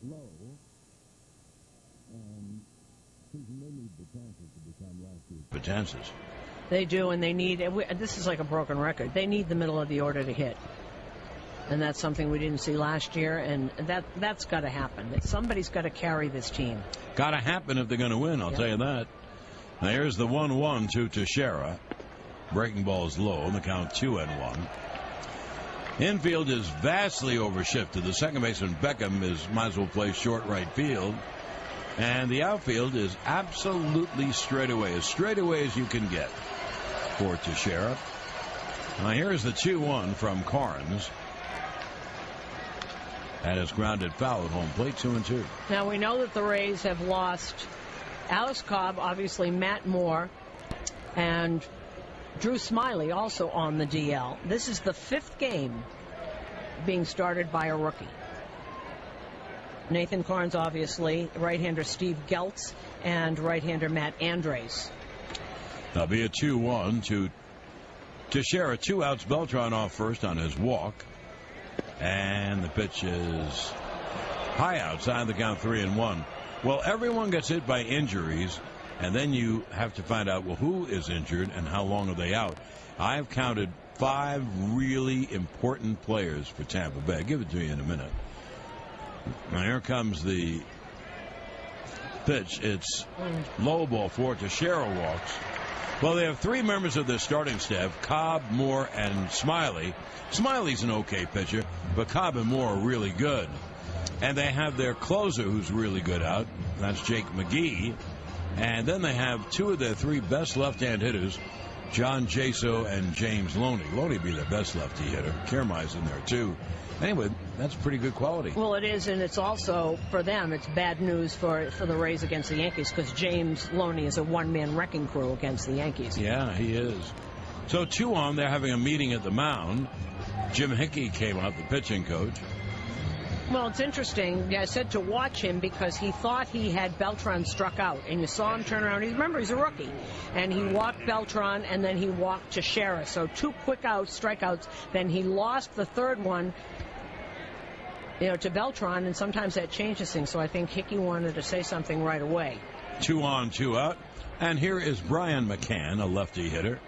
low. And they need Betances to become last year's Betances. They do, and they need, this is like a broken record, they need the middle of the order to hit. And that's something we didn't see last year, and that's got to happen. Somebody's got to carry this team. Got to happen if they're going to win, I'll tell you that. Now here's the 1-1 to Teixeira. Breaking ball is low, and the count 2-1. Infield is vastly overshifted. The second baseman, Beckham, might as well play short right field. And the outfield is absolutely straight away as you can get for Teixeira. Now here's the 2-1 from Carnes. And it's grounded foul at home plate, 2-2. Now we know that the Rays have lost Alex Cobb, obviously Matt Moore, and Drew Smiley also on the DL. This is the 5th game being started by a rookie. Nathan Carnes, obviously, right-hander Steve Geltz, and right-hander Matt Andres. That'll be a 2-1 to Teixeira. 2 outs, Beltran off first on his walk. And the pitch is high outside, the count 3-1. Well, everyone gets hit by injuries, and then you have to find out, well, who is injured and how long are they out. I've counted 5 really important players for Tampa Bay. I'll give it to you in a minute. Now here comes the pitch. It's low ball for Teixeira walks. Well, they have 3 members of their starting staff, Cobb, Moore, and Smiley. Smiley's an okay pitcher, but Cobb and Moore are really good. And they have their closer, who's really good out. That's Jake McGee. And then they have 2 of their 3 best left-hand hitters, John Jaso and James Loney. Loney be their best lefty hitter. Kiermai's in there, too. Anyway, that's pretty good quality. Well, it is, and it's also, for them, it's bad news for the Rays against the Yankees, because James Loney is a one-man wrecking crew against the Yankees. Yeah, he is. So 2 on, they're having a meeting at the mound. Jim Hickey came out, the pitching coach. Well, it's interesting. I said to watch him because he thought he had Beltran struck out, and you saw him turn around. Remember, he's a rookie, and he walked Beltran, and then he walked Teixeira. So 2 quick outs, strikeouts. Then he lost the 3rd one, to Beltran, and sometimes that changes things. So I think Hickey wanted to say something right away. 2 on, 2 out, and here is Brian McCann, a lefty hitter.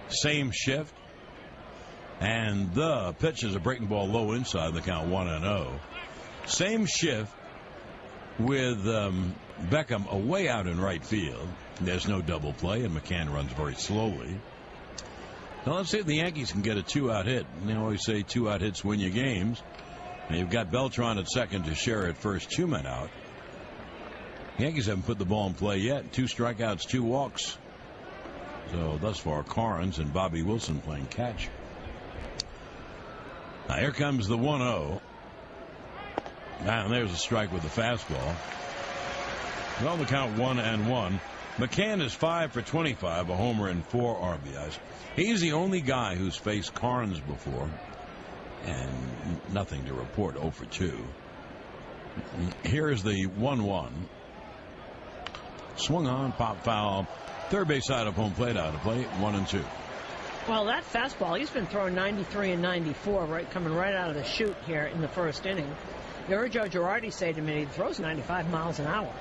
Same shift. And the pitch is a breaking ball low inside, the count 1-0. Same shift with Beckham away out in right field. There's no double play, and McCann runs very slowly. Now let's see if the Yankees can get a 2-out hit. They always say 2-out hits win you games. And you've got Beltran at second, Teixeira at first, 2 men out. The Yankees haven't put the ball in play yet. 2 strikeouts, 2 walks. So thus far, Carnes and Bobby Wilson playing catch. Now here comes the 1-0. And there's a strike with the fastball. Well, the count 1-1. McCann is 5 for 25, a homer and 4 RBIs. He's the only guy who's faced Carnes before, and nothing to report. 0 for 2. Here's the 1-1. Swung on, pop foul. Third base side of home plate, out of play, 1-2. Well, that fastball, he's been throwing 93 and 94, coming right out of the chute here in the 1st inning. You heard Joe Girardi say to me he throws 95 miles an hour.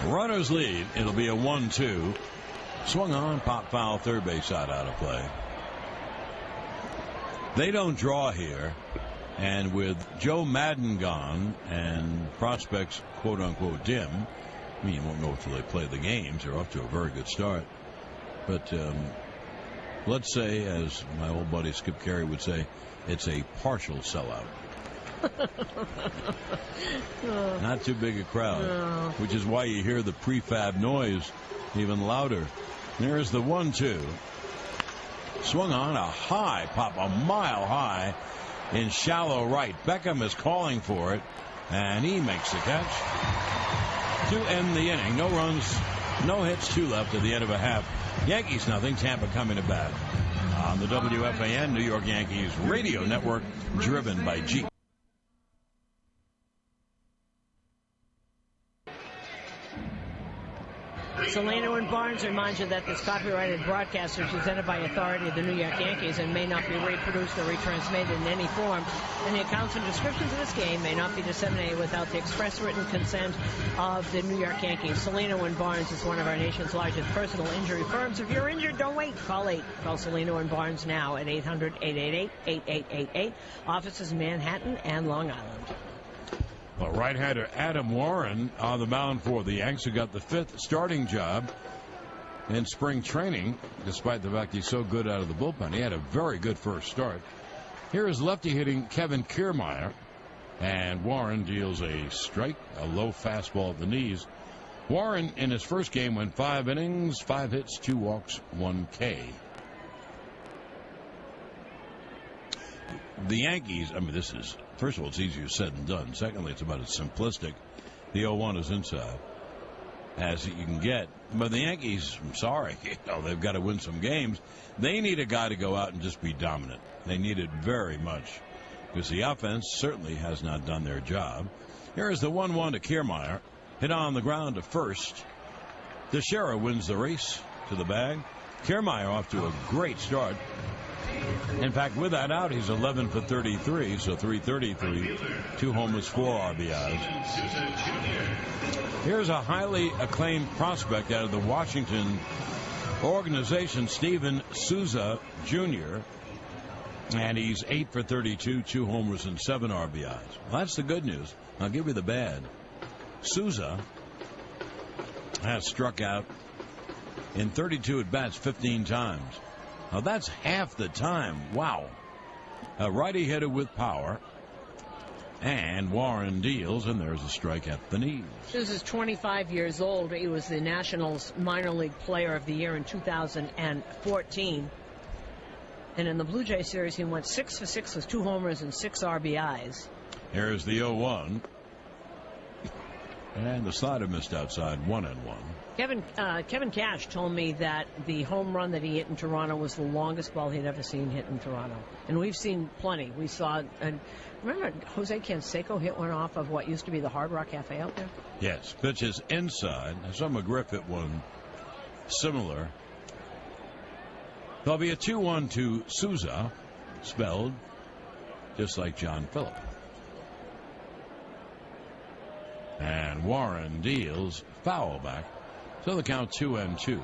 Runners lead. It'll be a 1-2. Swung on, pop foul, third base side, out of play. They don't draw here. And with Joe Madden gone and prospects, quote-unquote, dim, I mean, you won't know until they play the games. They're off to a very good start. But let's say, as my old buddy Skip Carey would say, it's a partial sellout. Not too big a crowd, which is why you hear the prefab noise even louder. There's the 1-2. Swung on a high pop, a mile high in shallow right. Beckham is calling for it, and he makes the catch to end the inning. No runs, no hits, 2 left at the end of a half. Yankees nothing, Tampa coming to bat on the WFAN New York Yankees radio network, driven by Jeep. Salino and Barnes remind you that this copyrighted broadcast is presented by authority of the New York Yankees and may not be reproduced or retransmitted in any form. And the accounts and descriptions of this game may not be disseminated without the express written consent of the New York Yankees. Salino and Barnes is one of our nation's largest personal injury firms. If you're injured, don't wait. Call 8. Call Salino and Barnes now at 800-888-8888. Offices in Manhattan and Long Island. Well, right-hander Adam Warren on the mound for the Yanks, who got the 5th starting job in spring training, despite the fact he's so good out of the bullpen. He had a very good first start. Here is lefty-hitting Kevin Kiermaier, and Warren deals a strike, a low fastball at the knees. Warren, in his first game, went 5 innings, 5 hits, 2 walks, 1 K. The Yankees, I mean, this is, first of all, it's easier said than done. Secondly, it's about as simplistic. The 0-1 is inside as you can get. But the Yankees, I'm sorry, they've got to win some games. They need a guy to go out and just be dominant. They need it very much because the offense certainly has not done their job. Here is the 1-1 to Kiermaier. Hit on the ground to first. Teixeira wins the race to the bag. Kiermaier off to a great start. In fact, with that out, he's 11 for 33, so 333, 2 homers, 4 RBIs. Here's a highly acclaimed prospect out of the Washington organization, Steven Souza Jr., and he's 8 for 32, 2 homers, and 7 RBIs. Well, that's the good news. I'll give you the bad. Souza has struck out in 32 at-bats 15 times. Now, that's half the time. Wow. A righty hitter with power. And Warren deals, and there's a strike at the knees. This is 25 years old. He was the Nationals minor league player of the year in 2014. And in the Blue Jay series, he went 6 for 6 with 2 homers and 6 RBIs. Here's the 0-1. And the slider missed outside, 1-1. Kevin Cash told me that the home run that he hit in Toronto was the longest ball he'd ever seen hit in Toronto. And we've seen plenty. We saw, remember Jose Canseco hit one off of what used to be the Hard Rock Cafe out there? Yes, pitches inside. I saw McGriff hit one similar. There'll be a 2-1 to Souza, spelled just like John Phillip. And Warren deals, foul back. So the count 2-2.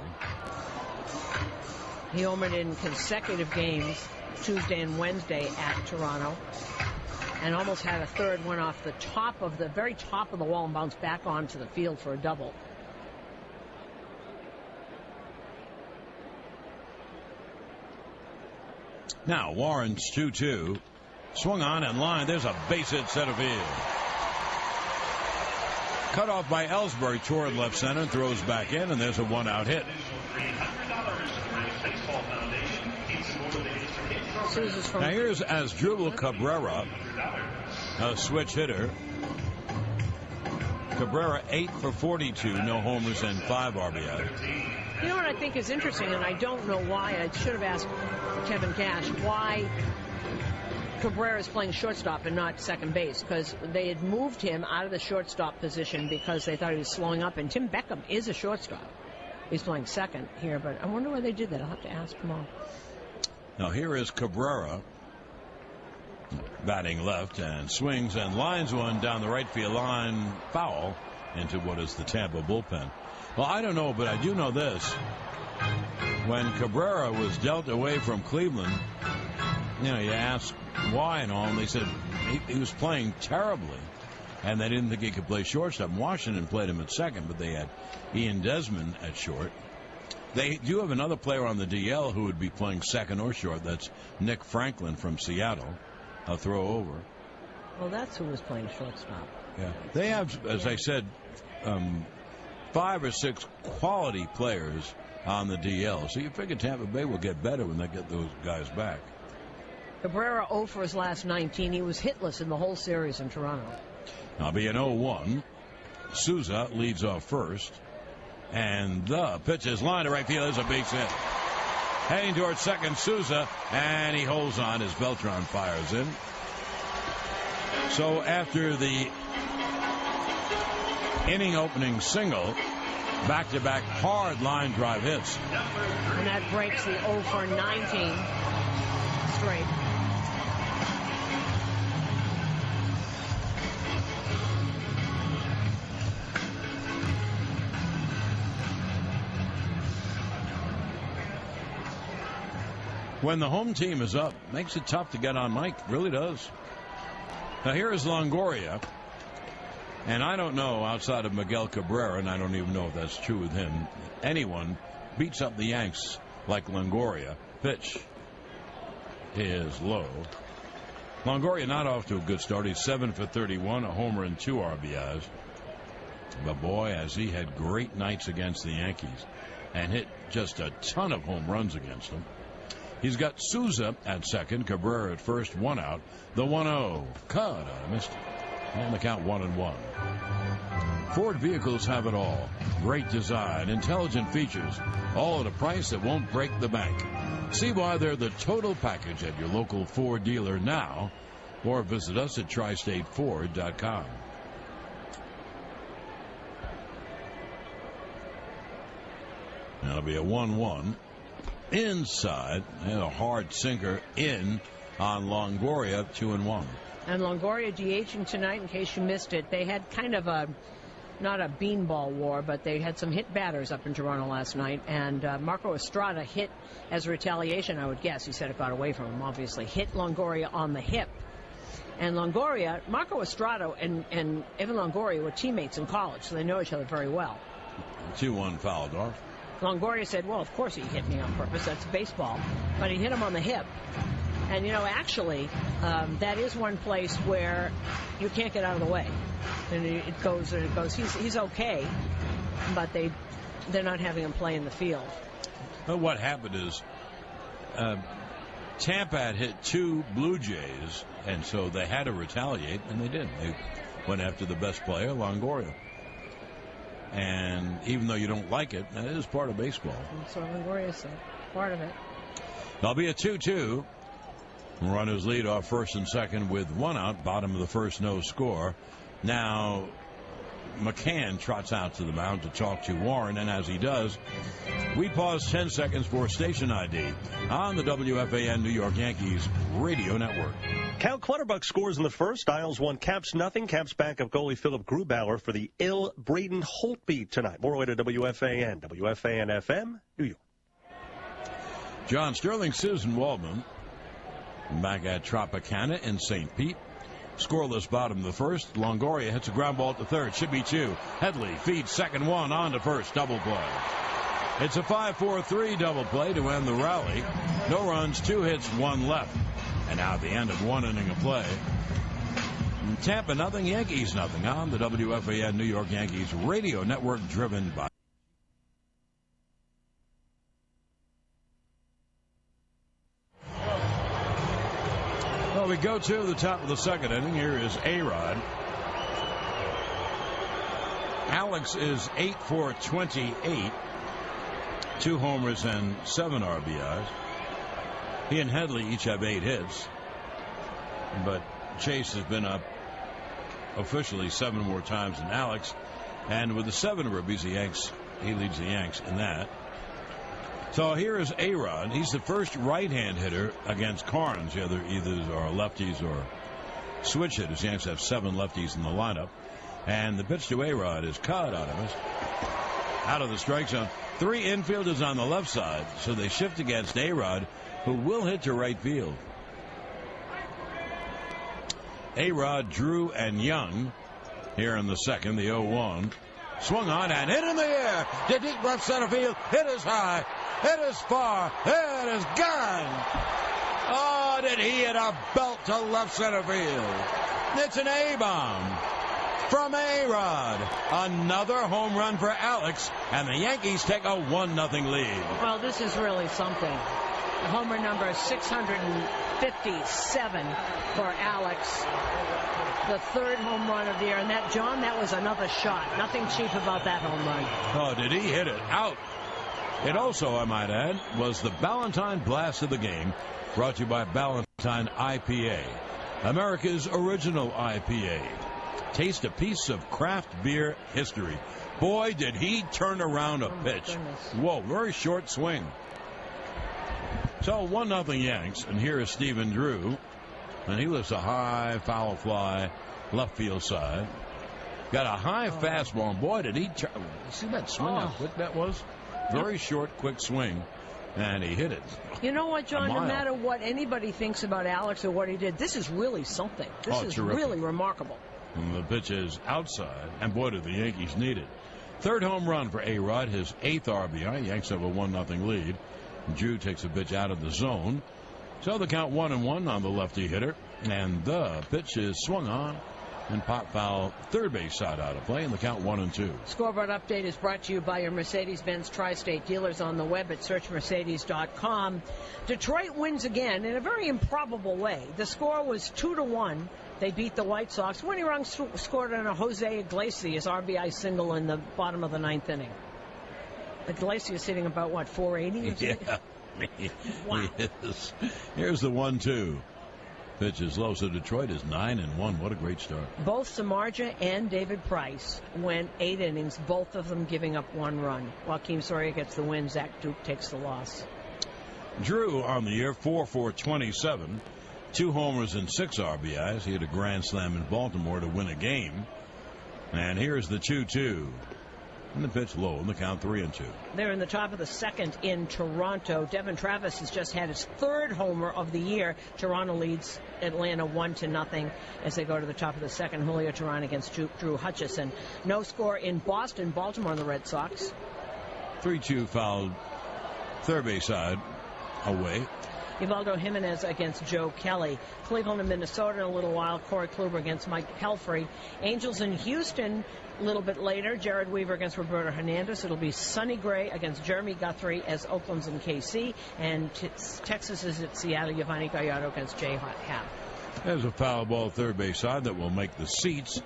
He homered in consecutive games, Tuesday and Wednesday at Toronto, and almost had a third one off the top of the very top of the wall and bounced back onto the field for a double. Now Warren's 2-2. Swung on in line. There's a base hit center field. Cut off by Ellsbury toward left center and throws back in, and there's a 1-out hit. Now here's Asdrubal Cabrera, a switch hitter. Cabrera 8 for 42, no homers and 5 RBIs. You know what I think is interesting, and I don't know why. I should have asked Kevin Cash why Cabrera is playing shortstop and not second base, because they had moved him out of the shortstop position because they thought he was slowing up, and Tim Beckham is a shortstop. He's playing second here, but I wonder why they did that. I'll have to ask him all. Now here is Cabrera batting left and swings and lines one down the right field line, foul into what is the Tampa bullpen. Well, I don't know, but I do know this. When Cabrera was dealt away from Cleveland, you know, you ask why and all, and they said he was playing terribly, and they didn't think he could play shortstop. Washington played him at second, but they had Ian Desmond at short. They do have another player on the DL who would be playing second or short. That's Nick Franklin from Seattle. A throw over. Well, that's who was playing shortstop. Yeah, they have, as I said, 5 or 6 quality players on the DL. So you figure Tampa Bay will get better when they get those guys back. Cabrera 0 for his last 19. He was hitless in the whole series in Toronto. Now be an 0-1. Souza leads off first. And the pitch is line to right field. There's a base hit. Heading towards second, Souza, and he holds on as Beltran fires in. So after the inning opening single, Back-to-back hard line drive hits. And that breaks the 0 for 19 straight. When the home team is up, makes it tough to get on Mike. Really does. Now here is Longoria. And I don't know, outside of Miguel Cabrera, and I don't even know if that's true with him, anyone beats up the Yanks like Longoria. Pitch is low. Longoria not off to a good start. He's 7 for 31, a homer and 2 RBIs. But boy, has he had great nights against the Yankees and hit just a ton of home runs against them. He's got Souza at second, Cabrera at first, 1 out. The 1-0. Cut. I missed it. And the count 1-1. Ford vehicles have it all. Great design, intelligent features, all at a price that won't break the bank. See why they're the total package at your local Ford dealer now, or visit us at tristateford.com. That'll be a 1-1. Inside, and a hard sinker in on Longoria, 2-1. And Longoria DHing tonight, in case you missed it. They had kind of a, not a beanball war, but they had some hit batters up in Toronto last night. And Marco Estrada hit as retaliation, I would guess. He said it got away from him, obviously. Hit Longoria on the hip. And Longoria, Marco Estrada and Evan Longoria were teammates in college, so they know each other very well. 2-1 fouled off. Longoria said, well, of course he hit me on purpose. That's baseball. But he hit him on the hip. And, you know, actually, that is one place where you can't get out of the way. And it goes and it goes. He's okay, but they're not having him play in the field. But what happened is Tampa had hit 2 Blue Jays, and so they had to retaliate, and they did. They went after the best player, Longoria. And even though you don't like it, that is part of baseball. That's what Longoria said. Part of it. There'll be a 2-2. Runners lead off first and second with 1 out. Bottom of the first, no score. Now, McCann trots out to the mound to talk to Warren, and as he does, we pause 10 seconds for station ID on the WFAN New York Yankees radio network. Cal Clutterbuck scores in the first. Isles 1, Caps nothing. Caps backup goalie Philip Grubauer for the ill Braden Holtby tonight. More away to WFAN, WFAN FM, New York. John Sterling, Susan Waldman back at Tropicana in St. Pete. Scoreless bottom of the first. Longoria hits a ground ball to third. Should be 2. Headley feeds second 1 on to first. Double play. It's a 5-4-3 double play to end the rally. No runs, 2 hits, 1 left. And now at the end of 1 inning of play, Tampa nothing, Yankees nothing on the WFAN New York Yankees radio network, driven by. Well, we go to the top of the second inning. Here is A-Rod. Alex is 8 for 28. 2 homers and 7 RBIs. He and Headley each have 8 hits. But Chase has been up officially 7 more times than Alex. And with the 7 ribbies, he leads the Yanks in that. So here is A-Rod. He's the first right-hand hitter against Carnes. The other either are lefties or switch hitters. The Yanks have 7 lefties in the lineup. And the pitch to A-Rod is caught out of the strike zone. 3 infielders on the left side, so they shift against A-Rod, who will hit to right field. A-Rod, Drew, and Young here in the second, the 0-1. Swung on and hit in the air to deep left center field. Hit is high. It is far. It is gone. Oh, did he hit a belt to left center field? It's an A-bomb from A-Rod. Another home run for Alex, and the Yankees take a 1-0 lead. Well, this is really something. Homer number 657 for Alex. The 3rd home run of the year. And that, John, that was another shot. Nothing cheap about that home run. Oh, did he hit it out? It also, I might add, was the Ballantine Blast of the game, brought to you by Ballantine IPA, America's original IPA. Taste a piece of craft beer history. Boy, did he turn around a pitch. Whoa, very short swing. So 1-0 Yanks, and here is Stephen Drew, and he lifts a high foul fly left field side. Got a high fastball, and boy, did he see that swing, how quick that was? Very short, quick swing, and he hit it. You know what, John? No matter what anybody thinks about Alex or what he did, this is really something. This is terrific. Really remarkable. And the pitch is outside, and boy, did the Yankees need it. Third home run for A-Rod, his 8th RBI. Yanks have a 1-0 lead. Drew takes a pitch out of the zone. So the count 1-1 on the lefty hitter. And the pitch is swung on and pop foul, third base side out of play, and the count 1-2. Scoreboard update is brought to you by your Mercedes-Benz Tri-State dealers on the web at searchmercedes.com. Detroit wins again in a very improbable way. The score was 2-1. They beat the White Sox. Winnie Rung scored on a Jose Iglesias RBI single in the bottom of the 9th inning. Iglesias sitting about, 480? Yeah. Wow. Yes. Here's the 1-2. Pitch is low, so Detroit is 9-1. What a great start. Both Samardzija and David Price went 8 innings, both of them giving up 1 run. Joaquin Soria gets the win. Zach Duke takes the loss. Drew on the year, 4-for-27. 2 homers and 6 RBIs. He had a grand slam in Baltimore to win a game. And here's the 2-2. And the pitch low, and the count 3-2. They're in the top of the second in Toronto. Devin Travis has just had his 3rd homer of the year. Toronto leads Atlanta 1-0 as they go to the top of the second. Julio Teheran against Drew Hutchison. No score in Boston. Baltimore and the Red Sox. 3-2 fouled third base side away. Evaldo Jimenez against Joe Kelly. Cleveland and Minnesota in a little while. Corey Kluber against Mike Pelfrey. Angels in Houston a little bit later. Jared Weaver against Roberto Hernandez. It'll be Sonny Gray against Jeremy Guthrie as Oakland's in KC. And Texas is at Seattle. Giovanni Gallardo against Jay Happ. There's a foul ball third base side that will make the seats.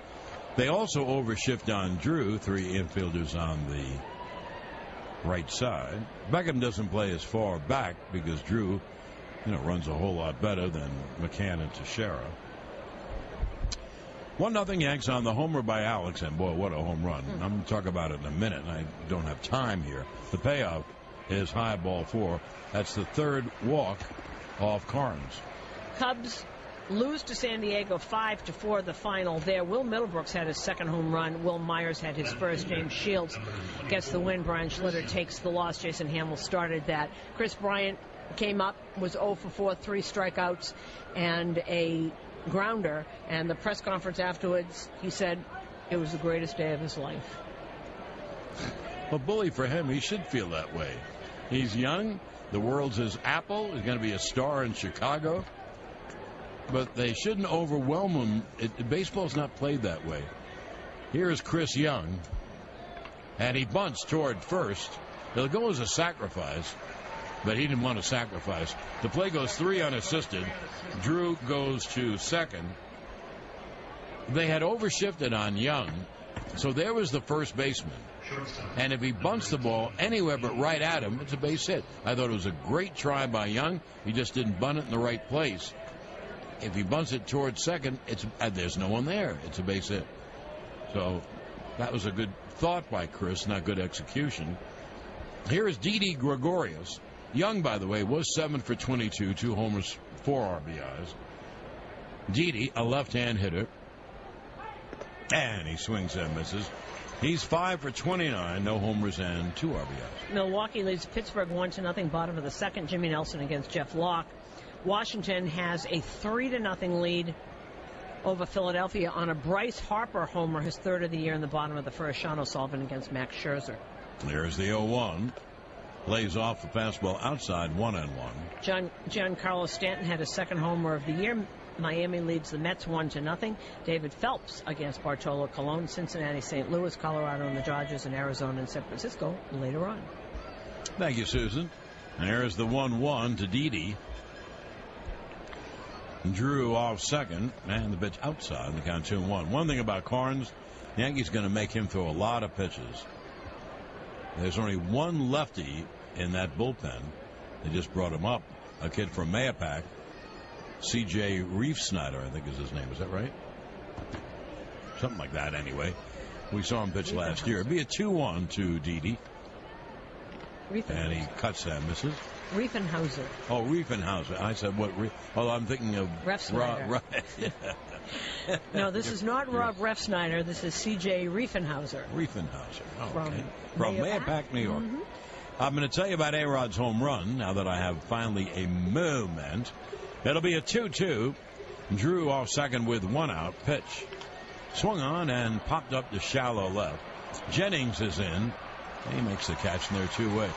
They also overshift on Drew. 3 infielders on the right side. Beckham doesn't play as far back because Drew runs a whole lot better than McCann and Teixeira. 1-0 Yanks on the homer by Alex, and boy, what a home run. I'm going to talk about it in a minute, and I don't have time here. The payout is high ball 4. That's the 3rd walk off Carnes. Cubs lose to San Diego 5-4 the final there. Will Middlebrooks had his 2nd home run. Will Myers had his 1st. James Shields gets the win. Brian Schlitter takes the loss. Jason Hamill started that. Chris Bryant came up, was 0 for 4, 3 strikeouts, and a grounder. And the press conference afterwards, he said it was the greatest day of his life. Well, bully for him, he should feel that way. He's young. The world's his apple. He's going to be a star in Chicago. But they shouldn't overwhelm him. Baseball's not played that way. Here's Chris Young, and he bunts toward first. It'll go as a sacrifice. But he didn't want to sacrifice. The play goes 3 unassisted. Drew goes to second. They had overshifted on Young, so there was the first baseman. And if he bunts the ball anywhere but right at him, it's a base hit. I thought it was a great try by Young. He just didn't bunt it in the right place. If he bunts it towards second, there's no one there. It's a base hit. So that was a good thought by Chris, not good execution. Here is Didi Gregorius. Young, by the way, was 7 for 22, 2 homers, 4 RBIs. Didi, a left-hand hitter, and he swings and misses. He's 5 for 29, no homers and 2 RBIs. Milwaukee leads Pittsburgh 1-0, bottom of the second. Jimmy Nelson against Jeff Locke. Washington has a 3-0 lead over Philadelphia on a Bryce Harper homer, his 3rd of the year in the bottom of the first. Sean O'Sullivan against Max Scherzer. There's the 0-1. Lays off the fastball outside, 1-1. Giancarlo Stanton had his 2nd homer of the year. Miami leads the Mets 1-0. David Phelps against Bartolo Colon. Cincinnati, St. Louis, Colorado, and the Dodgers, and Arizona and San Francisco later on. Thank you, Susan. There's the 1-1 to Didi. Drew off second, and the pitch outside, the count 2-1. One thing about Carnes, Yankees going to make him throw a lot of pitches. There's only one lefty in that bullpen. They just brought him up, a kid from Mayapack, C.J. Reef-Snyder, I think is his name. Is that right? Something like that, anyway. We saw him pitch last year. It'd be a 2-1 to Didi. And he cuts and misses. Riefenhauser. Oh, Riefenhauser. I said what? I'm thinking of Refsnyder. No, this is not Rob Refsnyder. This is C.J. Riefenhauser. Riefenhauser. Oh, okay. From Mahopac, New York. I'm going to tell you about A-Rod's home run now that I have finally a moment. It'll be a 2-2. Drew off second with 1 out. Pitch. Swung on and popped up to shallow left. Jennings is in. He makes the catch, and they're 2-away.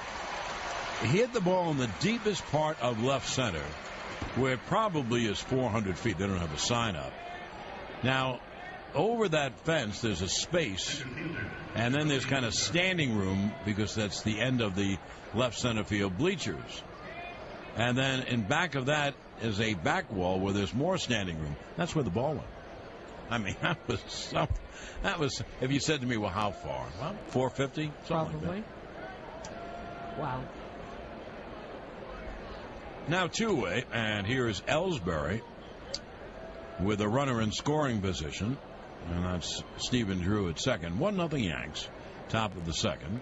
He hit the ball in the deepest part of left center, where it probably is 400 feet. They don't have a sign up. Now, over that fence, there's a space, and then there's kind of standing room because that's the end of the left center field bleachers. And then in back of that is a back wall where there's more standing room. That's where the ball went. I mean, that was, if you said to me, well, how far? Well, 450? Probably. Like that. Wow. Now 2-away, and here's Ellsbury with a runner in scoring position, and that's Stephen Drew at second. 1-0 Yanks, top of the second.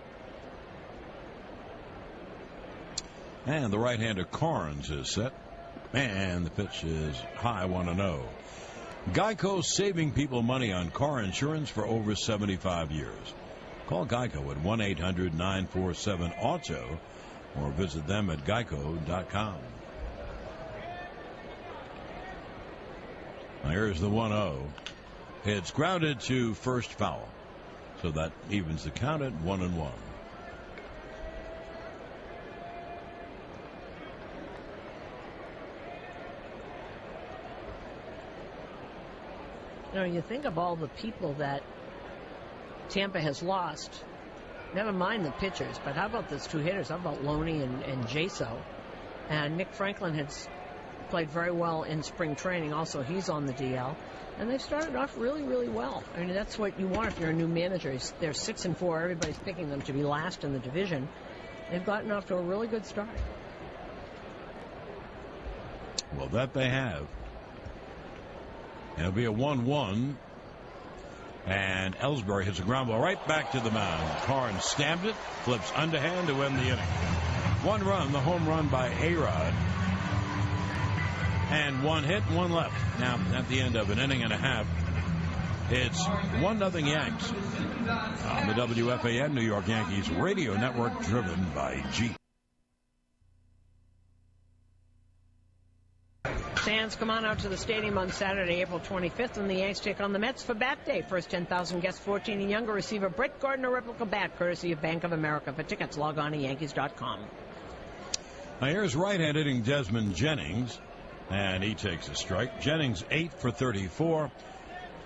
And the right-hander Carnes is set, and the pitch is high, 1-0. Geico saving people money on car insurance for over 75 years. Call Geico at 1-800-947-AUTO or visit them at geico.com. Now here's the 1-0. It's grounded to first foul, so that evens the count at 1-1. You know, you think of all the people that Tampa has lost. Never mind the pitchers, but how about those 2 hitters? How about Loney and Jaso? And Nick Franklin has played very well in spring training. Also, he's on the DL. And they've started off really, really well. I mean, that's what you want if you're a new manager. They're 6-4. Everybody's picking them to be last in the division. They've gotten off to a really good start. Well, that they have. It'll be a 1-1. And Ellsbury hits a ground ball right back to the mound. Carnes stamped it, flips underhand to end the inning. 1 run, the home run by A-Rod. And 1 hit, 1 left. Now, at the end of an inning and a half, it's 1-0 Yanks on the WFAN New York Yankees radio network, driven by Jeep. Fans, come on out to the stadium on Saturday, April 25th, when the Yanks take on the Mets for Bat Day. First 10,000 guests 14 and younger receive a Brett Gardner replica bat, courtesy of Bank of America. For tickets, log on to Yankees.com. Now here's right-hand hitting Desmond Jennings, and he takes a strike. Jennings 8 for 34,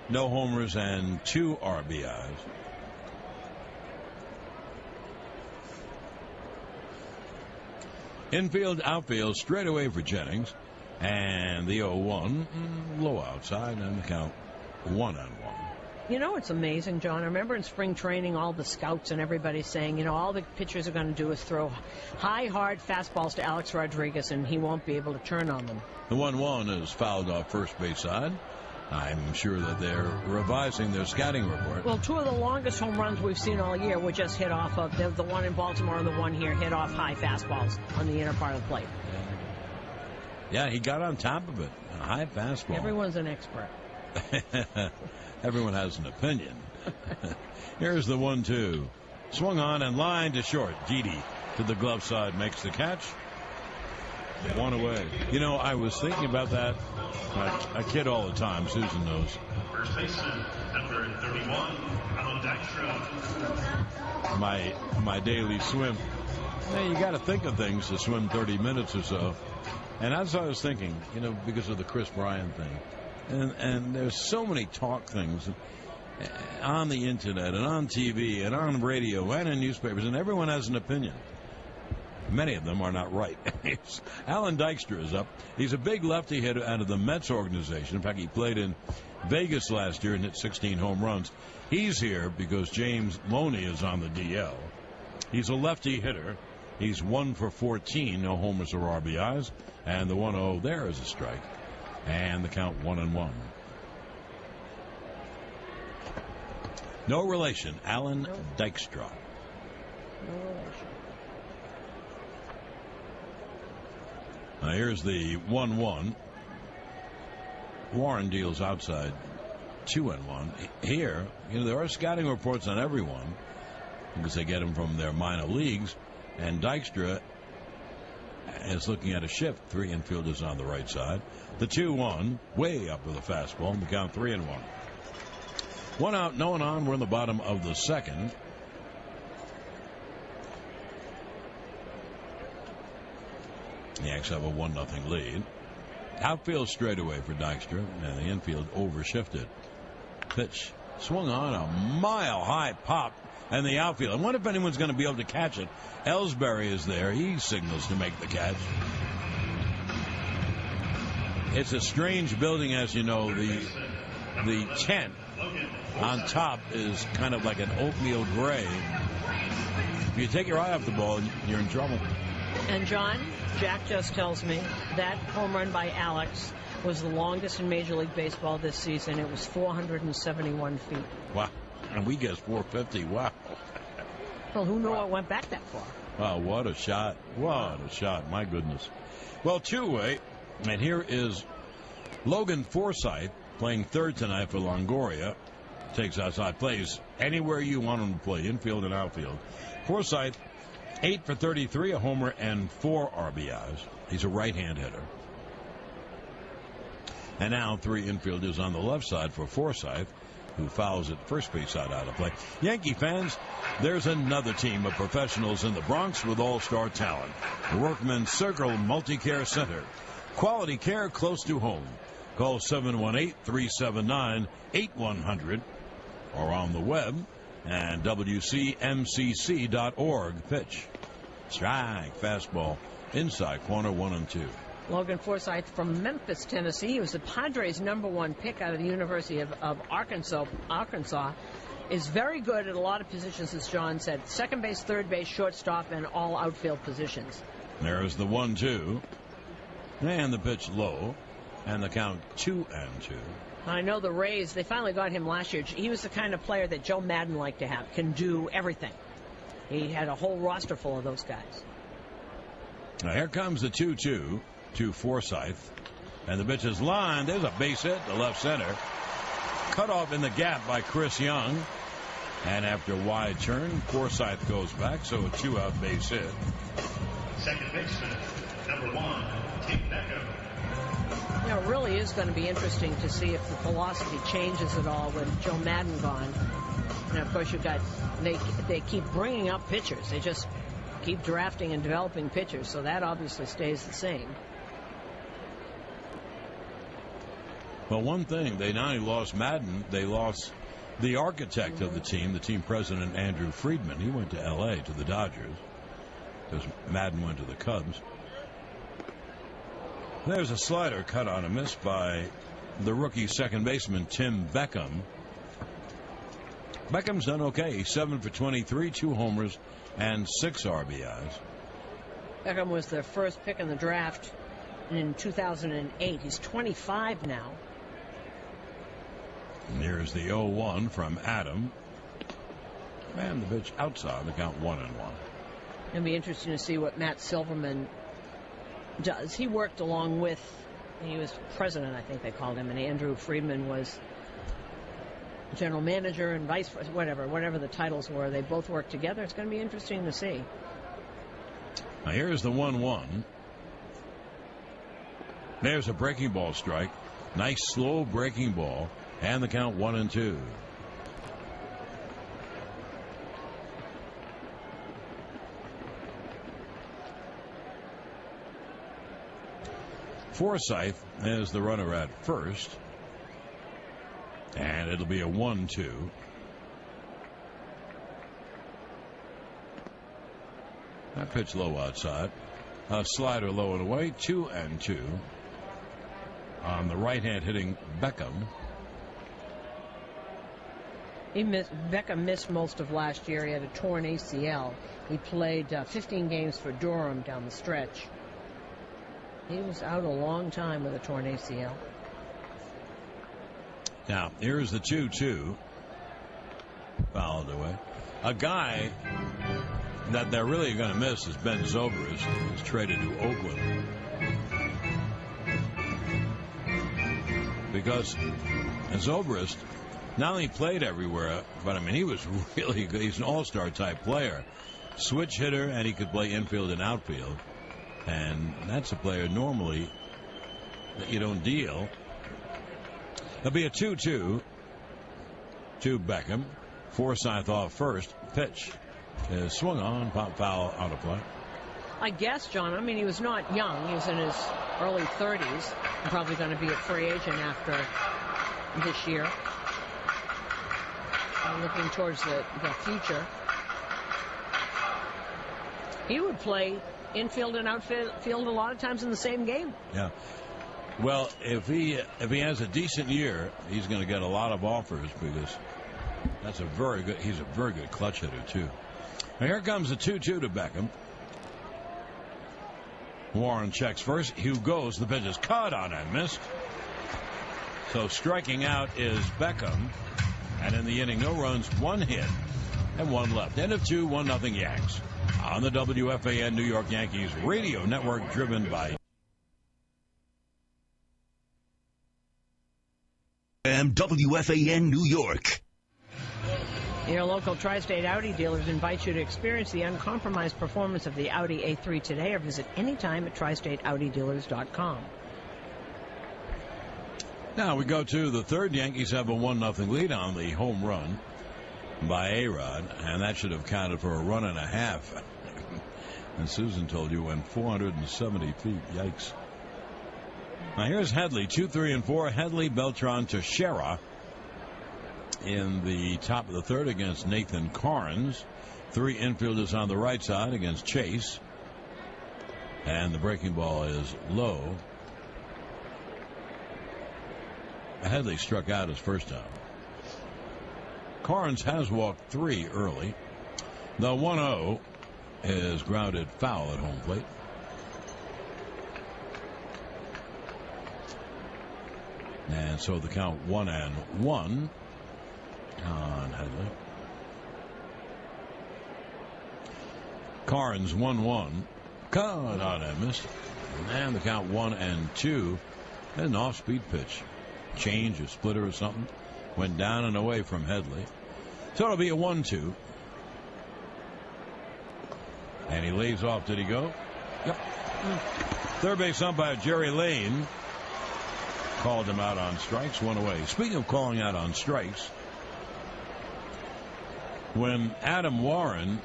no homers and 2 RBIs. Infield, outfield, straight away for Jennings. And the 0-1, low outside, and the count 1-1. You know, it's amazing, John. I remember in spring training, all the scouts and everybody saying, you know, all the pitchers are going to do is throw high, hard fastballs to Alex Rodriguez, and he won't be able to turn on them. The 1-1 is fouled off first base side. I'm sure that they're revising their scouting report. Well, 2 of the longest home runs we've seen all year were just hit off of the one in Baltimore and the one here hit off high fastballs on the inner part of the plate. Yeah, he got on top of it. A high fastball. Everyone's an expert. Everyone has an opinion. Here's the 1-2. Swung on and lined to short. Didi to the glove side makes the catch. 1 away. You know, I was thinking about that. I kid all the time. Susan knows. First baseman, number 31, My daily swim. Now, you got to think of things to swim 30 minutes or so. And as I was thinking, you know, because of the Chris Bryant thing, and there's so many talk things on the internet and on TV and on radio and in newspapers, and everyone has an opinion. Many of them are not right. Alan Dykstra is up. He's a big lefty hitter out of the Mets organization. In fact, he played in Vegas last year and hit 16 home runs. He's here because James Loney is on the DL. He's a lefty hitter. He's 1 for 14, no homers or RBIs. And the 1-0 there is a strike. And the count 1-1. No relation. Alan Dykstra. No relation. Now here's the 1-1. Warren deals outside 2-1. Here, there are scouting reports on everyone because they get them from their minor leagues. And Dykstra is looking at a shift. 3 infielders on the right side. The 2-1, way up with a fastball. And the count 3-1. 1 out, no one on. We're in the bottom of the second. The Yanks have a 1-0 lead. Outfield straightaway for Dykstra, and the infield overshifted. Pitch swung on a mile-high pop, and the outfield. I wonder if anyone's going to be able to catch it. Ellsbury is there. He signals to make the catch. It's a strange building, as you know. The tent on top is kind of like an oatmeal gray. If you take your eye off the ball, you're in trouble. And John, Jack just tells me that home run by Alex was the longest in Major League Baseball this season. It was 471 feet. Wow. And we guessed 450. Wow. Well, who knew it went back that far? Wow, what a shot. What a shot. My goodness. Well, two-way. And here is Logan Forsythe playing third tonight for Longoria. Takes outside, plays anywhere you want him to play, infield and outfield. Forsythe, 8 for 33, a homer and 4 RBIs. He's a right-hand hitter. And now 3 infielders on the left side for Forsythe, who fouls at first base side out of play. Yankee fans, there's another team of professionals in the Bronx with all-star talent. Workman Circle Multi-Care Center. Quality care close to home. Call 718-379-8100 or on the web and WCMCC.org. Pitch. Strike. Fastball. Inside corner 1-2. Logan Forsythe from Memphis, Tennessee. He was the Padres' #1 pick out of the University of Arkansas. Is very good at a lot of positions, as John said. Second base, third base, shortstop, and all outfield positions. There's the 1-2. And the pitch low. And the count 2-2. I know the Rays, they finally got him last year. He was the kind of player that Joe Madden liked to have. Can do everything. He had a whole roster full of those guys. Now here comes the 2-2 to Forsythe. And the pitch is lined. There's a base hit to left center. Cut off in the gap by Chris Young. And after a wide turn, Forsythe goes back. So a 2-out base hit. Second baseman, #1, Tim Beckham. It really is going to be interesting to see if the philosophy changes at all with Joe Madden gone. And of course, you've got they keep bringing up pitchers. They just keep drafting and developing pitchers, so that obviously stays the same. Well, one thing, they not only lost Madden, they lost the architect of the team president, Andrew Friedman. He went to L.A. to the Dodgers because Madden went to the Cubs. There's a slider cut on a miss by the rookie second baseman, Tim Beckham. Beckham's done okay. He's 7 for 23, 2 homers, and 6 RBIs. Beckham was their first pick in the draft in 2008. He's 25 now. And here's the 0-1 from Adam. And the pitch outside, the count 1-1. It'll be interesting to see what Matt Silverman does. He worked along with, he was president, I think they called him, and Andrew Friedman was general manager and vice president, whatever the titles were. They both worked together. It's going to be interesting to see. Now here's the 1-1. There's a breaking ball strike. Nice slow breaking ball. And the count 1-2. Forsythe is the runner at first. And it'll be a 1-2. That pitch low outside. A slider low and away. 2-2 on the right hand hitting Beckham. Beckham missed most of last year. He had a torn ACL. He played 15 games for Durham down the stretch. He was out a long time with a torn ACL. Now, here's the 2-2. fouled away. A guy that they're really going to miss is Ben Zobrist, who's traded to Oakland. Because Zobrist not only played everywhere, but I mean, he was really good. He's an all-star type player. Switch hitter, and he could play infield and outfield. And that's a player normally that you don't deal. There'll be a 2-2 to Beckham. Forsythe off first. Pitch is swung on. Pop foul out of play. I guess, John, I mean, he was not young. He was in his early 30s. Probably going to be a free agent after this year. Looking towards the future. He would play infield and outfield a lot of times in the same game. Yeah. Well, if he has a decent year, he's going to get a lot of offers because he's a very good clutch hitter too. Now here comes the 2-2 to Beckham. Warren checks first. Hugh goes. The pitch is caught on and missed. So striking out is Beckham. And in the inning, no runs, 1 hit, and 1 left. End of 2, 1-0 Yanks. On the WFAN New York Yankees radio network, driven by WFAN New York. Your local Tri-State Audi dealers invite you to experience the uncompromised performance of the Audi A3 today, or visit anytime at tristateaudidealers.com. Now we go to the third. Yankees have a 1-0 lead on the home run by A-Rod, and that should have counted for a run and a half. And Susan told you went 470 feet. Yikes. Now here's Headley, 2, 3, and 4. Headley, Beltran, Teixeira in the top of the third against Nathan Carnes. 3 infielders on the right side against Chase. And the breaking ball is low. Headley struck out his first time. Carnes has walked 3 early. The 1-0 is grounded foul at home plate. And so the count 1-1 on Headley. Carnes 1-1. Caught on and missed. And the count 1-2. An off-speed pitch. Change, a splitter or something. Went down and away from Headley. So it'll be a 1-2. And he lays off. Did he go? Yep. Third base umpire Jerry Lane called him out on strikes. 1 away. Speaking of calling out on strikes, when Adam Warren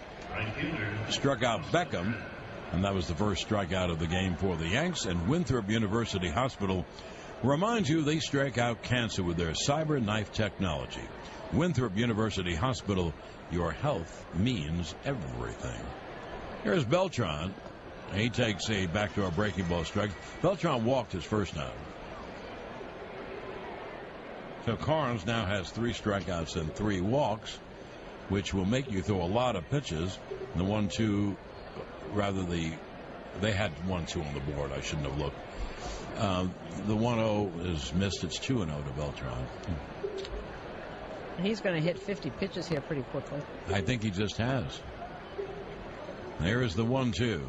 struck out Beckham, and that was the first strikeout of the game for the Yanks, and Winthrop University Hospital reminds you they strike out cancer with their cyber knife technology. Winthrop University Hospital, your health means everything. Here's Beltran. He takes a backdoor breaking ball strike. Beltran walked his first time. So Carnes now has 3 strikeouts and 3 walks, which will make you throw a lot of pitches. The 1-2, they had 1-2 on the board. I shouldn't have looked. The 1-0 is missed. It's 2-0 to Beltran. And he's going to hit 50 pitches here pretty quickly. I think he just has. There is the 1-2.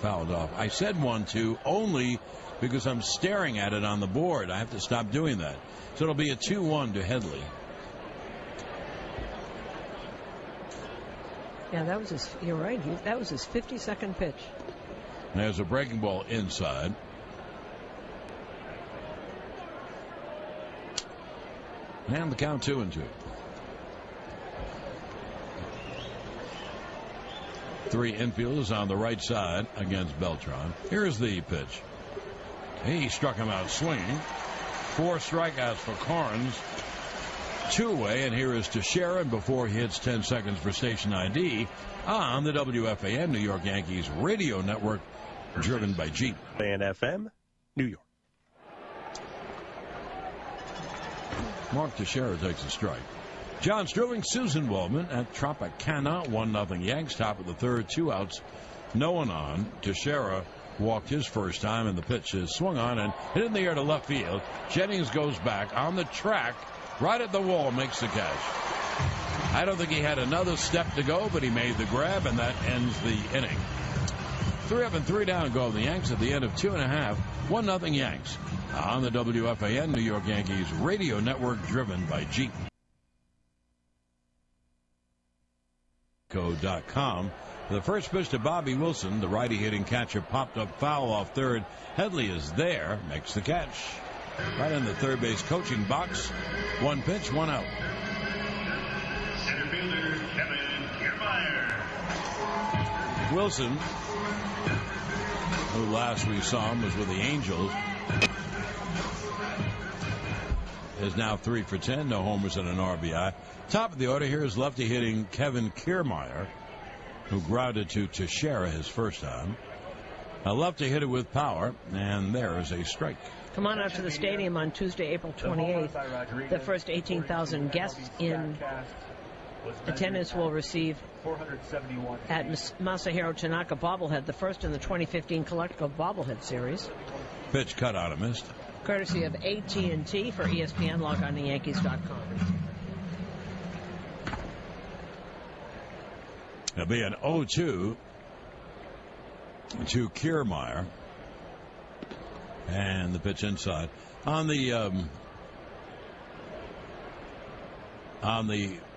Fouled off. I said 1-2 only because I'm staring at it on the board. I have to stop doing that. So it'll be a 2-1 to Headley. Yeah, that was his. You're right. That was his 52nd pitch. And there's a breaking ball inside. And the count 2-2. 3 infielders on the right side against Beltran. Here's the pitch. He struck him out swinging. 4 strikeouts for Carnes. 2 away, and here is Teixeira before he hits 10 seconds for station ID on the WFAN New York Yankees radio network, driven by Jeep. And FM, New York. Mark Teixeira takes a strike. John Sterling, Susan Waldman at Tropicana. 1-0 Yanks, top of the third, 2 outs, no one on. Teixeira walked his first time, and the pitch is swung on and hit in the air to left field. Jennings goes back on the track, right at the wall, makes the catch. I don't think he had another step to go, but he made the grab, and that ends the inning. 3 up and 3 down go the Yanks at the end of 2.5. 1-0 Yanks on the WFAN New York Yankees radio network, driven by Jeep. .com. The first pitch to Bobby Wilson, the righty hitting catcher, popped up foul off third. Headley is there, makes the catch. Right in the third base coaching box. 1 pitch, 1 out. Center fielder Kevin Kiermaier. Wilson, who last we saw him was with the Angels, is now 3 for 10, no homers and an RBI. Top of the order here is lefty hitting Kevin Kiermaier, who grounded to Teixeira his first time. A lefty hitter with power, and there is a strike. Come on out to the stadium on Tuesday, April 28th. The first 18,000 guests in attendance will receive at Masahiro Tanaka bobblehead, the first in the 2015 Collectible Bobblehead Series. Pitch cut out and missed. Courtesy of AT&T for ESPN. Log on to Yankees.com. It'll be an 0-2 to Kiermaier. And the pitch inside. On the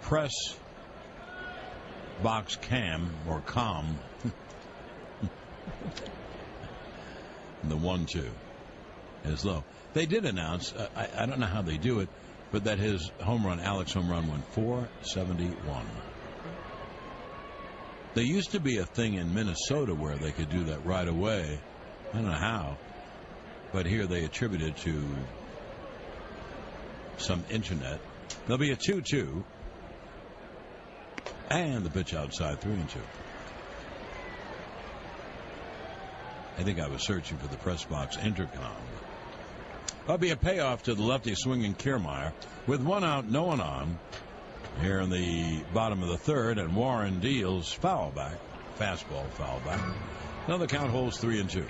press box cam, or com, the 1-2 is low. They did announce, I don't know how they do it, but that his Alex home run, went 471. There used to be a thing in Minnesota where they could do that right away. I don't know how, but here they attribute it to some internet. There'll be a 2-2, and the pitch outside, 3-2. I think I was searching for the press box intercom. That'll be a payoff to the lefty swinging Kiermaier with 1 out, no one on. Here in the bottom of the third, and Warren deals foul back. Fastball foul back. Now the count holds 3-2.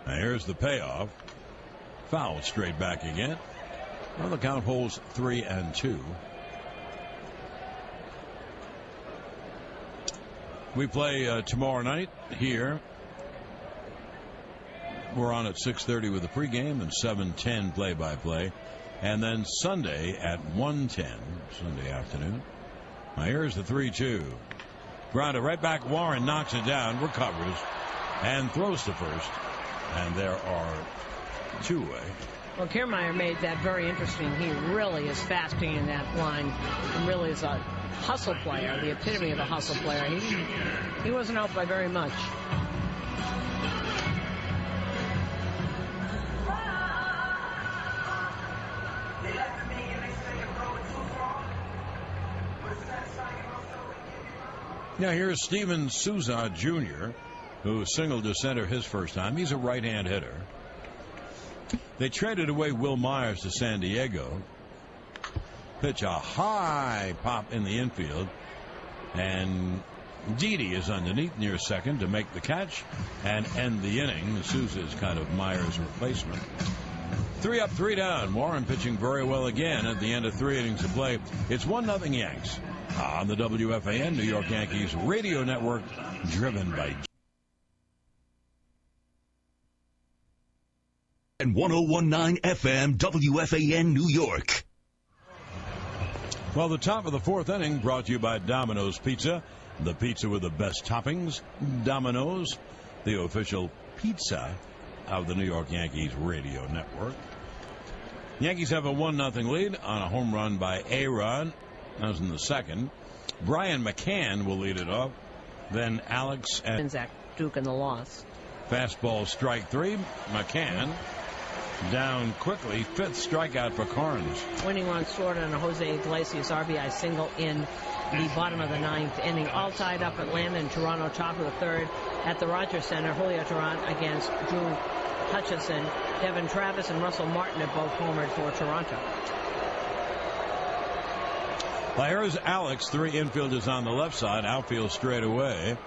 Now here's the payoff. Foul straight back again. Well, the count holds 3-2. We play tomorrow night here. We're on at 6:30 with the pregame and 7:10 play-by-play. And then Sunday at 1:10, Sunday afternoon. Now here's the 3-2. Grounded right back. Warren knocks it down, recovers, and throws to first. And there are 2 away. Well, Kiermaier made that very interesting. He really is fasting in that line, and really is a hustle player, the epitome of a hustle player. He wasn't out by very much. Now here's Steven Souza Jr., who singled to center his first time. He's a right-hand hitter. They traded away Will Myers to San Diego. Pitch a high pop in the infield, and Didi is underneath near second to make the catch and end the inning. Souza is kind of Myers' replacement. 3 up, 3 down. Warren pitching very well again at the end of 3 innings of play. It's 1-0 Yanks on the WFAN New York Yankees radio network, driven by and 101.9 FM WFAN New York. Well, the top of the 4th inning brought to you by Domino's Pizza, the pizza with the best toppings. Domino's, the official pizza of the New York Yankees radio network. Yankees have a 1-0 lead on a home run by Aaron. That was in the second. Brian McCann will lead it off. Then Alex and Zach Duke in the loss. Fastball strike 3. McCann down quickly. 5th strikeout for Carnes. Winning run scored on a Jose Iglesias RBI single in the bottom of the 9th inning. All tied up Atlanta and Toronto, top of the 3rd at the Rogers Center. Julio Teheran against Drew Hutchison. Devin Travis and Russell Martin have both homered for Toronto. Here's Alex. 3 infielders on the left side. Outfield straight away.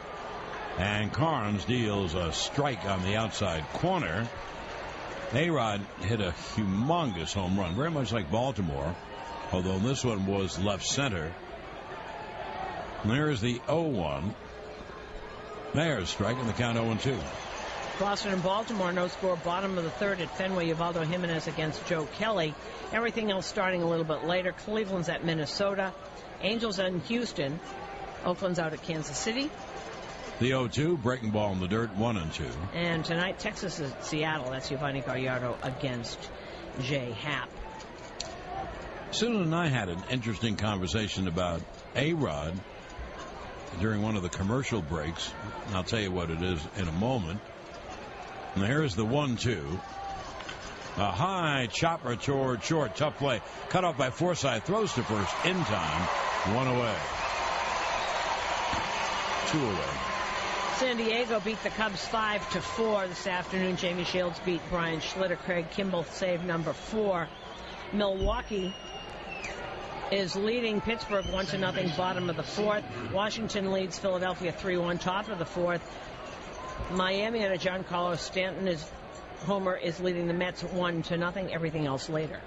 And Carnes deals a strike on the outside corner. A-Rod hit a humongous home run, very much like Baltimore, although this one was left center. And there's the 0-1. Mayer's striking the count 0-2. Boston and Baltimore, no score, bottom of the third at Fenway. Ubaldo Jimenez against Joe Kelly. Everything else starting a little bit later. Cleveland's at Minnesota. Angels in Houston. Oakland's out at Kansas City. The 0-2, breaking ball in the dirt, 1-2. And tonight, Texas is at Seattle. That's Giovanni Gallardo against Jay Happ. Susan and I had an interesting conversation about A-Rod during one of the commercial breaks. I'll tell you what it is in a moment. And here's the 1-2. A high chopper toward short. Tough play. Cut off by Forsythe. Throws to first in time. 1 away. 2 away. San Diego beat the Cubs 5-4 this afternoon. Jamie Shields beat Brian Schlitter. Craig Kimball saved number 4. Milwaukee is leading Pittsburgh 1-0, bottom of the fourth. Washington leads Philadelphia 3-1, top of the fourth. Miami and a Giancarlo Stanton homer is leading the Mets 1-0. Everything else later.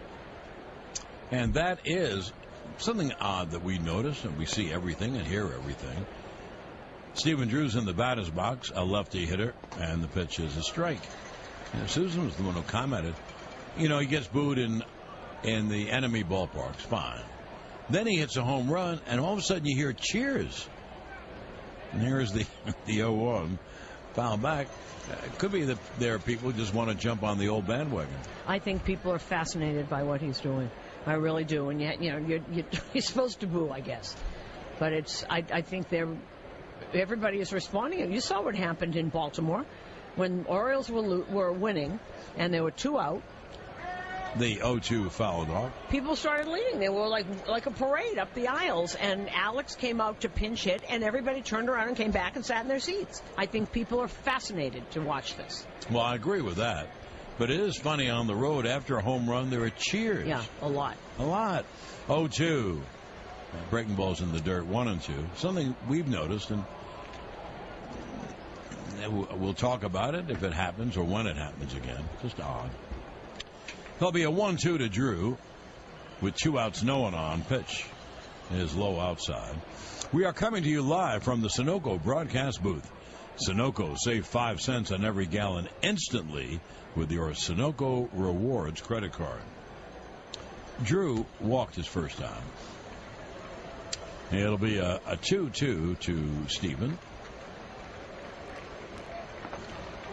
And that is something odd that we notice, and we see everything and hear everything. Stephen Drew's in the batter's box, a lefty hitter, and the pitch is a strike. And Susan was the one who commented, he gets booed in the enemy ballparks, fine. Then he hits a home run, and all of a sudden you hear cheers. And here's the 0-1. Foul back. It could be that there are people who just want to jump on the old bandwagon. I think people are fascinated by what he's doing. I really do. And yet, you're supposed to boo, I guess. But I think everybody is responding. You saw what happened in Baltimore when Orioles were winning and there were 2 out. The 0-2 fouled off. People started leading. They were like a parade up the aisles, and Alex came out to pinch hit, and everybody turned around and came back and sat in their seats. I think people are fascinated to watch this. Well, I agree with that. But it is funny, on the road after a home run, there are cheers. Yeah, a lot. A lot. 0-2. Breaking balls in the dirt, 1-2. Something we've noticed, and we'll talk about it if it happens or when it happens again. Just odd. There'll be a 1-2 to Drew with 2 outs, no one on. Pitch is low outside. We are coming to you live from the Sunoco broadcast booth. Sunoco, save 5 cents on every gallon instantly with your Sunoco Rewards credit card. Drew walked his first time. It'll be a 2-2 to Stephen.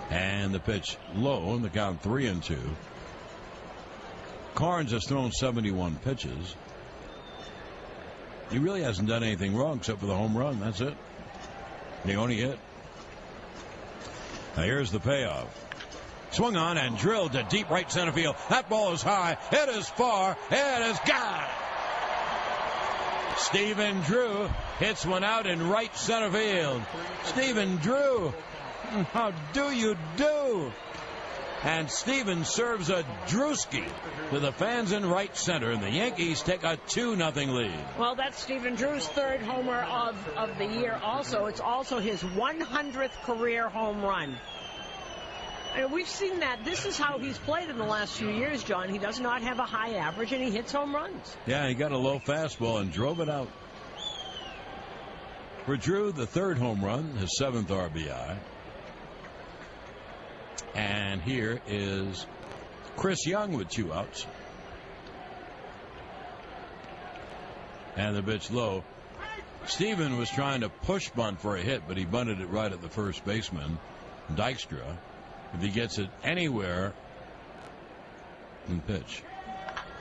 And the pitch low, and the count 3-2. Carnes has thrown 71 pitches. He really hasn't done anything wrong except for the home run. That's it. The only hit. Now here's the payoff. Swung on and drilled to deep right center field. That ball is high. It is far. It is gone. Stephen Drew hits one out in right center field. Stephen Drew, how do you do? And Stephen serves a Drewski to the fans in right center, and the Yankees take a 2-0 lead. Well, that's Stephen Drew's 3rd homer of the year also. It's also his 100th career home run. And we've seen that. This is how he's played in the last few years, John. He does not have a high average, and he hits home runs. Yeah, he got a low fastball and drove it out. For Drew, the 3rd home run, his 7th RBI. And here is Chris Young with 2 outs. And the pitch low. Stephen was trying to push bunt for a hit, but he bunted it right at the first baseman, Dykstra. If he gets it anywhere, and pitch.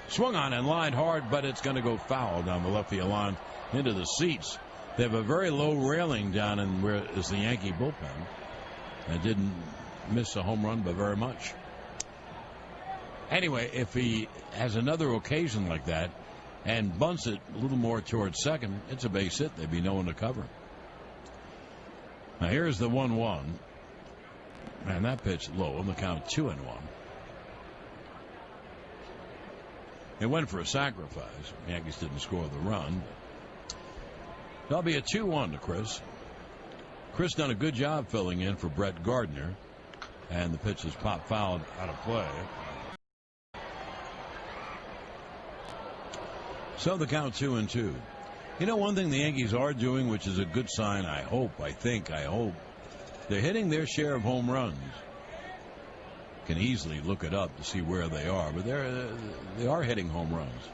Swung on and lined hard, but it's going to go foul down the left field line into the seats. They have a very low railing down in where is the Yankee bullpen. And didn't miss a home run by very much. Anyway, if he has another occasion like that and bunts it a little more towards second, it's a base hit. There'd be no one to cover. Now here's the 1-1. And that pitch low on the count 2-1. It went for a sacrifice. The Yankees didn't score the run. That'll be a 2-1 to Chris. Chris done a good job filling in for Brett Gardner. And the pitch is pop fouled out of play. So the count 2-2. You know, one thing the Yankees are doing, which is a good sign, I hope, they're hitting their share of home runs. Can easily look it up to see where they are, but they are hitting home runs.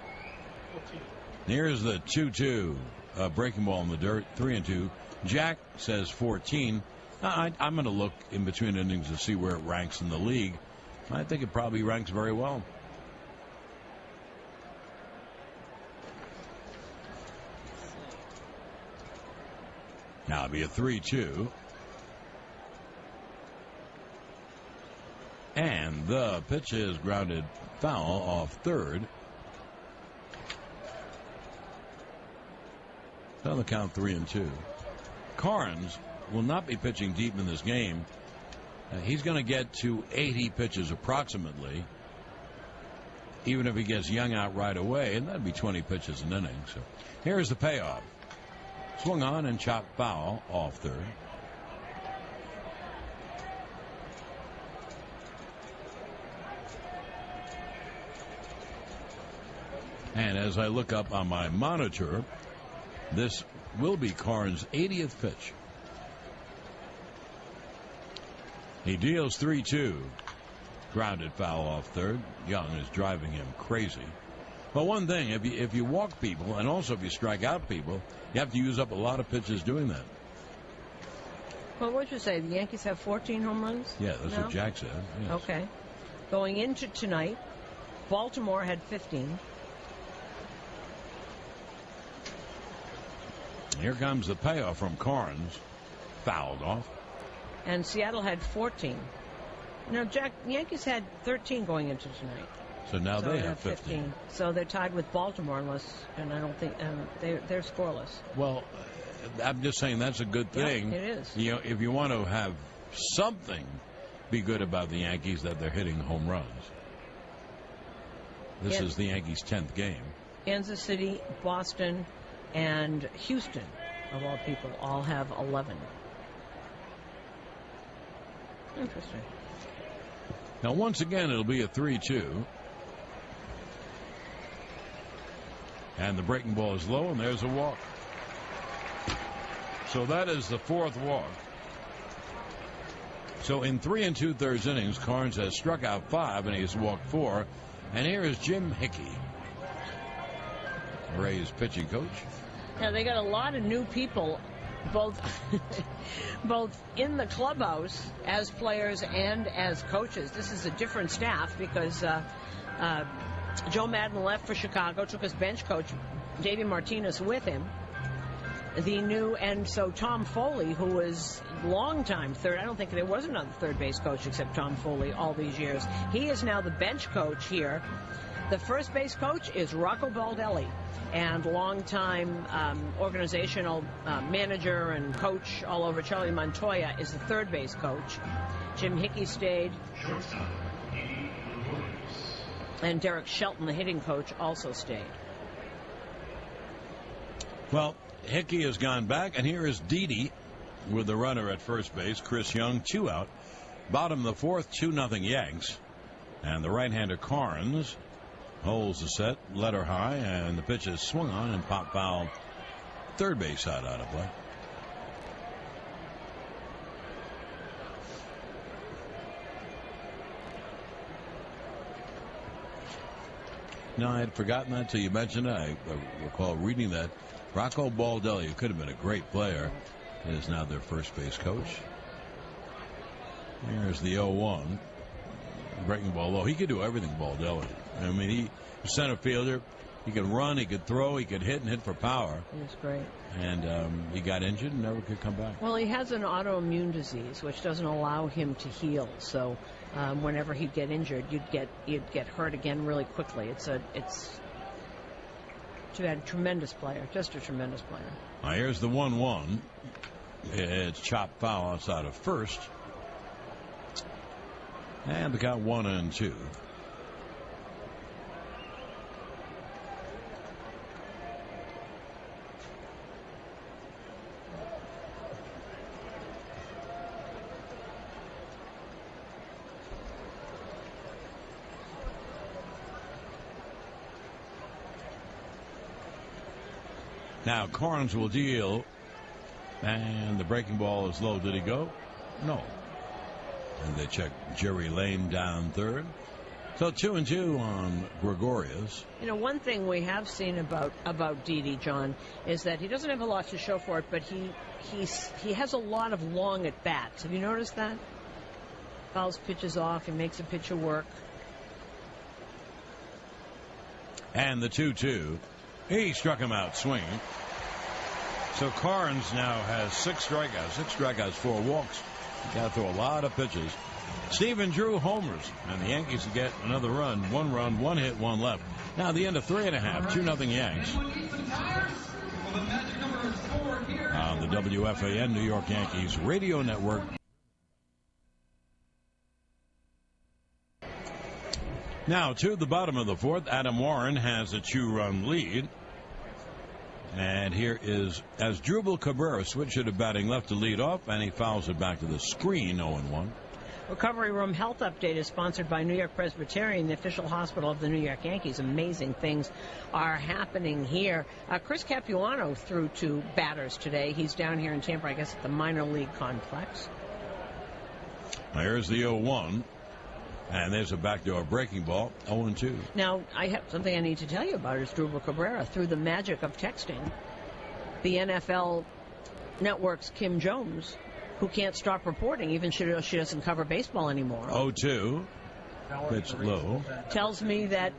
Here's the 2-2 breaking ball in the dirt, 3-2. Jack says 14. I'm going to look in between innings to see where it ranks in the league. I think it probably ranks very well. Now it'll be a 3-2. And the pitch is grounded foul off third. So the count 3-2. Carnes will not be pitching deep in this game. He's going to get to 80 pitches approximately, even if he gets Young out right away, and that'd be 20 pitches an inning. So here's the payoff. Swung on and chopped foul off third. And as I look up on my monitor, this will be Carnes' 80th pitch. He deals 3-2. Grounded foul off third. Young is driving him crazy. But one thing, if you walk people and also if you strike out people, you have to use up a lot of pitches doing that. Well, what did you say? The Yankees have 14 home runs? Yeah, that's what Jack said. Yes. Okay. Going into tonight, Baltimore had 15. Here comes the payoff from Carnes. Fouled off. And Seattle had 14. Now, Jack, the Yankees had 13 going into tonight. So now they have 15. So they're tied with Baltimore, and I don't think they're scoreless. Well, I'm just saying that's a good thing. Yeah, it is. You know, if you want to have something be good about the Yankees, that they're hitting home runs. This is the Yankees' 10th game. Kansas City, Boston, and Houston, of all people, all have 11. Interesting. Now, once again, it'll be a 3-2. And the breaking ball is low, and there's a walk. So that is the fourth walk. So in 3 2/3 innings, Carnes has struck out 5, and he has walked 4. And here is Jim Hickey, Ray's pitching coach. Now, they got a lot of new people, both in the clubhouse as players and as coaches. This is a different staff because Joe Madden left for Chicago, took his bench coach, Davey Martinez, with him. And so Tom Foley, who was longtime third, I don't think there was another third base coach except Tom Foley all these years. He is now the bench coach here. The first base coach is Rocco Baldelli, and longtime organizational manager and coach all over. Charlie Montoya is the third base coach. Jim Hickey stayed. And Derek Shelton, the hitting coach, also stayed. Well, Hickey has gone back, and here is Didi with the runner at first base. Chris Young, 2 out. Bottom of the fourth, 2-0 Yanks. And the right-hander Carnes holds the set, letter high, and the pitch is swung on and pop foul. Third base side out of play. No, I had forgotten that till you mentioned it. I recall reading that. Rocco Baldelli, who could have been a great player, is now their first base coach. Here's the 0-1. Breaking ball low. He could do everything, Baldelli. I mean, he was center fielder. He could run, he could throw, he could hit and hit for power. He's great. And he got injured and never could come back. Well, he has an autoimmune disease, which doesn't allow him to heal. So whenever he'd get injured, you'd get hurt again really quickly. It's too bad. Tremendous player, just a tremendous player. Now here's the 1-1. It's chopped foul outside of first. And they got 1-2. Now Carnes will deal, and the breaking ball is low. Did he go? No. And they check Jerry Lane down third. So 2-2 on Gregorius. You know, one thing we have seen about Didi, John, is that he doesn't have a lot to show for it, but he has a lot of long at bats. Have you noticed that? Fouls pitches off and makes a pitcher work. And the 2-2. He struck him out swinging. So Carnes now has 6 strikeouts, 4 walks. Got to throw a lot of pitches. Stephen Drew homers, and the Yankees get another run. 1 hit, 1 left. Now the end of 3.5, 2-0 Yanks. On the WFAN New York Yankees radio network. Now to the bottom of the 4th, Adam Warren has a 2-run lead. And here is Asdrubal Cabrera switched to batting left to lead off, and he fouls it back to the screen, 0-1. Recovery Room Health Update is sponsored by New York Presbyterian, the official hospital of the New York Yankees. Amazing things are happening here. Chris Capuano threw 2 batters today. He's down here in Tampa, I guess, at the minor league complex. Here's the 0-1. And there's a backdoor breaking ball, 0-2. Now, I have something I need to tell you about Asdrubal Cabrera. Through the magic of texting, the NFL Network's Kim Jones, who can't stop reporting, even she doesn't cover baseball anymore. 0-2. Pitch low. Tells me that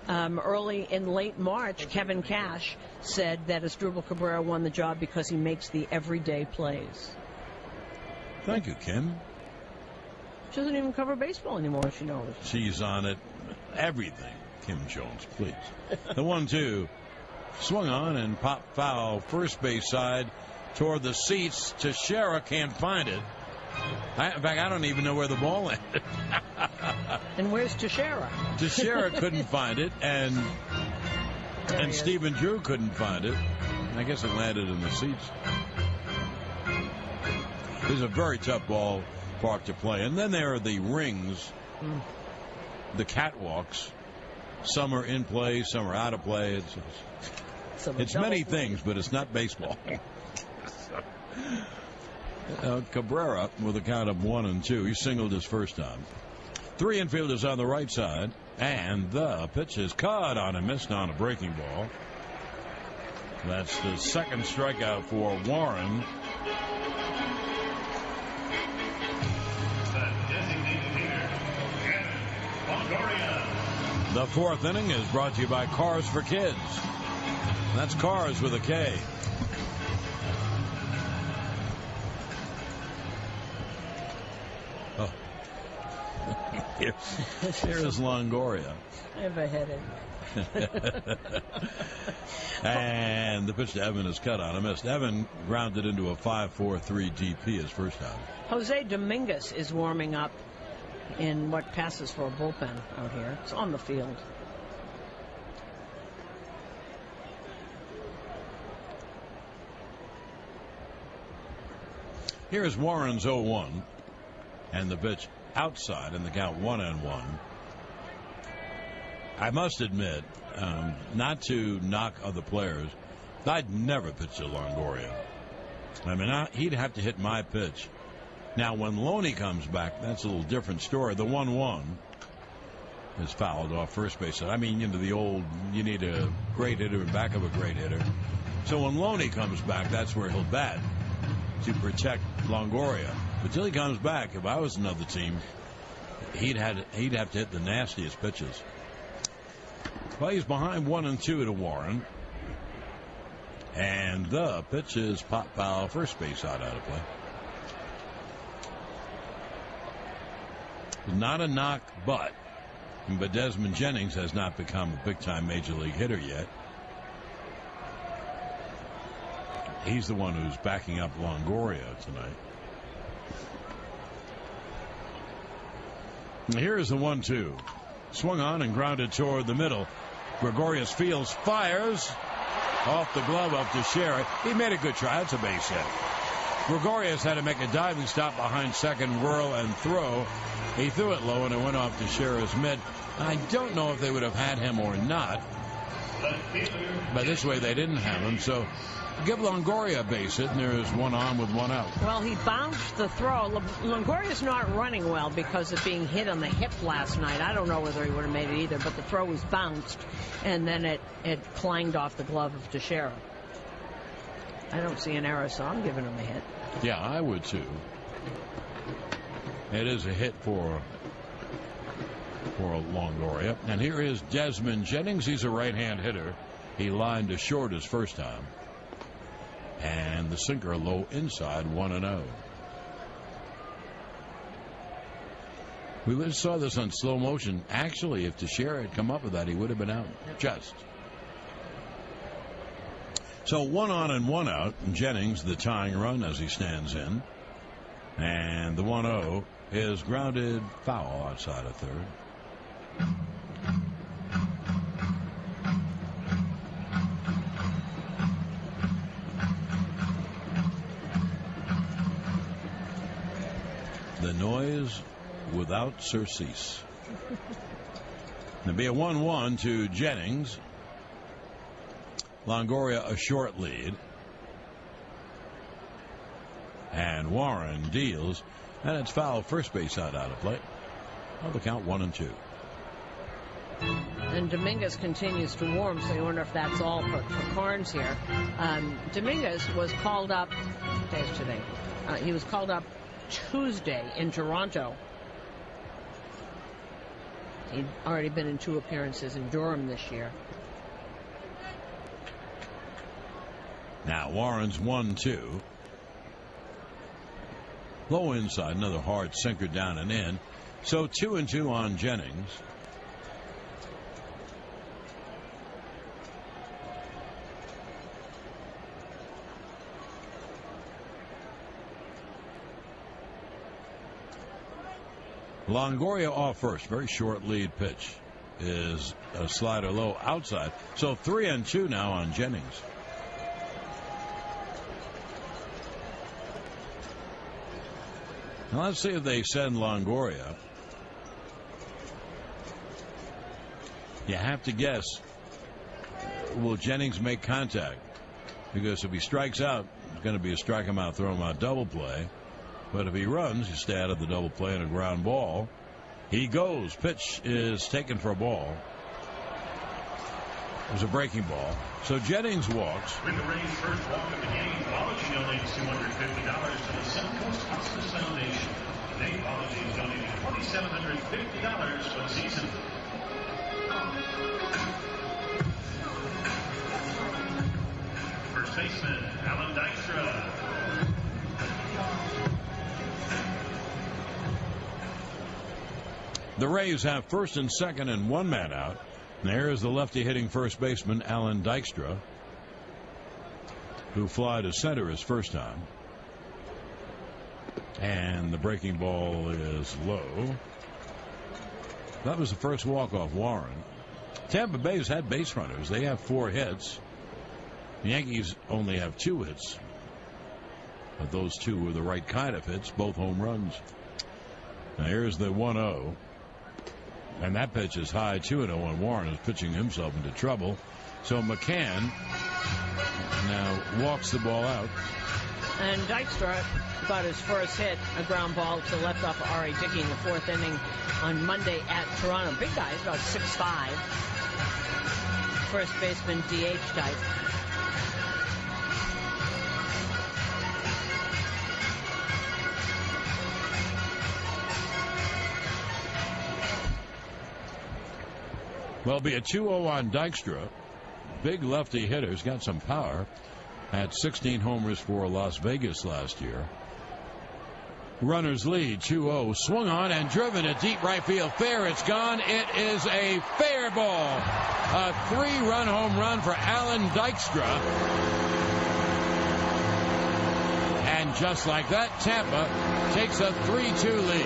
early in late March, Kevin Cash said that Asdrubal Cabrera won the job because he makes the everyday plays. Thank you, Kim. She doesn't even cover baseball anymore, she knows. She's on it. Everything. Kim Jones, please. The 1-2. Swung on and popped foul. First base side toward the seats. Teixeira can't find it. In fact, I don't even know where the ball landed. And where's Teixeira? Teixeira couldn't find it, and Stephen Drew couldn't find it. I guess it landed in the seats. This is a very tough ball park to play. And then there are the rings, the catwalks. Some are in play, some are out of play. It's many things, but it's not baseball. Cabrera with a count of 1-2. He singled his first time. 3 infielders on the right side, and the pitch is caught on and missed on a breaking ball. That's the second strikeout for Warren. The 4th inning is brought to you by Cars for Kids. That's Cars with a K. Oh. Here's Longoria. I have a headache. And the pitch to Evan is cut on a miss. Evan grounded into a 5-4-3 DP his first out. Jose Dominguez is warming up in what passes for a bullpen out here. It's on the field. Here's Warren's 0-1, and the pitch outside in the count 1-1. I must admit, not to knock other players, I'd never pitch to Longoria. I mean, he'd have to hit my pitch. Now, when Loney comes back, that's a little different story. The 1-1 is fouled off first base. I mean, the old, you need a great hitter in back of a great hitter. So when Loney comes back, that's where he'll bat to protect Longoria. But till he comes back, if I was another team, he'd have to hit the nastiest pitches. Well, he's behind 1-2 to Warren. And the pitch is pop foul, first base out of play. Not a knock, but Desmond Jennings has not become a big-time major league hitter yet. He's the one who's backing up Longoria tonight. Here's the 1-2. Swung on and grounded toward the middle. Gregorius fields, fires off the glove of Teixeira. He made a good try. It's a base hit. Gregorius had to make a diving stop behind second, whirl and throw. He threw it low and it went off Teixeira's mitt. I don't know if they would have had him or not Left fielder. But this way they didn't have him, so give Longoria a base hit, and there's one on with one out. Well, he bounced the throw. Longoria's not running well because of being hit on the hip last night. I don't know whether he would have made it either, but the throw was bounced, and then it clanged off the glove of Teixeira. I don't see an error, so I'm giving him a hit. Yeah, I would too. It is a hit for Longoria. And here is Desmond Jennings. He's a right-hand hitter. He lined to short his first time. And the sinker low inside, 1-0. We just saw this on slow motion. Actually, if Teixeira had come up with that, he would have been out. Just. So 1 on and 1 out. Jennings, the tying run as he stands in. And the 1-0 is grounded foul outside of third. The noise without surcease. There'll be a 1-1 to Jennings. Longoria a short lead. And Warren deals. And it's foul, first base side out of play. Well, the count 1-2. And Dominguez continues to warm, so you wonder if that's all for Carnes here. Dominguez was called up. What day is today? He was called up Tuesday in Toronto. He'd already been in 2 appearances in Durham this year. Now Warren's 1-2. Low inside, another hard sinker down and in. So 2-2 on Jennings. Longoria off first. Very short lead pitch is a slider low outside. So 3-2 now on Jennings. Now let's see if they send Longoria. You have to guess, will Jennings make contact? Because if he strikes out, it's going to be a strike him out, throw him out double play. But if he runs, you stay out of the double play and a ground ball. He goes. Pitch is taken for a ball. It was a breaking ball. So Jennings walks. With the Rays' first walk of the game, Apology donates $250 to the Suncoast Hospice Foundation. Nate Apology is donating $2,750 for the season. First baseman, Alan Dykstra. The Rays have first and second and 1 man out. There is the lefty hitting first baseman, Alan Dykstra, who fly to center his first time. And the breaking ball is low. That was the first walk-off Warren. Tampa Bay's had base runners. They have 4 hits. The Yankees only have 2 hits. But those 2 were the right kind of hits, both home runs. Now here's the 1-0. And that pitch is high, 2-0, and Warren is pitching himself into trouble. So McCann now walks the ball out. And Dykstra got his first hit, a ground ball to left off of R.A. Dickey in the 4th inning on Monday at Toronto. Big guy, he's about 6'5". First baseman, DH type. Well, it'll be a 2-0 on Dykstra. Big lefty hitter. He's got some power. Had 16 homers for Las Vegas last year. Runners lead 2-0. Swung on and driven to deep right field. Fair. It's gone. It is a fair ball. A 3-run home run for Alan Dykstra. And just like that, Tampa takes a 3-2 lead.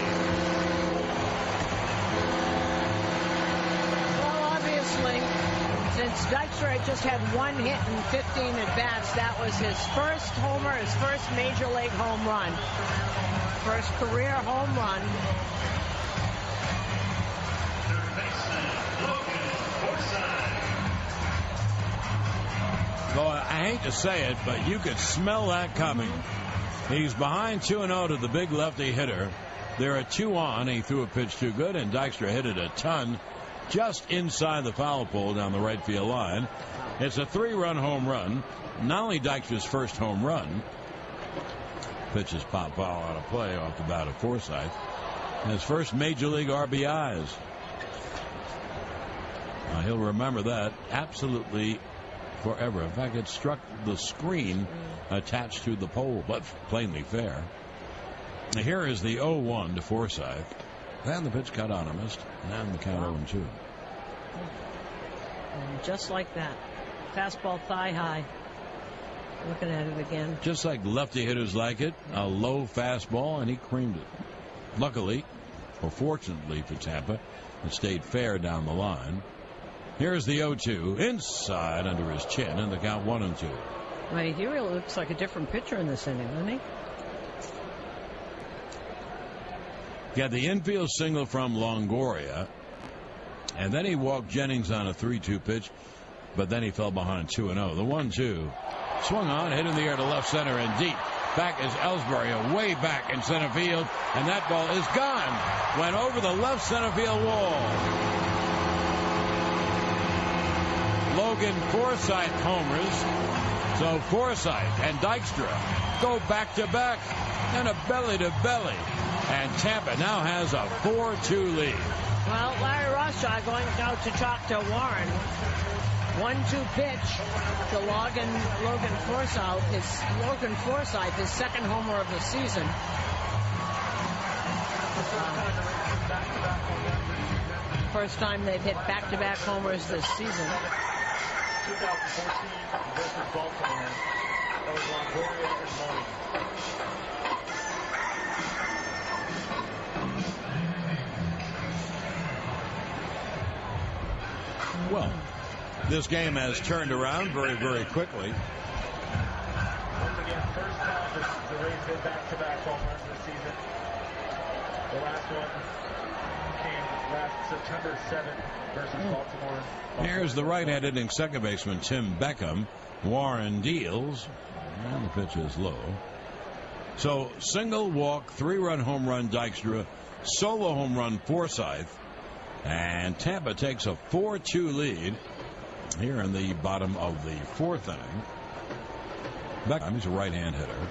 Since Dykstra just had 1 hit in 15 at-bats, that was his first homer, his first major league home run. First career home run. hate to say it, but you could smell that coming. He's behind 2-0 to the big lefty hitter. There are 2 on. He threw a pitch too good, and Dykstra hit it a ton just inside the foul pole down the right field line. It's a 3-run home run. Not only Dykstra's first home run, pitches pop foul out of play off the bat of Forsythe. His first major league RBIs. He'll remember that absolutely forever. In fact, it struck the screen attached to the pole, but plainly fair. Here is the 0-1 to Forsythe. And the pitch cut on him, missed, and the count 0-2. And just like that, fastball thigh high. Looking at it again. Just like lefty hitters like it, a low fastball, and he creamed it. Luckily, or fortunately for Tampa, it stayed fair down the line. Here's the 0-2 inside under his chin, and the count 1-2. Well, he really looks like a different pitcher in this inning, doesn't he? Got the infield single from Longoria, and then he walked Jennings on a 3-2 pitch, but then he fell behind 2-0. The 1-2 swung on, hit in the air to left center and deep. Back is Ellsbury, way back in center field, and that ball is gone. Went over the left center field wall. Logan Forsythe homers, so Forsythe and Dykstra go back to back and a belly to belly, and Tampa now has a 4-2 lead. Well, Larry Rothschild going out to talk to Warren. 1-2 pitch to Logan Forsythe, his second homer of the season. First time they've hit back-to-back homers this season. 2014 versus Baltimore. That was Longoria and Money. Well, this game has turned around very, very quickly. Once again, first time the Rays hit back-to-back home runs this season. The last one came last September 7th versus Baltimore. Here's the right-handed hitting second baseman Tim Beckham. Warren deals, and the pitch is low. So single walk, 3-run home run Dykstra, solo home run Forsythe, and Tampa takes a 4-2 lead here in the bottom of the 4th inning. Beckham, he's a right-hand hitter.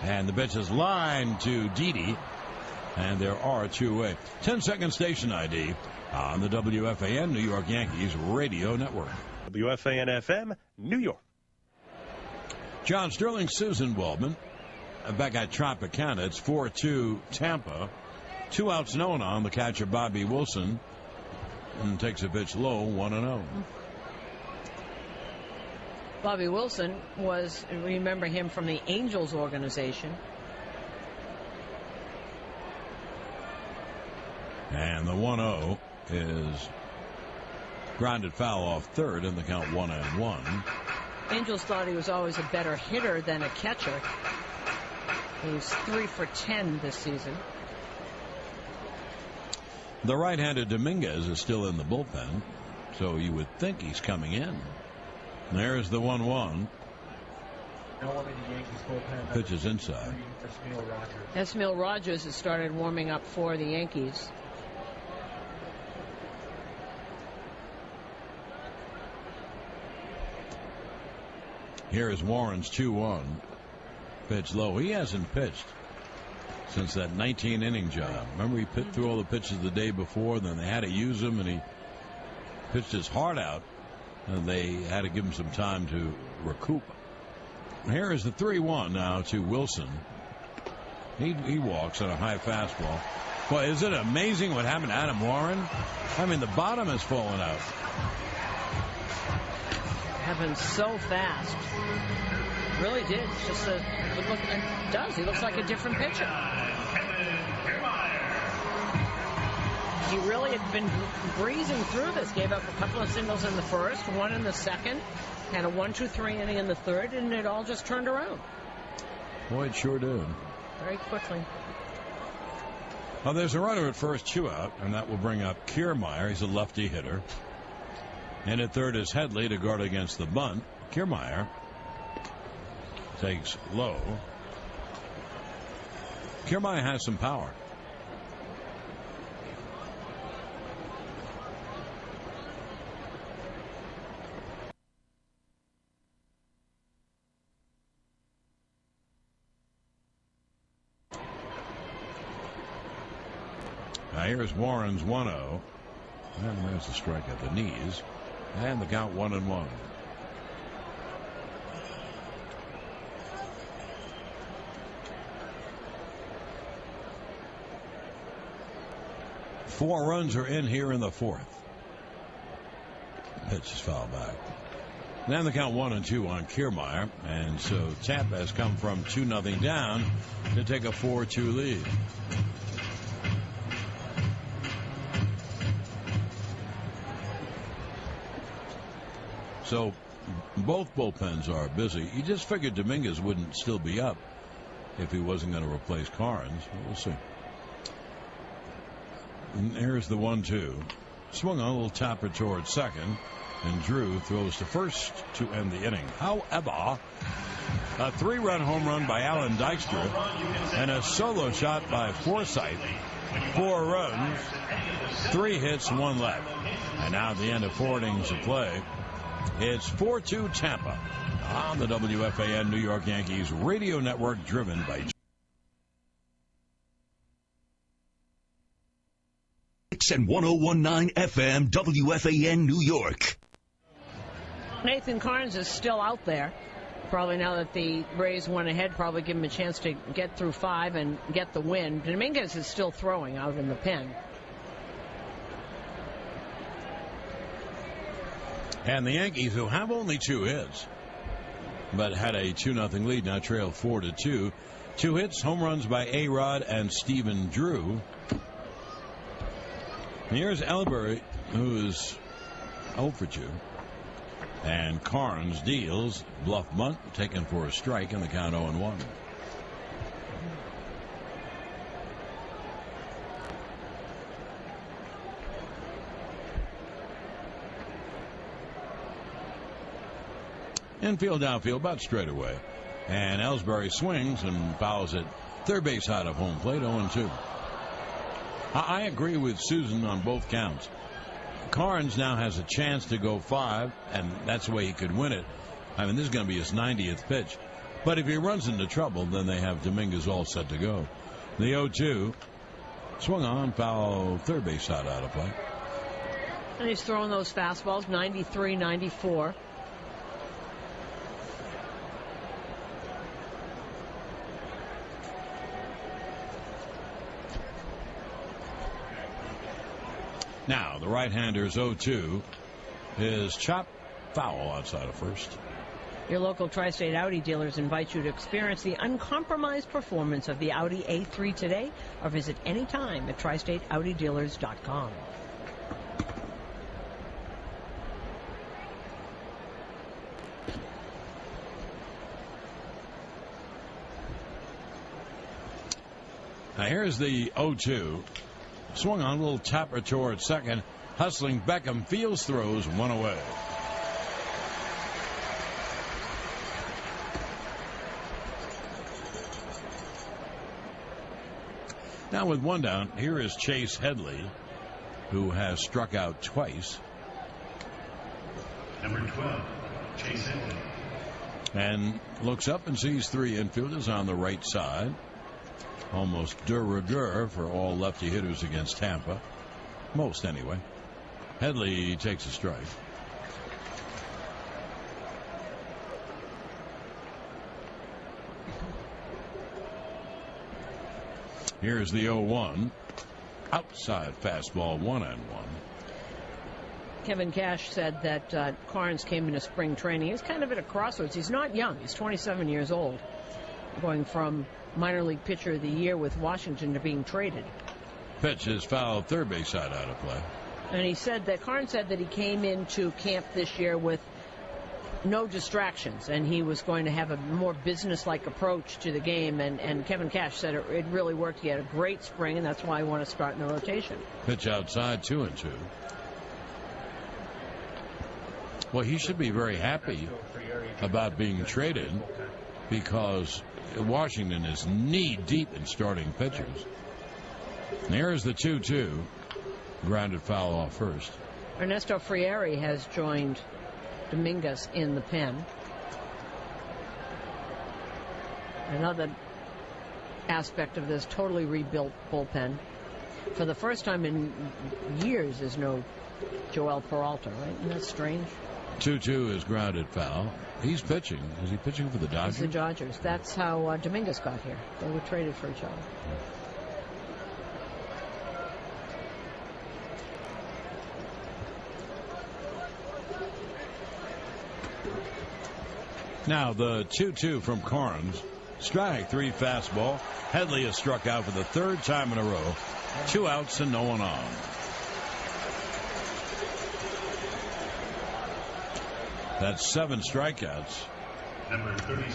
And the pitch is lined to Didi, and there are 2 away. 10-second station ID on the WFAN New York Yankees radio network. WFAN-FM, New York. John Sterling, Susan Waldman. Back at Tropicana, it's 4-2 Tampa. 2 outs, no one on. The catcher Bobby Wilson and takes a pitch low, 1-0. Bobby Wilson was, remember him from the Angels organization. And the 1-0 is grounded foul off third, and the count 1-1. Angels thought he was always a better hitter than a catcher. He's 3 for 10 this season. The right-handed Dominguez is still in the bullpen, so you would think he's coming in. There's the 1-1. Pitches inside. Esmail Rogers has started warming up for the Yankees. Here is Warren's 2-1. Pitch low. He hasn't pitched since that 19-inning job. Remember, he pitched through all the pitches the day before, then they had to use him, and he pitched his heart out, and they had to give him some time to recoup. Here is the 3-1 now to Wilson. He walks on a high fastball. Boy, is it amazing what happened to Adam Warren? I mean, the bottom has fallen out. Happened so fast. Really did. It's just a good look. It does. He looks like a different pitcher. He really had been breezing through this. Gave up a couple of singles in the first, 1 in the second, had a 1-2-3 inning in the third, and it all just turned around. Boy, it sure did. Very quickly. Well, there's a runner at first, 2 out, and that will bring up Kiermaier. He's a lefty hitter. And at third is Headley to guard against the bunt. Kiermaier takes low. Kiermaier has some power. Now here's Warren's 1-0. And there's the strike at the knees. And the count 1-1. Four runs are in here in the fourth. Pitch is fouled back. Now the count 1-2 on Kiermaier. And so Tampa has come from 2-0 down to take a 4-2 lead. So both bullpens are busy. You just figured Dominguez wouldn't still be up if he wasn't going to replace Carnes. We'll see. And here's the 1-2. Swung on a little tapper towards second, and Drew throws to first to end the inning. However, a 3-run home run by Alan Dykstra and a solo shot by Forsythe. 4 runs, 3 hits, 1 left. And now at the end of 4 innings of play, it's 4-2 Tampa on the WFAN New York Yankees radio network, driven by and 1019 FM WFAN New York. Nathan Carnes is still out there. Probably now that the Rays went ahead, probably give him a chance to get through 5 and get the win. Dominguez is still throwing out in the pen. And the Yankees, who have only 2 hits, but had a 2-0 lead, now trail 4-2. 2 hits, home runs by A-Rod and Stephen Drew. And here's Ellsbury, who is 0 for 2. And Carnes deals. Bluff bunt taken for a strike, in the count 0-1. Infield, outfield, about straight away. And Ellsbury swings and fouls it third base out of home plate, 0-2. I agree with Susan on both counts. Carnes now has a chance to go 5, and that's the way he could win it. I mean, this is going to be his 90th pitch. But if he runs into trouble, then they have Dominguez all set to go. The 0-2, swung on, foul, third base out of play. And he's throwing those fastballs, 93, 94. Now, the right-hander's 0-2 is chopped foul outside of first. Your local Tri-State Audi dealers invite you to experience the uncompromised performance of the Audi A3 today, or visit anytime at tristateaudidealers.com. Now here's the 0-2. Swung on, a little tapper towards second. Hustling Beckham, fields, throws, 1 away. Now with 1 down, here is Chase Headley, who has struck out twice. Number 12, Chase Headley. And looks up and sees 3 infielders on the right side. Almost de rigueur for all lefty hitters against Tampa. Most, anyway. Headley takes a strike. Here's the 0-1. Outside fastball, 1-1. Kevin Cash said that Carnes came into spring training. He's kind of at a crossroads. He's not young. He's 27 years old. Going from minor league pitcher of the year with Washington to being traded. Pitch is fouled, third base side out of play. And he said that Carnes said that he came into camp this year with no distractions, and he was going to have a more business-like approach to the game. And Kevin Cash said it really worked. He had a great spring, and that's why he wanted to start in the rotation. Pitch outside, 2-2. Well, he should be very happy about being traded because Washington is knee-deep in starting pitchers. And here's the 2-2. Grounded foul off first. Ernesto Frieri has joined Dominguez in the pen. Another aspect of this totally rebuilt bullpen. For the first time in years, there's no Joel Peralta, right? Isn't that strange? 2-2 is grounded foul. He's pitching. Is he pitching for the Dodgers? It's the Dodgers. That's how Dominguez got here. They were traded for each other. Now the 2-2 from Carnes. Strike 3 fastball. Headley has struck out for the third time in a row. 2 outs and no one on. That's 7 strikeouts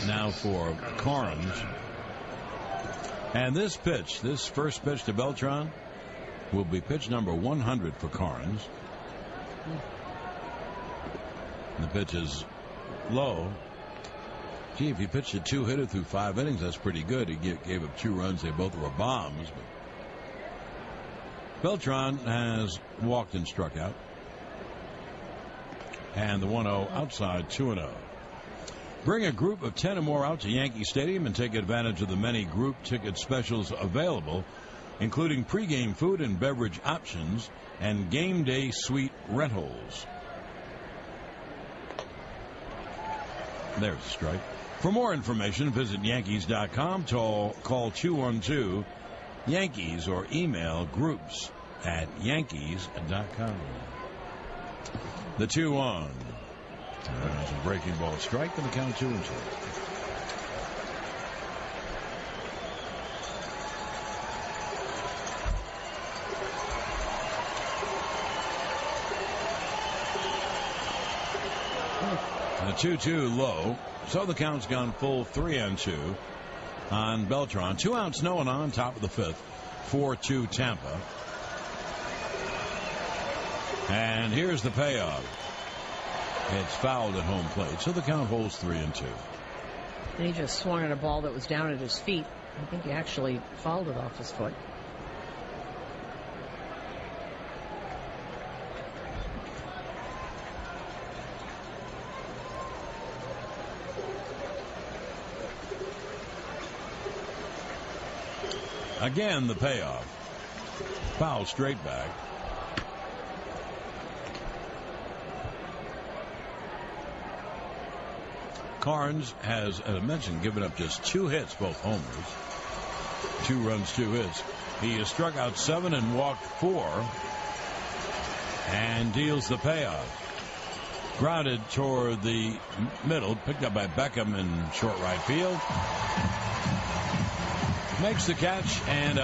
now for Carnes. And this pitch, this first pitch to Beltran, will be pitch number 100 for Carnes. And the pitch is low. Gee, if he pitched a 2-hitter through 5 innings, that's pretty good. He gave up 2 runs. They both were bombs. But Beltran has walked and struck out. And the 1-0 outside, 2-0. Bring a group of 10 or more out to Yankee Stadium and take advantage of the many group ticket specials available, including pregame food and beverage options and game day suite rentals. There's a strike. For more information, visit Yankees.com, call 212-YANKEES, or email groups@Yankees.com. The 2-1. There's a breaking ball strike, and the count 2-2. The 2-2 low, so the count's gone full 3-2 on Beltran. 2 outs, no one on, top of the 5th. 4-2 Tampa. And here's the payoff. It's fouled at home plate, so the count holds 3-2. And he just swung at a ball that was down at his feet. I think he actually fouled it off his foot. Again, the payoff. Foul straight back. Carnes has, as I mentioned, given up just 2 hits, both homers. 2 runs, 2 hits. He has struck out 7 and walked 4, and deals the payoff. Grounded toward the middle, picked up by Beckham in short right field. Makes the catch and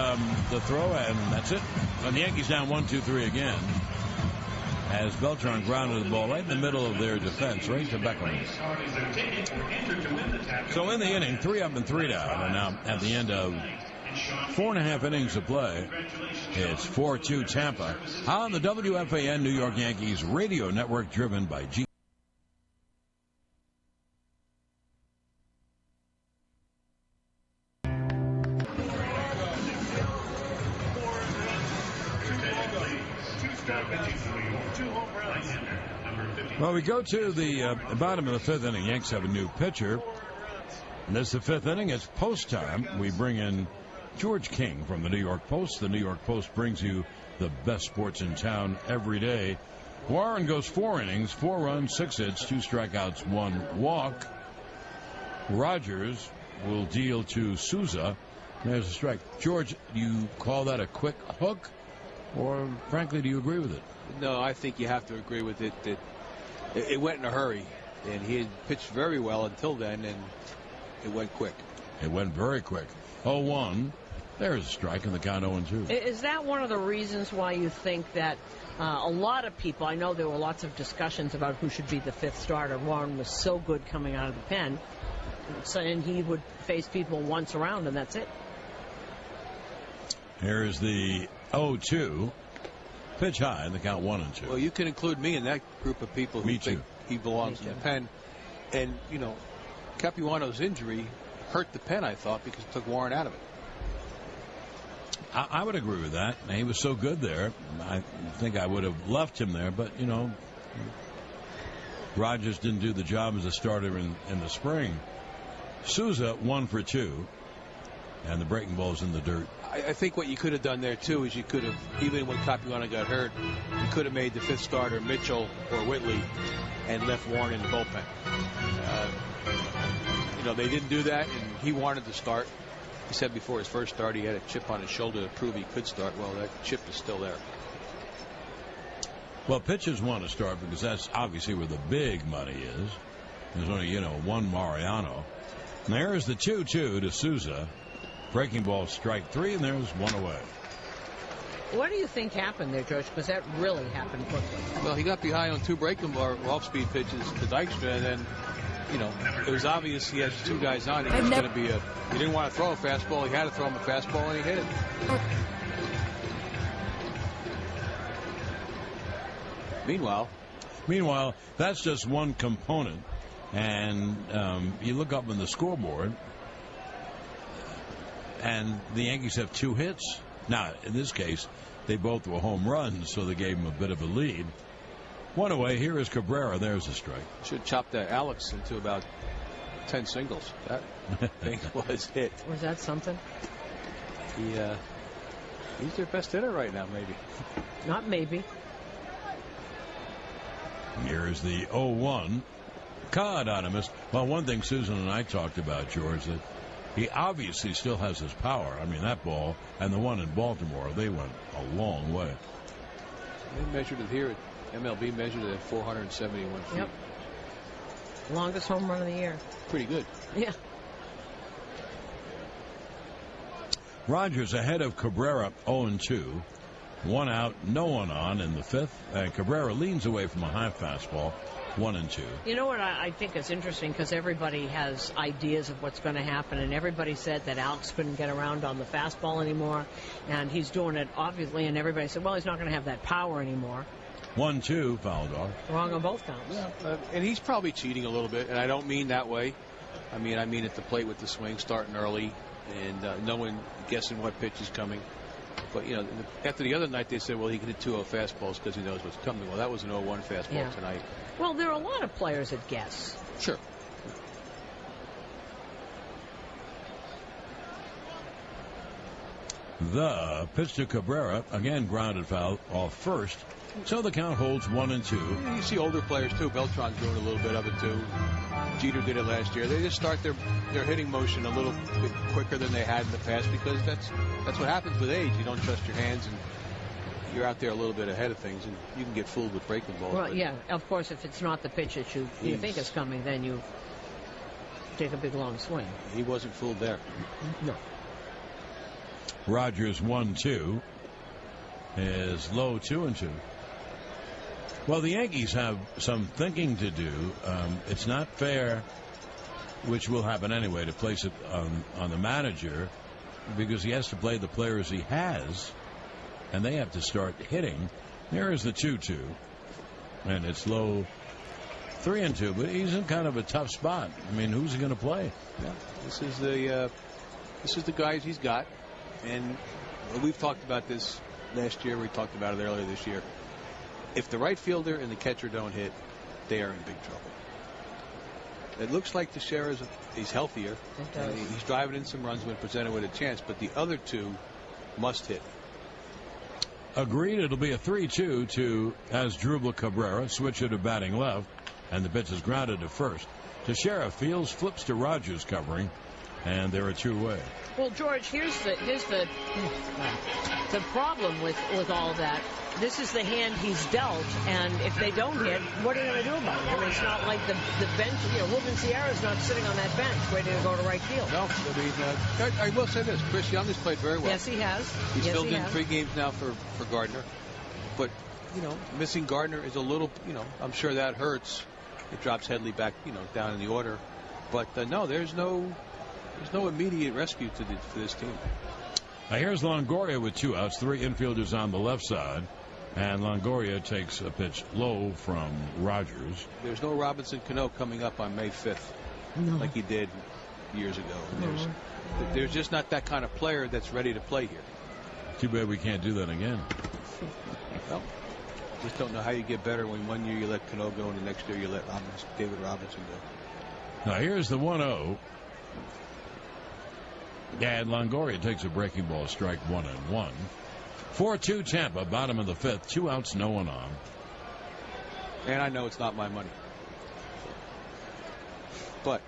the throw, and that's it. And the Yankees down 1-2-3 again, as Beltran grounded the ball right in the middle of their defense, right to Beckham. So in the inning, 3 up and 3 down, and now at the end of 4.5 innings of play, it's 4-2 Tampa on the WFAN New York Yankees radio network, driven by G. Well, we go to the bottom of the 5th inning. Yanks have a new pitcher. And this is the 5th inning. It's post time. We bring in George King from the New York Post. The New York Post brings you the best sports in town every day. Warren goes 4 innings, 4 runs, 6 hits, 2 strikeouts, 1 walk. Rogers will deal to Souza. There's a strike. George, do you call that a quick hook? Or, frankly, do you agree with it? No, I think you have to agree with it. That it went in a hurry, and he had pitched very well until then, and it went quick. It went very quick. 0-1. There's a strike in the count, 0-2. Is that one of the reasons why you think that a lot of people, I know there were lots of discussions about who should be the 5th starter. Warren was so good coming out of the pen, and he would face people once around, and that's it. Here's the 0-2. Pitch high in the count, 1-2. Well, you can include me in that group of people who Me think too. he belongs in the pen. And, you know, Capuano's injury hurt the pen, I thought, because it took Warren out of it. I would agree with that. He was so good there. I think I would have left him there, but, you know, Rogers didn't do the job as a starter in the spring. Souza 1 for 2, and the breaking ball's in the dirt. I think what you could have done there, too, is you could have, even when Capuano got hurt, you could have made the fifth starter Mitchell or Whitley and left Warren in the bullpen. You know, they didn't do that, and he wanted to start. He said before his first start he had a chip on his shoulder to prove he could start. Well, that chip is still there. Well, pitchers want to start because that's obviously where the big money is. There's only, you know, one Mariano. And there's the 2-2 to Souza. Breaking ball, strike 3, and there's one away. What do you think happened there, George? Because that really happened quickly. Well, he got behind on 2 breaking ball off-speed pitches to Dykstra, and then, you know, it was obvious he had 2 guys on. It was going to be he didn't want to throw a fastball. He had to throw him a fastball, and he hit it. Meanwhile, that's just one component. And you look up on the scoreboard, and the Yankees have 2 hits. Now, in this case, they both were home runs, so they gave him a bit of a lead. One away. Here is Cabrera. There's a strike. Should chop that Alex into about 10 singles. That thing was hit. Was that something? He's their best hitter right now, maybe. Not maybe. Here's the 0-1. Caught on him. Well, one thing Susan and I talked about, George, that he obviously still has his power. I mean, that ball and the one in Baltimore, they went a long way. They measured it here. MLB measured it at 471 feet. Yep. Longest home run of the year. Pretty good. Yeah. Rogers ahead of Cabrera 0-2. 1 out, no one on in the 5th. And Cabrera leans away from a high fastball. 1-2. You know what I think is interesting, because everybody has ideas of what's going to happen, and everybody said that Alex couldn't get around on the fastball anymore, and he's doing it obviously, and everybody said, well, he's not going to have that power anymore. 1-2, fouled off. Wrong on both counts. Yeah, and he's probably cheating a little bit, and I don't mean that way. I mean at the plate with the swing, starting early, and no one guessing what pitch is coming. But, you know, after the other night, they said, well, he can hit 2-0 fastballs because he knows what's coming. Well, that was an 0-1 fastball tonight. Well, there are a lot of players that guess. Sure. The pitch to Cabrera, again grounded foul off first. So the count holds 1-2. Yeah, you see older players, too. Beltran's doing a little bit of it, too. Jeter did it last year. They just start their hitting motion a little bit quicker than they had in the past, because that's what happens with age. You don't trust your hands, and you're out there a little bit ahead of things, and you can get fooled with breaking balls. Well, yeah, of course, if it's not the pitch that you think is coming, then you take a big, long swing. He wasn't fooled there. No. Rogers 1-2 is low 2-2. Well, the Yankees have some thinking to do. It's not fair, which will happen anyway, to place it on the manager, because he has to play the players he has, and they have to start hitting. There is the 2-2, and it's low 3-2, but he's in kind of a tough spot. I mean, who's he going to play? Yeah, this is the guys he's got, and we've talked about this last year. We talked about it earlier this year. If the right fielder and the catcher don't hit, they are in big trouble. It looks like Teixeira is healthier. He's driving in some runs when presented with a chance, but the other 2 must hit. Agreed. It'll be a 3-2 to Asdrubal Cabrera, switcher to batting left, and the pitch is grounded to first. Teixeira fields, flips to Rogers covering, and they're a 2-way. Well, George, here's the problem with all that. This is the hand he's dealt, and if they don't hit, what are you going to do about it? I mean, it's not like the bench. You know, Ruben Sierra's not sitting on that bench waiting to go to right field. No, I mean, I will say this: Chris Young has played very well. Yes, he has. He's filled in 3 games now for Gardner, but you know, missing Gardner is a little. You know, I'm sure that hurts. It drops Headley back, you know, down in the order, but no, there's no immediate rescue for this team. Now here's Longoria with 2 outs, 3 infielders on the left side. And Longoria takes a pitch low from Rogers. There's no Robinson Cano coming up on May 5th like he did years ago. There's just not that kind of player that's ready to play here. Too bad we can't do that again. Well, just don't know how you get better when 1 year you let Cano go and the next year you let David Robinson go. Now here's the 1-0. And Longoria takes a breaking ball, strike 1-1. 4-2 Tampa, bottom of the 5th. 2 outs, no one on. And I know it's not my money. But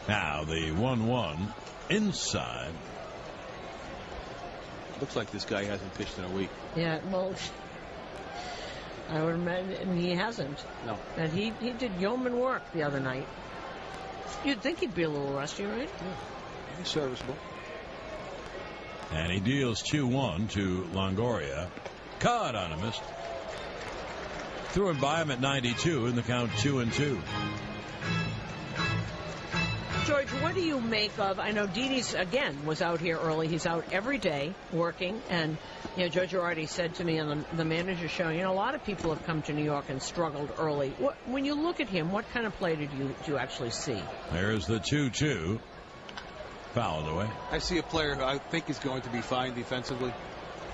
now the 1-1 inside. Looks like this guy hasn't pitched in a week. Yeah, well, I would imagine he hasn't. No. And he did yeoman work the other night. You'd think he'd be a little rusty, right? Yeah. He's serviceable. And he deals 2-1 to Longoria. Caught on a miss. Threw him by him at 92 in the count 2-2. George, what do you make of, I know Didi's, again, was out here early. He's out every day working. And, you know, Joe Girardi said to me on the manager show, you know, a lot of people have come to New York and struggled early. When you look at him, what kind of play do you actually see? There's the 2-2. Fouled away. I see a player who I think is going to be fine defensively.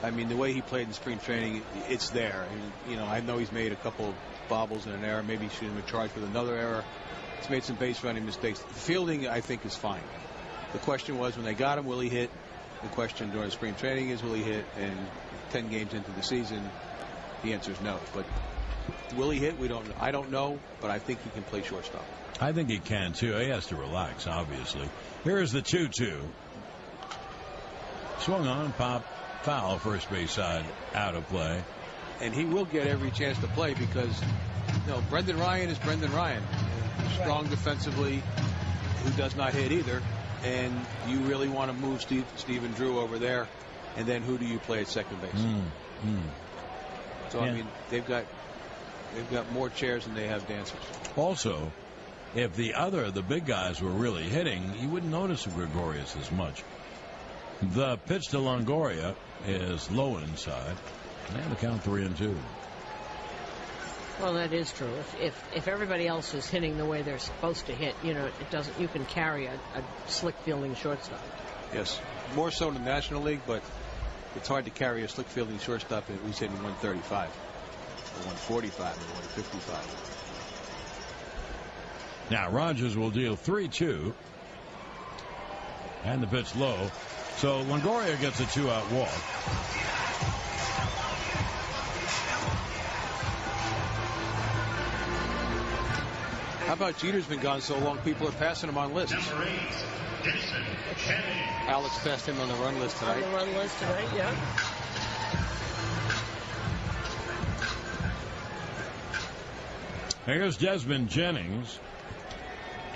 I mean, the way he played in spring training, it's there. And, you know, I know he's made a couple of bobbles and an error. Maybe he should have been charged with another error. He's made some base running mistakes. The fielding, I think, is fine. The question was, when they got him, will he hit? The question during spring training is, will he hit? And 10 games into the season, the answer is no. But will he hit? We don't know. I don't know, but I think he can play shortstop. I think he can, too. He has to relax, obviously. Here's the 2-2. Swung on, pop, foul, first base side, out of play. And he will get every chance to play because, you know, Brendan Ryan is Brendan Ryan. Strong defensively, who does not hit either. And you really want to move Stephen Drew over there. And then who do you play at second base? So, yeah. I mean, they've got more chairs than they have dancers. Also, if the big guys were really hitting, you wouldn't notice Gregorius as much. The pitch to Longoria is low inside. And the count 3-2. Well, that is true. If everybody else is hitting the way they're supposed to hit, you know, it doesn't. You can carry a slick fielding shortstop. Yes, more so in the National League, but it's hard to carry a slick fielding shortstop who's hitting 135 or 145 or 155. Now Rogers will deal 3-2, and the pitch low. So Longoria gets a 2-out walk. How about Jeter's been gone so long, people are passing him on lists. Number 8, Jason Jennings. Alex passed him on the run list tonight. On the run list tonight, yeah. Here's Desmond Jennings.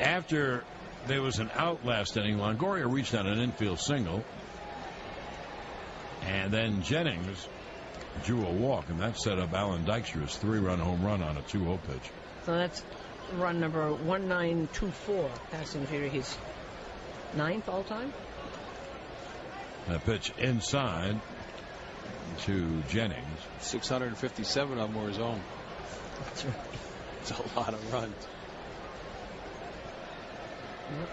After there was an out last inning, Longoria reached on an infield single. And then Jennings drew a walk, and that set up Alan Dykstra's 3-run home run on a 2-0 pitch. So that's run number 1924, passing Jeter. He's 9th all time. A pitch inside to Jennings. 657 of them were his own. That's right. It's a lot of runs. Yep.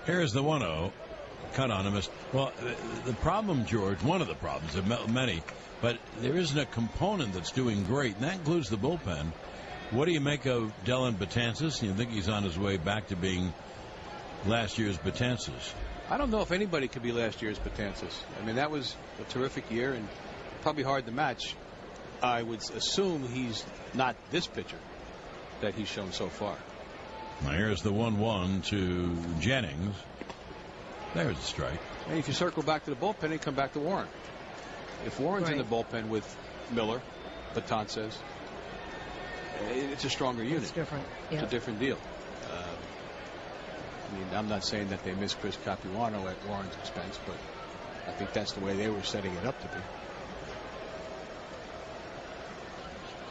Here's the 1-0. Cut on him. Well, the problem, George, one of the problems, there are many, but there isn't a component that's doing great, and that includes the bullpen. What do you make of Dellin Betances? You think he's on his way back to being last year's Betances? I don't know if anybody could be last year's Betances. I mean, that was a terrific year and probably hard to match. I would assume he's not this pitcher that he's shown so far. Now here's the 1-1 to Jennings. There's a strike. And if you circle back to the bullpen, you come back to Warren. If Warren's in the bullpen with Miller, Betances, it's a stronger unit. It's different. Yeah. It's a different deal. I mean, I'm not saying that they missed Chris Capuano at Warren's expense, but I think that's the way they were setting it up to be.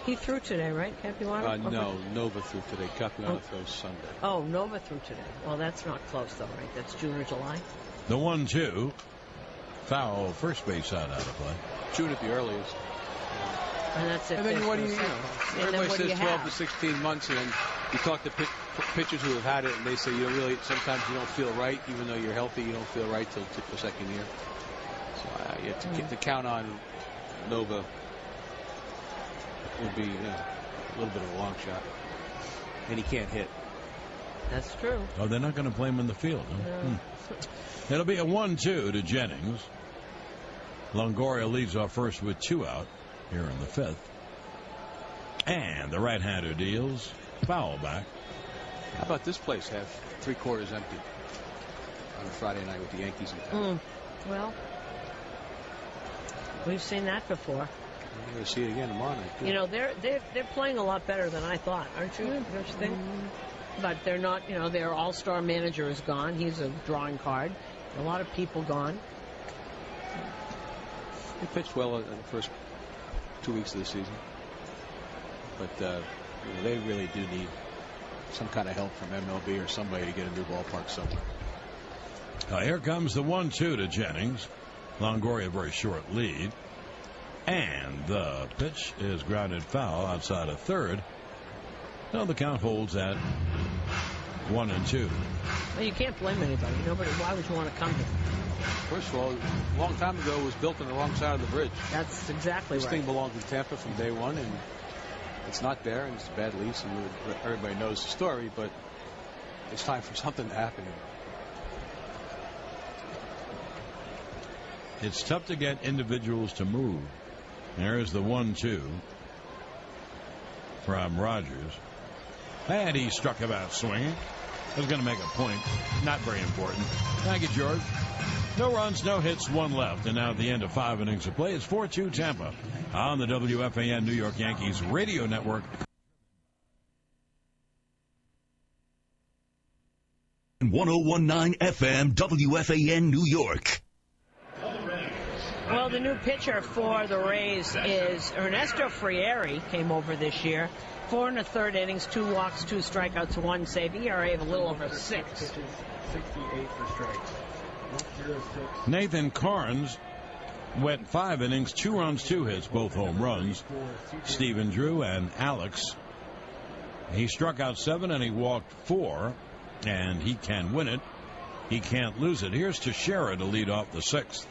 He threw today, right, Capuano? No, Nova threw today. Capuano throws Sunday. Oh, Nova threw today. Well, that's not close, though, right? That's June or July. The 1-2. Foul, first base side out of play. June at the earliest. And that's it. And then what do you everybody says 12 to 16 months, and then you talk to pitchers who have had it, and they say sometimes you don't feel right, even though you're healthy, you don't feel right till the second year. So you have to count on Nova would be a little bit of a long shot, and he can't hit. That's true. Oh, they're not going to play him in the field. Huh? No. It'll be a 1-2 to Jennings. Longoria leads off first with 2 out here in the 5th. And the right-hander deals foul back. How about this place have 3/4 empty on a Friday night with the Yankees in town? Well, we've seen that before. We're going to see it again tomorrow night. You know, they're playing a lot better than I thought, aren't you? Don't you think? But they're not. You know, their all-star manager is gone. He's a drawing card. A lot of people gone. He pitched well in the first 2 weeks of the season, but they really do need some kind of help from MLB or somebody to get a new ballpark somewhere. Here comes the 1-2 to Jennings. Longoria, very short lead. And the pitch is grounded foul outside of third. Now the count holds at 1-2. Well, you can't blame anybody. Why would you want to come here? First of all, a long time ago, it was built on the wrong side of the bridge. That's exactly right. This thing belonged to Tampa from day one, and it's not there, and it's a bad lease, and everybody knows the story, but it's time for something to happen here. It's tough to get individuals to move. There's the 1-2 from Rogers. And he struck him out swinging. I was going to make a point. Not very important. Thank you, George. No runs, no hits, 1 left. And now at the end of 5 innings of play, it's 4-2 Tampa on the WFAN New York Yankees radio network. 1019 FM WFAN New York. Well, the new pitcher for the Rays is Ernesto Frieri. Came over this year. 4 1/3 innings, 2 walks, 2 strikeouts, 1 save. ERA of a little over 6. 68 for strikes. Nathan Carnes went 5 innings, 2 runs, 2 hits, both home runs. Stephen Drew and Alex. He struck out 7 and he walked 4, and he can win it. He can't lose it. Here's Teixeira to lead off the 6th.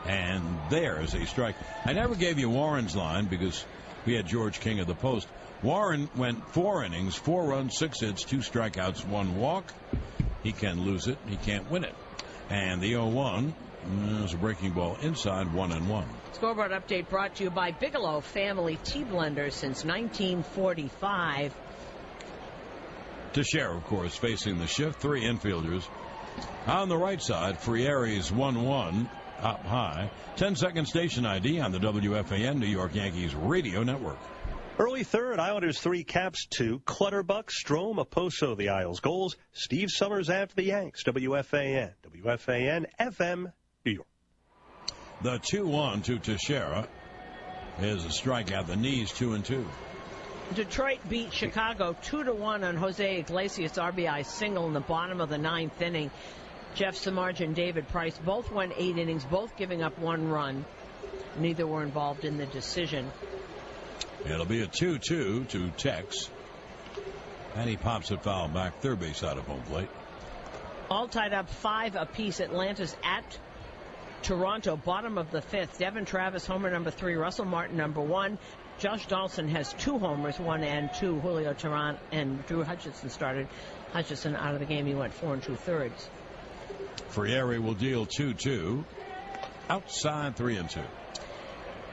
And there's a strike. I never gave you Warren's line because we had George King of the Post. Warren went 4 innings, 4 runs, 6 hits, 2 strikeouts, 1 walk. He can lose it. He can't win it. And the 0-1 is a breaking ball inside, 1-1. Scoreboard update brought to you by Bigelow Family Tea Blender since 1945. Teixeira, of course, facing the shift. 3 infielders. On the right side, Frieri's 1-1 up high. 10-second station ID on the WFAN New York Yankees radio network. Early third, Islanders 3, Caps 2. Clutterbuck, Strome, Oposo, the Isles goals. Steve Summers after the Yanks. WFAN, FM, New York. The 2-1 to Teixeira is a strikeout. The knees 2-2. Detroit beat Chicago 2-1 on Jose Iglesias' RBI single in the bottom of the 9th inning. Jeff Samardzija and David Price both went 8 innings, both giving up 1 run. Neither were involved in the decision. It'll be a 2-2 to Tex. And he pops it foul back, third base out of home plate. All tied up 5 apiece. Atlanta's at Toronto, bottom of the 5th. Devin Travis, homer number 3. Russell Martin, number 1. Josh Donaldson has 2 homers, 1 and 2. Julio Teheran and Drew Hutchison started. Hutchison out of the game. He went 4 2/3. Frieri will deal 2-2. Outside 3-2.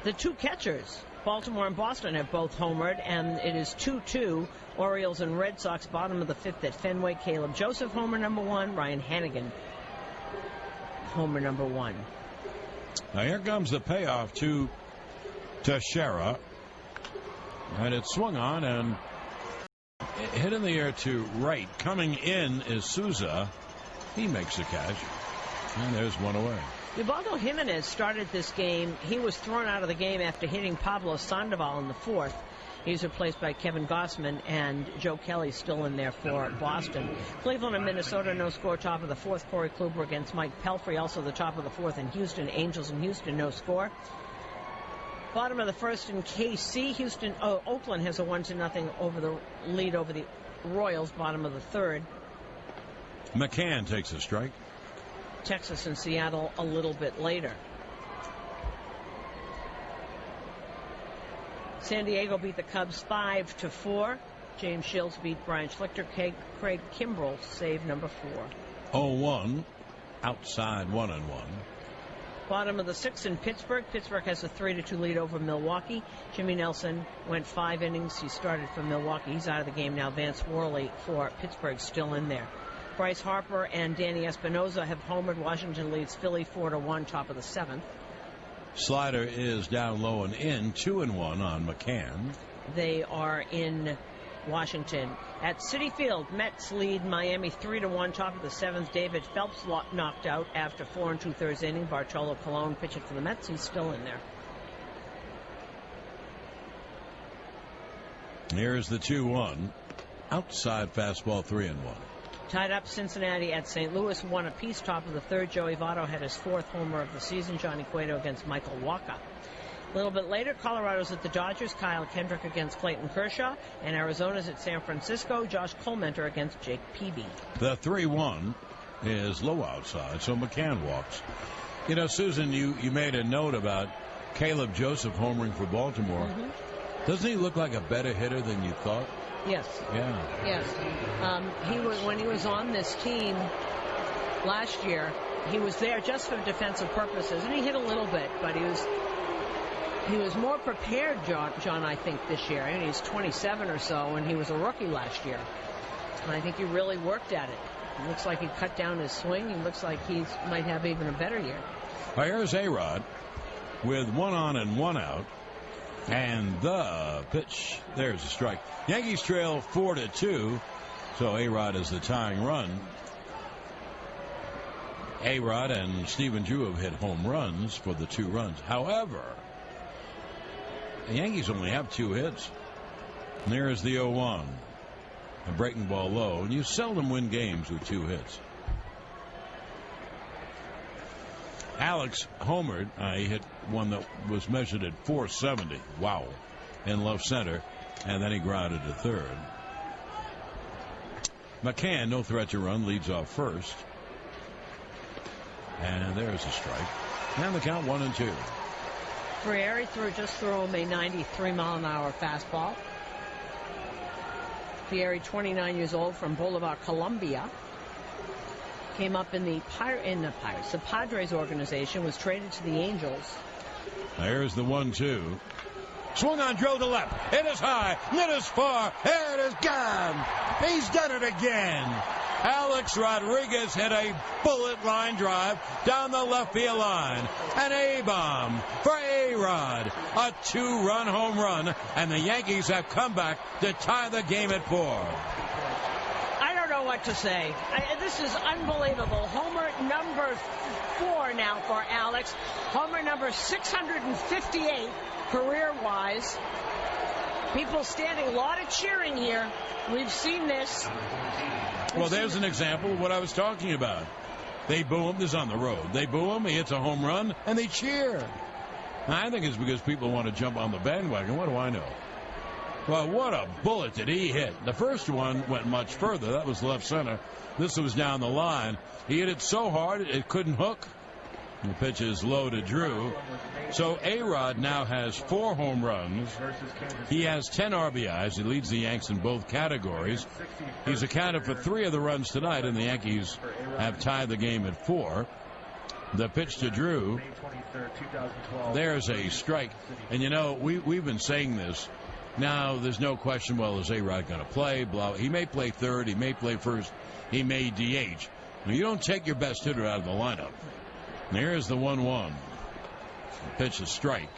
The 2 catchers, Baltimore and Boston, have both homered, and it is 2-2. Orioles and Red Sox, bottom of the 5th at Fenway. Caleb Joseph, homer number 1. Ryan Hannigan, homer number 1. Now here comes the payoff to Teixeira. And it's swung on and hit in the air to right. Coming in is Souza. He makes a catch. And there's 1 away. Ubaldo Jimenez started this game. He was thrown out of the game after hitting Pablo Sandoval in the 4th. He's replaced by Kevin Gossman, and Joe Kelly's still in there for Boston. Cleveland and Minnesota, no score, top of the fourth. Corey Kluber against Mike Pelfrey, also the top of the fourth in Houston. Angels in Houston, no score. Bottom of the first in KC. Oakland has a 1-0 over the lead over the Royals. Bottom of the third. McCann takes a strike. Texas and Seattle a little bit later. San Diego beat the Cubs 5-4. James Shields beat Brian Schlichter. Craig Kimbrell save number 4. 0-1. Outside 1-1. Bottom of the sixth in Pittsburgh. Pittsburgh has a 3-2 lead over Milwaukee. Jimmy Nelson went 5 innings. He started for Milwaukee. He's out of the game now. Vance Worley for Pittsburgh still in there. Bryce Harper and Danny Espinosa have homered. Washington leads Philly 4-1, top of the 7th. Slider is down low and in. 2-1 on McCann. They are in Washington. At Citi Field, Mets lead Miami 3-1, top of the 7th. David Phelps knocked out after 4 2/3 inning. Bartolo Colon pitching for the Mets. He's still in there. Here's the 2-1. Outside fastball 3-1. Tied up Cincinnati at St. Louis, 1 apiece, top of the third. Joey Votto had his 4th homer of the season. Johnny Cueto against Michael Wacha. A little bit later, Colorado's at the Dodgers. Kyle Kendrick against Clayton Kershaw. And Arizona's at San Francisco. Josh Colmenter against Jake Peavy. The 3-1 is low outside, so McCann walks. You know, Susan, you made a note about Caleb Joseph homering for Baltimore. Mm-hmm. Doesn't he look like a better hitter than you thought? Yes. Yeah. Yes. When he was on this team last year, he was there just for defensive purposes, and he hit a little bit, but he was more prepared, John, I think, this year. I mean, he's 27 or so, and he was a rookie last year. And I think he really worked at it. It looks like he cut down his swing. He looks like he might have even a better year. Well, here's A-Rod with 1 on and 1 out. And the pitch. There's a strike. Yankees trail 4-2. So A-Rod is the tying run. A-Rod and Stephen Drew have hit home runs for the 2 runs. However, the Yankees only have 2 hits. And there is the 0-1. A breaking ball low. And you seldom win games with 2 hits. Alex homered. He hit one that was measured at 470. Wow. In left center. And then he grounded to third. McCann, no threat to run, leads off first. And there's a strike. And the count 1-2. Frieri threw him a 93-mile-an-hour fastball. Frieri, 29 years old, from Bolivar, Colombia. Came up in the Padres organization, was traded to the Angels. There's the 1-2. Swung on, drilled to left. It is high. It is far. There it is gone. He's done it again. Alex Rodriguez hit a bullet line drive down the left field line. An A-bomb for A-Rod. A 2-run home run. And the Yankees have come back to tie the game at 4. I don't know what to say. This is unbelievable. Homer number 4 now for Alex. Homer number 658 career-wise. People standing, a lot of cheering here. We've seen this. Well, there's an example of what I was talking about. They boo him. This is on the road. They boo him. He hits a home run, and they cheer. I think it's because people want to jump on the bandwagon. What do I know? Well, what a bullet did he hit. The first one went much further. That was left center. This was down the line. He hit it so hard it couldn't hook. The pitch is low to Drew. So A-Rod now has 4 home runs. He has 10 RBIs. He leads the Yanks in both categories. He's accounted for 3 of the runs tonight, and the Yankees have tied the game at 4. The pitch to Drew. There's a strike. And, you know, we've been saying this. Now, there's no question, well, is A-Rod going to play? Blah. He may play third. He may play first. He may DH. Now, you don't take your best hitter out of the lineup. There's the 1-1. Pitch a strike.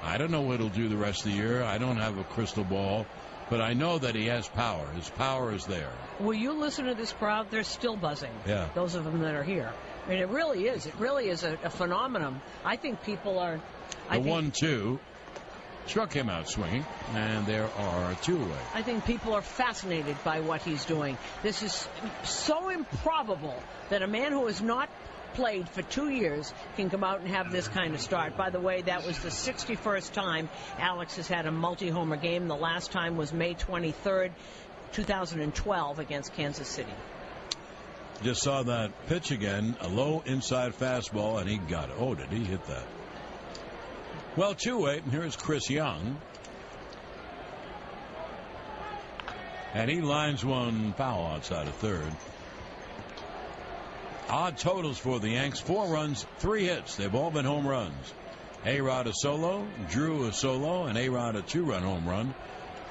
I don't know what he'll do the rest of the year. I don't have a crystal ball. But I know that he has power. His power is there. Will you listen to this crowd? They're still buzzing. Yeah. Those of them that are here. I mean, it really is. It really is a phenomenon. I think people are... The 1-2. struck him out swinging, and there are 2 away. I think people are fascinated by what he's doing. This is so improbable that a man who has not played for 2 years can come out and have this kind of start. By the way, that was the 61st time Alex has had a multi-homer game. The last time was May 23rd, 2012 against Kansas City. Just saw that pitch again, a low inside fastball, and he got it. Oh, did he hit that? Well, 2-8, and here's Chris Young. And he lines one foul outside of third. Odd totals for the Yanks: 4 runs, 3 hits. They've all been home runs. A-Rod a solo, Drew a solo, and A-Rod a 2-run home run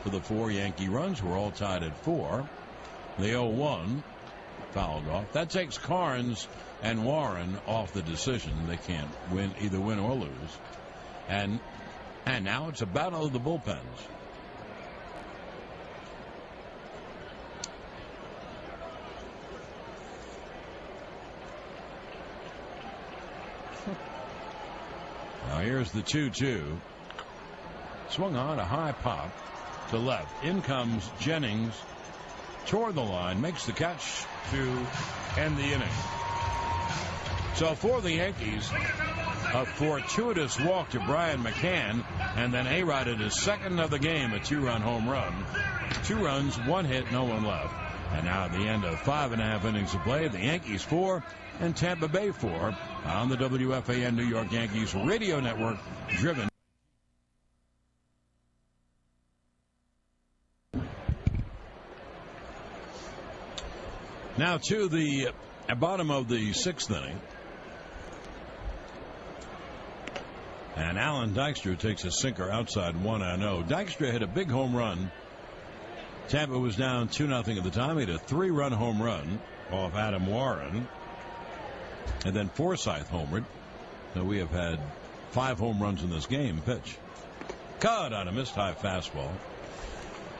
for the 4 Yankee runs. We're all tied at 4. The 0-1 fouled off. That takes Carnes and Warren off the decision. They can't either win or lose. And now it's a battle of the bullpens. Now here's the 2-2. Swung on a high pop to left. In comes Jennings toward the line, makes the catch to end the inning. So for the Yankees, a fortuitous walk to Brian McCann, and then A-Rod at his second of the game, a 2-run home run. 2 runs, 1 hit, no one left. And now at the end of 5.5 innings of play, the Yankees 4 and Tampa Bay 4 on the WFAN New York Yankees radio network, driven. Now to the bottom of the 6th inning. And Alan Dykstra takes a sinker outside 1-0. Dykstra hit a big home run. Tampa was down 2-0 at the time. He had a 3-run home run off Adam Warren. And then Forsythe homered. So we have had 5 home runs in this game. Pitch. Cut on a missed high fastball.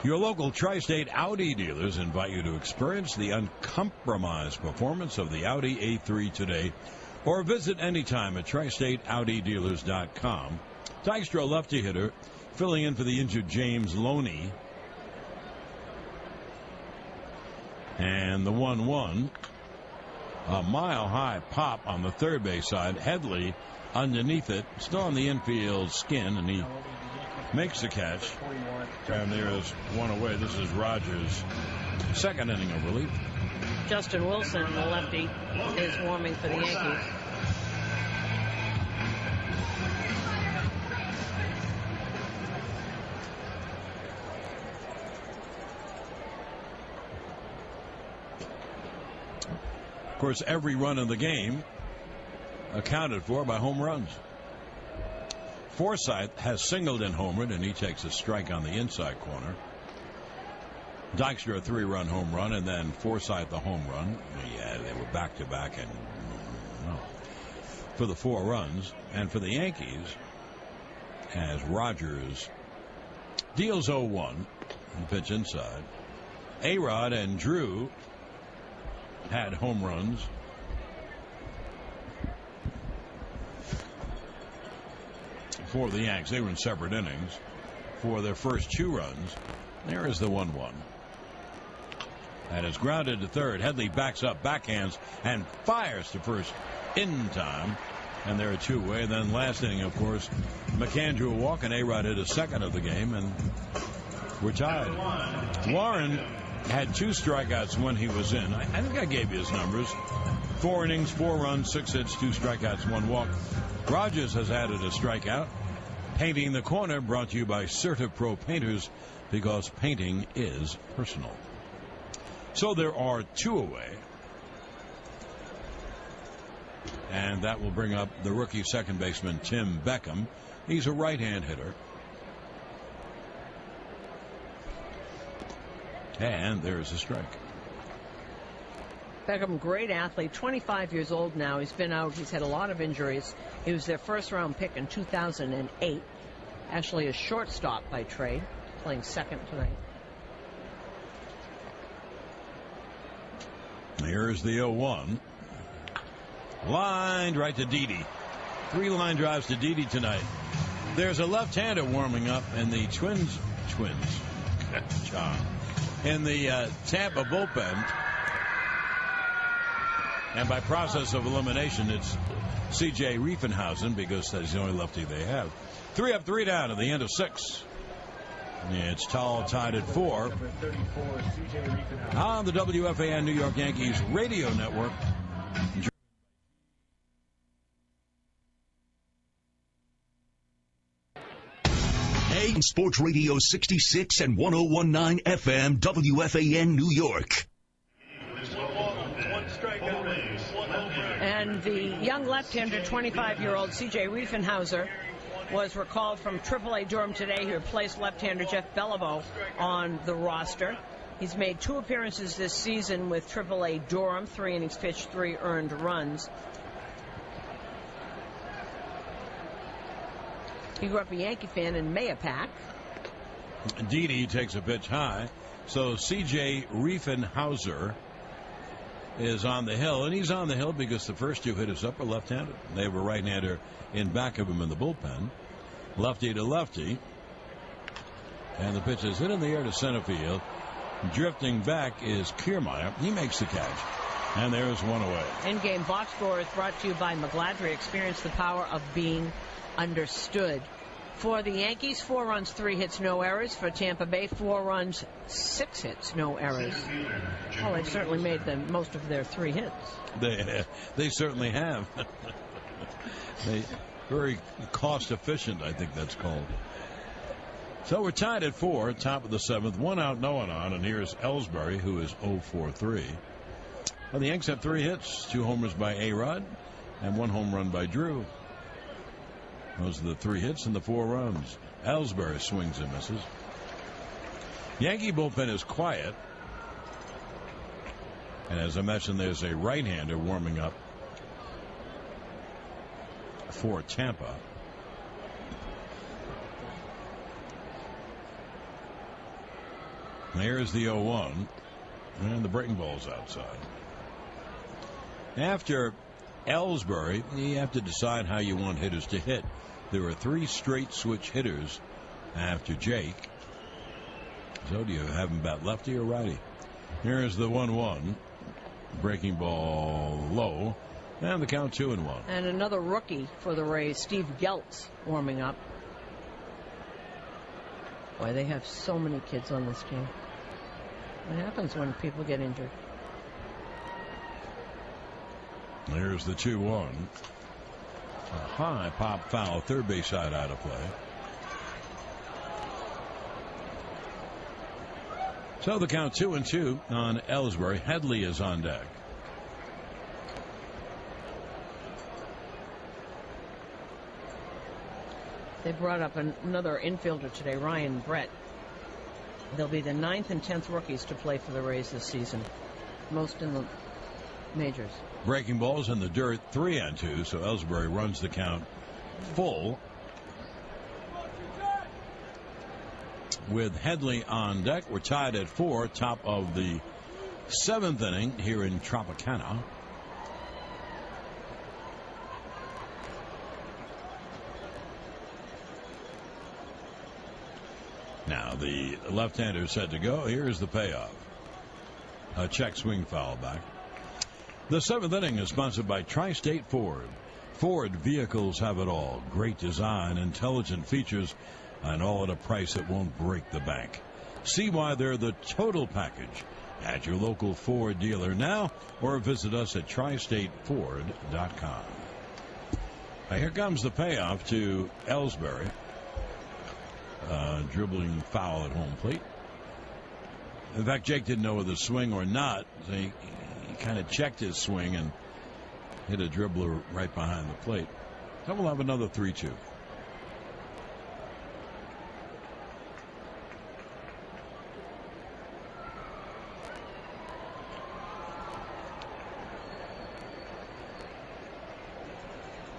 Your local Tri-State Audi dealers invite you to experience the uncompromised performance of the Audi A3 today, or visit anytime at TriStateAudiDealers.com. Dykstra, a lefty hitter, filling in for the injured James Loney. And the 1-1, a mile-high pop on the third base side. Headley underneath it, still on the infield skin, and he makes the catch. And there is one away. This is Rogers' second inning of relief. Justin Wilson, the lefty, is warming for the Yankees. Of course, every run in the game accounted for by home runs. Forsythe has singled and homered, and he takes a strike on the inside corner. Dykstra a 3-run home run, and then Forsythe the home run. Yeah, they were back-to-back, and for the 4 runs. And for the Yankees, as Rogers deals 0-1, and pitch inside. A-Rod and Drew had home runs. For the Yanks, they were in separate innings for their first 2 runs. There is the 1-1. And it's grounded to third. Headley backs up, backhands, and fires to first in time. And there are 2 away. Then last inning, of course, McCann drew a walk, and A-Rod hit a second of the game, and we're tied. Warren had 2 strikeouts when he was in. I think I gave you his numbers. 4 innings, 4 runs, 6 hits, 2 strikeouts, 1 walk. Rogers has added a strikeout. Painting the Corner, brought to you by CertaPro Painters, because painting is personal. So there are 2 away. And that will bring up the rookie second baseman, Tim Beckham. He's a right-hand hitter. And there's a strike. Beckham, great athlete, 25 years old now. He's been out. He's had a lot of injuries. He was their first-round pick in 2008. Actually a shortstop by trade, playing second tonight. Here's the 0-1. Lined right to Didi. 3 line drives to Didi tonight. There's a left-hander warming up in the Twins, John, in the Tampa bullpen. And by process of elimination, it's C.J. Riefenhausen, because that's the only lefty they have. 3 up, 3 down at the end of 6. It's Tall tied at 4 on the WFAN New York Yankees radio network. Hey, Sports Radio 66 and 1019 FM WFAN New York. And the young left-hander, 25-year-old C.J. Riefenhausen, was recalled from AAA Durham today. He replaced left-hander Jeff Beliveau on the roster. He's made 2 appearances this season with AAA Durham, 3 innings pitched, 3 earned runs. He grew up a Yankee fan in Mayapack. Didi takes a pitch high. So C.J. Riefenhausen is on the hill, and he's on the hill because the first 2 hitters up are left-handed. They have a right-hander in back of him in the bullpen. Lefty to lefty. And the pitch is hit in the air to center field. Drifting back is Kiermaier. He makes the catch. And there's one away. In-game box score is brought to you by McGladrey. Experience the power of being understood. For the Yankees, 4 runs, 3 hits, no errors. For Tampa Bay, 4 runs, 6 hits, no errors. Well, they've certainly made the most of their 3 hits. They certainly have. They very cost efficient, I think that's called. So we're tied at 4, top of the 7th, 1 out, no one on, and here's Ellsbury, who is 0-for-3. Well, the Yanks have 3 hits, 2 homers by A-Rod, and 1 home run by Drew. Those are the 3 hits and the 4 runs. Ellsbury swings and misses. Yankee bullpen is quiet. And as I mentioned, there's a right-hander warming up for Tampa. There's the 0-1. And the breaking ball's outside. After Ellsbury, you have to decide how you want hitters to hit. There are 3 straight switch hitters after Jake. So do you have him bat lefty or righty? Here's the 1-1. Breaking ball low. And the count 2-1. And another rookie for the Rays, Steve Geltz, warming up. Boy, they have so many kids on this team. What happens when people get injured? There's the 2-1. A high pop foul, third base side out of play. So the count 2-2 on Ellsbury. Headley is on deck. They brought up another infielder today, Ryan Brett. They'll be the 9th and 10th rookies to play for the Rays this season. Most in the majors. Breaking balls in the dirt, 3-2. So Ellsbury runs the count full. With Headley on deck, we're tied at 4, top of the 7th inning here in Tropicana. Now the left-hander set to go. Here's the payoff. A check swing foul back. The 7th inning is sponsored by Tri-State Ford. Ford vehicles have it all. Great design, intelligent features, and all at a price that won't break the bank. See why they're the total package at your local Ford dealer now, or visit us at tristateford.com. Now here comes the payoff to Ellsbury. Dribbling foul at home plate. In fact, Jake didn't know whether to swing or not. So he kind of checked his swing and hit a dribbler right behind the plate. So we'll have another 3-2.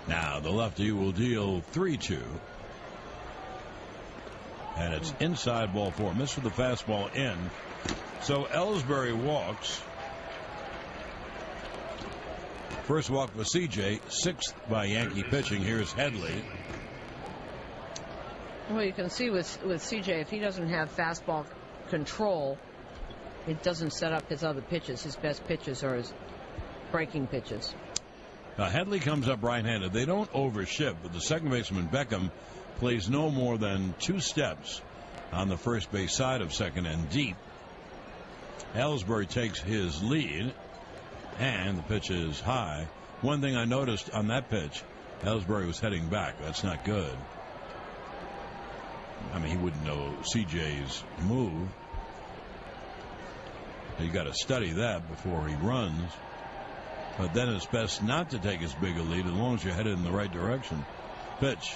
Now the lefty will deal 3-2. And it's inside ball 4. Missed with the fastball in. So Ellsbury walks. First walk for CJ. 6th by Yankee pitching. Here's Headley. Well, you can see with CJ, if he doesn't have fastball control, it doesn't set up his other pitches. His best pitches are his breaking pitches. Headley comes up right-handed. They don't overshift, but the second baseman, Beckham, plays no more than 2 steps on the first base side of second and deep. Ellsbury takes his lead, and the pitch is high. One thing I noticed on that pitch, Ellsbury was heading back. That's not good. I mean, he wouldn't know CJ's move. You got to study that before he runs. But then it's best not to take as big a lead as long as you're headed in the right direction. Pitch.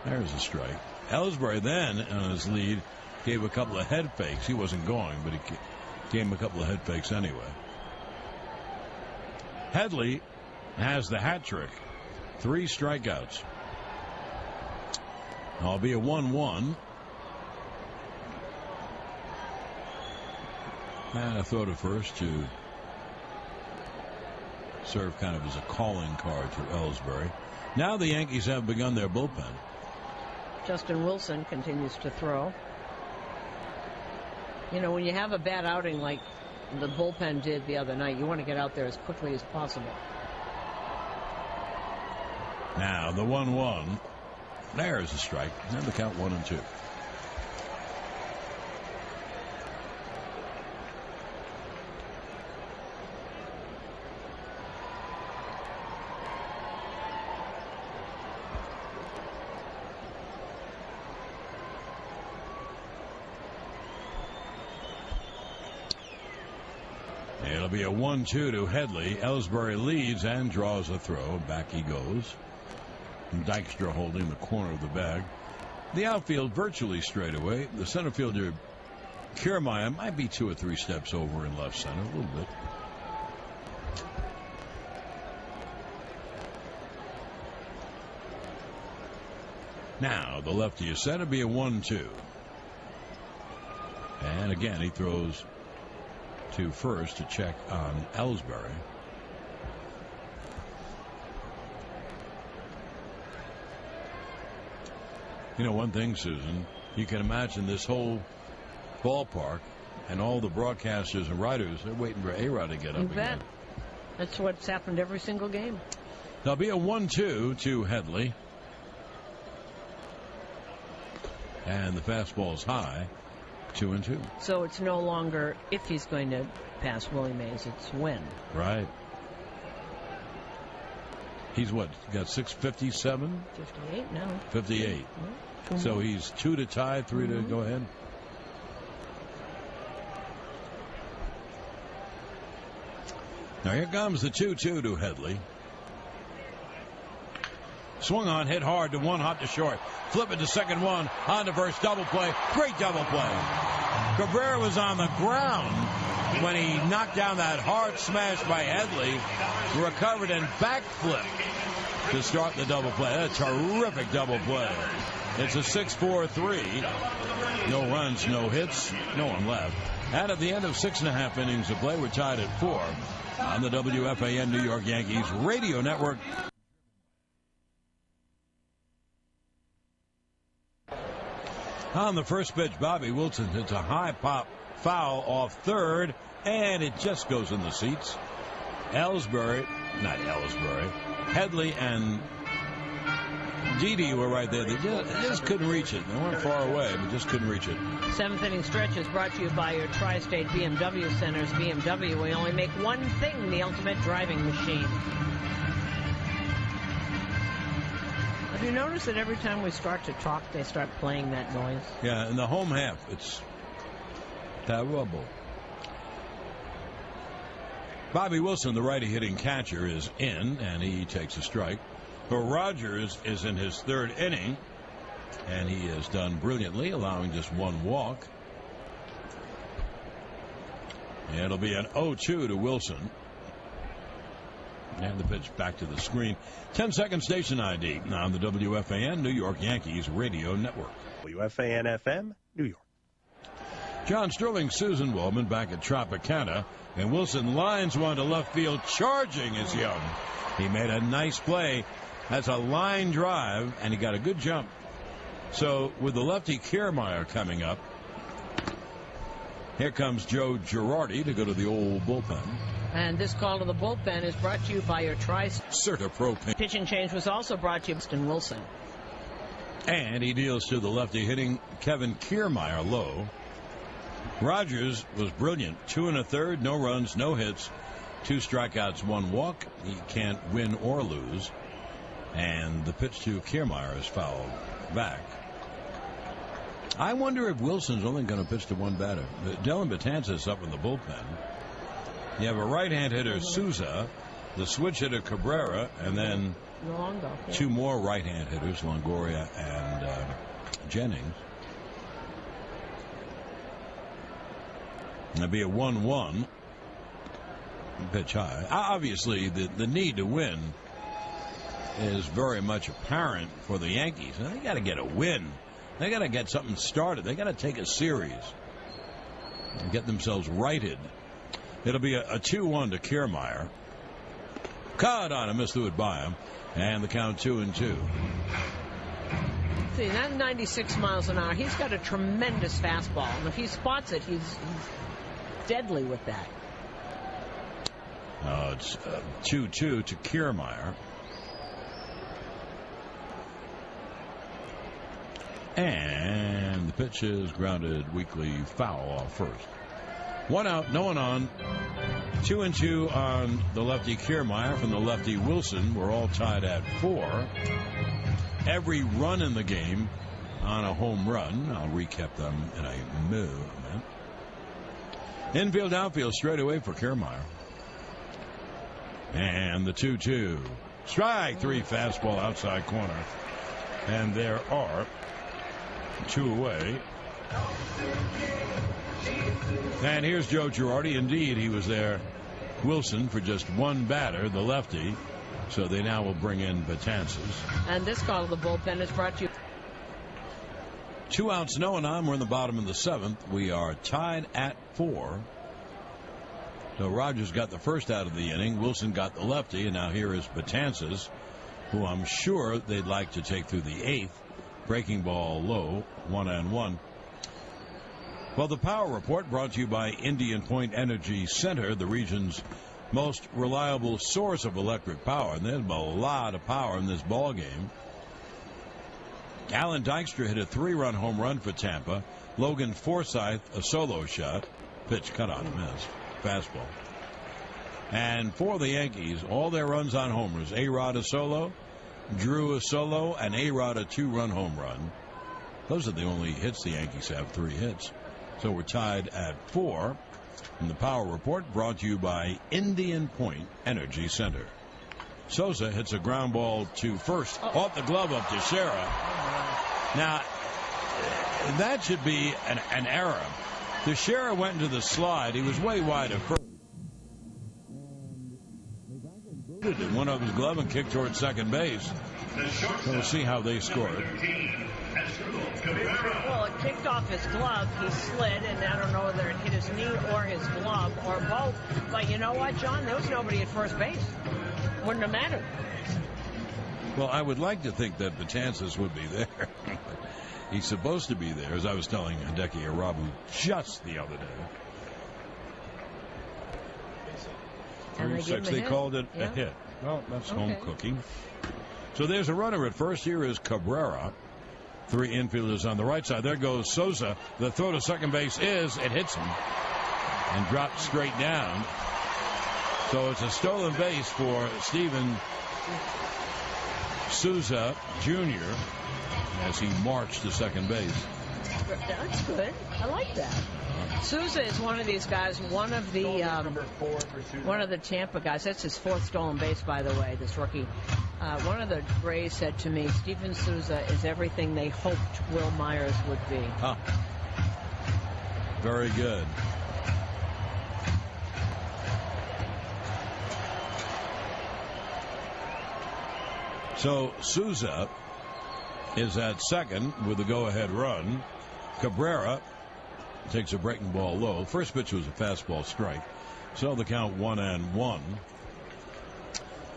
There's a strike. Ellsbury then, on his lead, gave a couple of head fakes. He wasn't going, but he gave him a couple of head fakes anyway. Headley has the hat trick. 3 strikeouts. I'll be a 1-1. And a throw to first to serve kind of as a calling card for Ellsbury. Now the Yankees have begun their bullpen. Justin Wilson continues to throw. You know, when you have a bad outing like the bullpen did the other night, you want to get out there as quickly as possible. Now the 1-1. There's a strike. And the count 1-2. It'll be a 1-2 to Headley. Ellsbury leads and draws a throw. Back he goes. And Dykstra holding the corner of the bag. The outfield virtually straight away. The center fielder, Kiermaier, might be 2 or 3 steps over in left center. A little bit. Now the lefty is set to be a 1-2. And again, he throws to first to check on Ellsbury. You know, one thing, Susan, you can imagine this whole ballpark and all the broadcasters and writers, they're waiting for A-Rod to get up again. That's what's happened every single game. There'll be a 1-2 to Headley. And the fastball's high. 2-2. So it's no longer if he's going to pass Willie Mays, it's when. Right. He's what? Got 657? 58 now. 58. Yeah. So he's 2 to tie, 3 to go ahead. Now here comes the 2-2 to Headley. Swung on, hit hard to one, hop to short. Flip it to second one, on to first, double play. Great double play. Cabrera was on the ground when he knocked down that hard smash by Headley. Recovered and backflipped to start the double play. That's a terrific double play. It's a 6-4-3. No runs, no hits, no one left. And at the end of 6.5 innings of play, we're tied at 4 on the WFAN New York Yankees radio network. On the first pitch, Bobby Wilson hits a high pop foul off third, and it just goes in the seats. Headley and Didi were right there. They just couldn't reach it. They weren't far away, but just couldn't reach it. 7th inning stretch is brought to you by your Tri-State BMW Centers. BMW, we only make one thing, the ultimate driving machine. Have you noticed that every time we start to talk, they start playing that noise? Yeah, in the home half, it's terrible. Bobby Wilson, the righty hitting catcher, is in, and he takes a strike. But Rogers is in his 3rd inning, and he has done brilliantly, allowing just 1 walk. And it'll be an 0-2 to Wilson. And the pitch back to the screen. 10-second station ID on the WFAN New York Yankees radio network. WFAN FM, New York. John Sterling, Susan Waldman back at Tropicana. And Wilson lines one to left field. Charging is Young. He made a nice play. That's a line drive, and he got a good jump. So with the lefty Kiermaier coming up, here comes Joe Girardi to go to the old bullpen. And this call to the bullpen is brought to you by your Certapro pitching change was also brought to you by Austin Wilson. And he deals to the lefty hitting Kevin Kiermaier low. Rogers was brilliant. 2 1/3, no runs, no hits, 2 strikeouts, 1 walk. He can't win or lose. And the pitch to Kiermaier is fouled back. I wonder if Wilson's only going to pitch to one batter. Dylan Betances up in the bullpen. You have a right-hand hitter, Souza, the switch hitter, Cabrera, and then Longo, yeah. 2 more right-hand hitters, Longoria and Jennings. That'd be a 1-1 pitch high. Obviously, the need to win is very much apparent for the Yankees. And they got to get a win. They got to get something started. They got to take a series and get themselves righted. It'll be a 2-1 to Kiermaier. Caught on him, threw it by him, and the count 2-2. See, that 96 miles an hour. He's got a tremendous fastball, and if he spots it, he's deadly with that. It's 2-2 to Kiermaier. And the pitch is grounded weakly foul off first. 1 out, no one on. 2-2 on the lefty Kiermaier from the lefty Wilson. We're all tied at 4. Every run in the game on a home run. I'll recap them in a moment. Infield, outfield, straight away for Kiermaier. And the 2-2. Strike 3 fastball outside corner. And there are 2 away. And here's Joe Girardi. Indeed, he was there, Wilson, for just 1 batter, the lefty. So they now will bring in Betances. And this call of the bullpen is brought to you. 2 outs, no one on. We're in the bottom of the 7th. We are tied at 4. So Rogers got the first out of the inning. Wilson got the lefty. And now here is Betances, who I'm sure they'd like to take through the 8th. Breaking ball low, 1-1. Well, the Power Report brought to you by Indian Point Energy Center, the region's most reliable source of electric power. And there's a lot of power in this ball game. Alan Dykstra hit a 3-run home run for Tampa. Logan Forsythe, a solo shot. Pitch cut on, missed. Fastball. And for the Yankees, all their runs on homers. A-Rod a solo, Drew a solo, and A-Rod a 2-run home run. Those are the only hits the Yankees have, 3 hits. So we're tied at 4. And the Power Report brought to you by Indian Point Energy Center. Sosa hits a ground ball to first, off the glove of Teixeira. Now, that should be an error. Teixeira went into the slide. He was way wide at first. One of his glove and kicked towards second base. So we'll see how they score it. Well, it kicked off his glove. He slid, and I don't know whether it hit his knee or his glove or both. But you know what, John? There was nobody at first base. Wouldn't have mattered. Well, I would like to think that Betances would be there. He's supposed to be there, as I was telling Hideki Irabu just the other day. And 3-6, they called it a hit. Well, that's home cooking. So there's a runner at first. Here is Cabrera. 3 infielders on the right side. There goes Sosa. The throw to second base it hits him and drops straight down. So it's a stolen base for Steven Souza Jr. as he marched to second base. That's good. I like that. Souza is one of these guys, one of the Tampa guys. That's his 4th stolen base, by the way, this rookie. One of the Rays said to me, Steven Souza is everything they hoped Will Myers would be. Huh. Very good. So Souza is at second with a go-ahead run. Cabrera takes a breaking ball low. First pitch was a fastball strike. So the count 1-1.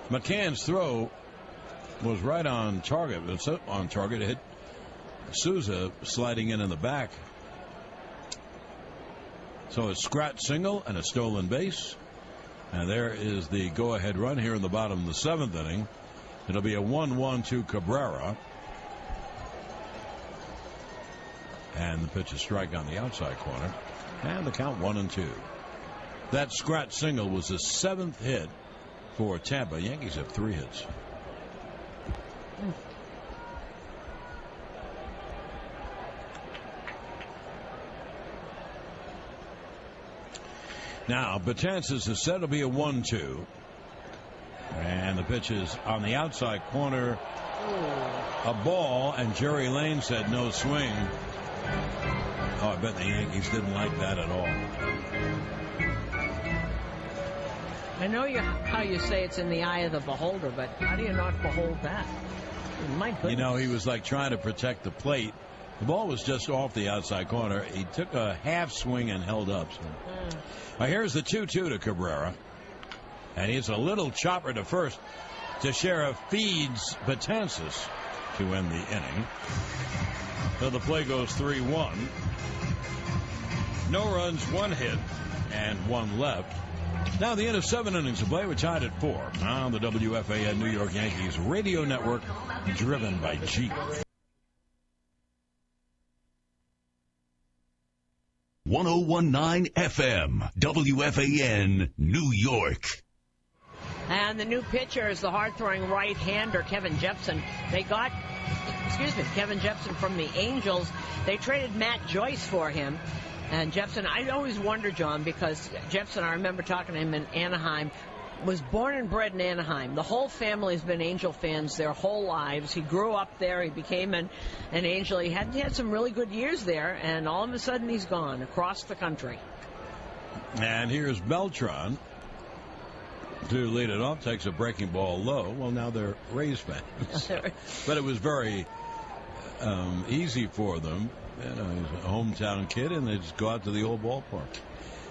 McCann's throw was right on target. It's on target. It hit Souza sliding in the back. So a scratch single and a stolen base. And there is the go-ahead run here in the bottom of the 7th inning. It'll be a 1-1 to Cabrera. And the pitch is strike on the outside corner. And the count 1-2. That scratch single was the 7th hit for Tampa. Yankees have 3 hits. Now, Betances is said to be a 1-2. And the pitch is on the outside corner. A ball, and Jerry Lane said no swing. Oh, I bet the Yankees didn't like that at all. I know how you say it's in the eye of the beholder, but how do you not behold that? My goodness. You know, he was like trying to protect the plate. The ball was just off the outside corner. He took a half swing and held up. So. Here's the 2-2 to Cabrera. And he's a little chopper to first. Teixeira feeds Betances to end the inning. So the play goes 3-1. No runs, 1 hit, and 1 left. Now the end of 7 innings of play. We're tied at 4 on the WFAN New York Yankees radio network, driven by Jeep. 1019 FM, WFAN, New York. And the new pitcher is the hard-throwing right-hander, Kevin Jepson. They got, Kevin Jepson from the Angels. They traded Matt Joyce for him. And Jepson, I always wonder, John, because Jepson, I remember talking to him in Anaheim, was born and bred in Anaheim. The whole family's been Angel fans their whole lives. He grew up there. He became an Angel. He had some really good years there, and all of a sudden he's gone across the country. And here's Beltran to lead it off. Takes a breaking ball low. Well, now they're Rays fans. But it was very easy for them. You know, he's a hometown kid, and they just go out to the old ballpark.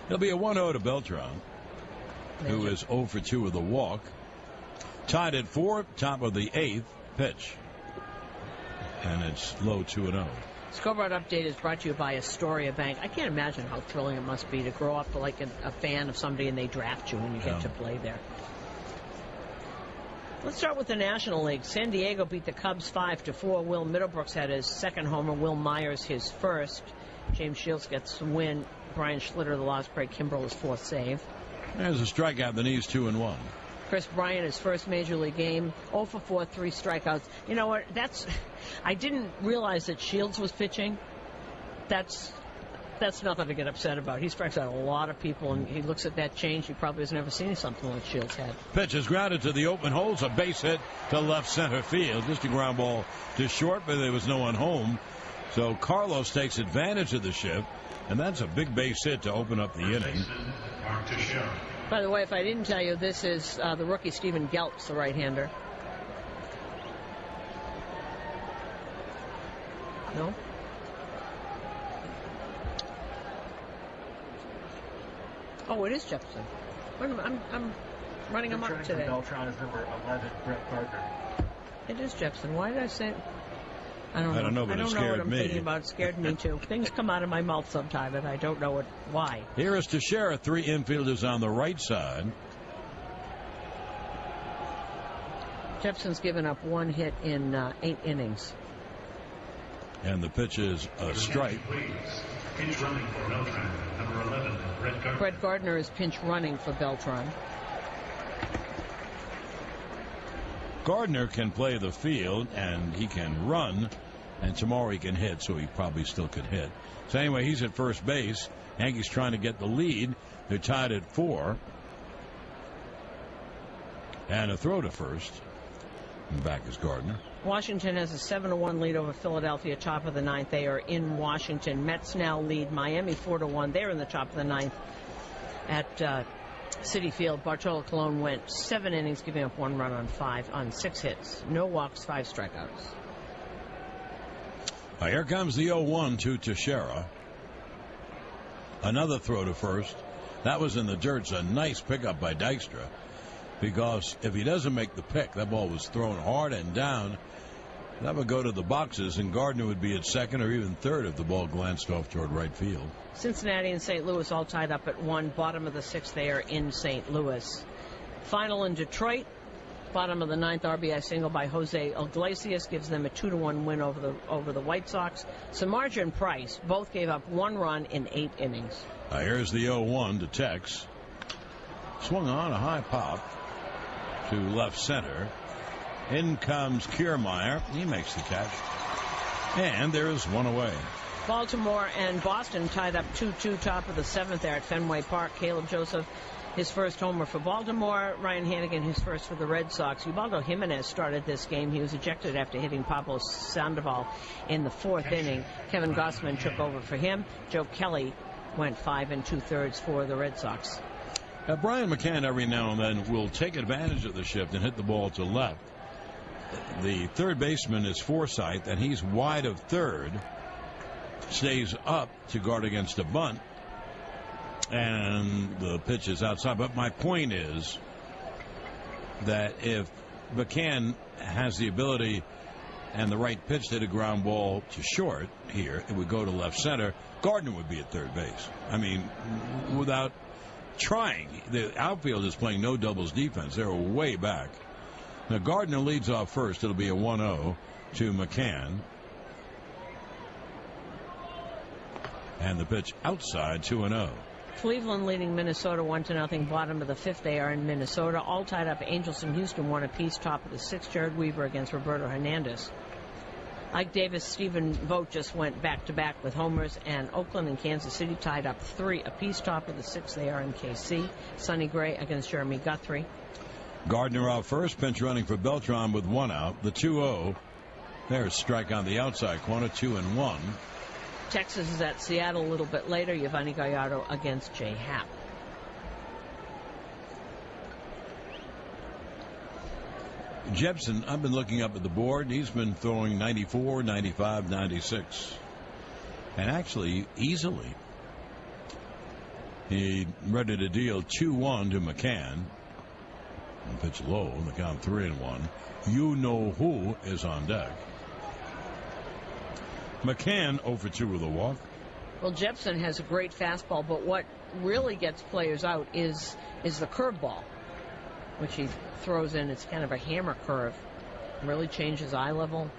It'll be a 1-0 to Beltran, who is 0 for 2 with a walk. Tied at 4, top of the 8th pitch. And it's low 2-0. Scoreboard Update is brought to you by Astoria Bank. I can't imagine how thrilling it must be to grow up like a fan of somebody and they draft you and you get to play there. Let's start with the National League. San Diego beat the Cubs 5-4. Will Middlebrooks had his second homer. Will Myers his first. James Shields gets the win. Brian Schlitter, the last break. Kimbrel his 4th save. There's a strikeout. The knees 2-1. Chris Bryant, his first major league game, 0 for 4, 3 strikeouts. You know what? I didn't realize that Shields was pitching. That's nothing to get upset about. He strikes out a lot of people, and he looks at that change. He probably has never seen something like Shields had. Pitch is grounded to the open holes. A base hit to left center field. Just a ground ball to short, but there was no one home. So Carlos takes advantage of the shift, and that's a big base hit to open up the inning. By the way, if I didn't tell you, this is the rookie Stephen Geltz, the right-hander. No? Oh, it is Jefferson. I'm running him up today. Beltran is number 11, Brett Gardner. It is Jefferson. Why did I say it? I don't know. But I don't it know scared what I'm me. thinking about. It scared me, too. Things come out of my mouth sometime, and I don't know why. Here is Teixeira. 3 infielders on the right side. Jefferson's given up 1 hit in 8 innings. And the pitch is a strike. Pinch running for Beltran, number 11, Brett Gardner. Brett Gardner is pinch running for Beltran. Gardner can play the field, and he can run, and tomorrow he can hit, so he probably still could hit. So anyway, he's at first base. Yankees trying to get the lead. They're tied at 4. And a throw to first. And back is Gardner. Washington has a 7-1 lead over Philadelphia, top of the 9th. They are in Washington. Mets now lead Miami 4-1. They're in the top of the 9th at Citi Field. Bartolo Colon went 7 innings, giving up 1 run on 6 hits. No walks, 5 strikeouts. Here comes the 0-1 to Teixeira. Another throw to first. That was in the dirt. It's a nice pickup by Dykstra, because if he doesn't make the pick, that ball was thrown hard and down, That would go to the boxes, and Gardner would be at second or even third if the ball glanced off toward right field. Cincinnati and St. Louis all tied up at 1. Bottom of the 6th there in St. Louis. Final in Detroit. Bottom of the 9th, RBI single by Jose Iglesias gives them a 2-1 win over the White Sox. Samardzija and Price both gave up 1 run in 8 innings. Here's the 0-1 to Tex. Swung on a high pop to left center. In comes Kiermaier. He makes the catch. And there's one away. Baltimore and Boston tied up 2-2, top of the 7th there at Fenway Park. Caleb Joseph, his first homer for Baltimore. Ryan Hannigan, his first for the Red Sox. Ubaldo Jimenez started this game. He was ejected after hitting Pablo Sandoval in the 4th inning. Kevin Gossman took over for him. Joe Kelly went 5 2/3 for the Red Sox. Brian McCann every now and then will take advantage of the shift and hit the ball to left. The third baseman is Forsythe, and he's wide of third. Stays up to guard against a bunt. And the pitch is outside. But my point is that if McCann has the ability and the right pitch to hit a ground ball to short here, it would go to left center. Gardner would be at third base. I mean, without trying. The outfield is playing no doubles defense. They're way back. Now Gardner leads off first. It'll be a 1-0 to McCann. And the pitch outside, 2-0. Cleveland leading Minnesota 1-0. Bottom of the 5th they are in Minnesota. All tied up. Angels and Houston 1 apiece. Top of the 6th. Jared Weaver against Roberto Hernandez. Ike Davis, Stephen Vogt just went back-to-back with homers, and Oakland and Kansas City tied up 3 apiece. Top of the 6th they are in KC. Sonny Gray against Jeremy Guthrie. Gardner out first. Pinch running for Beltran with 1 out. The 2-0. There's strike on the outside corner. 2-1. Texas is at Seattle a little bit later. Yovani Gallardo against Jay Happ. Jepson, I've been looking up at the board. He's been throwing 94, 95, 96. And actually, easily. He ready to deal 2-1 to McCann. And pitch low in the count 3-1. You know who is on deck. McCann 0-for-2 with a walk. Well, Jepson has a great fastball, but what really gets players out is the curveball, which he throws in. It's kind of a hammer curve. Really changes eye level.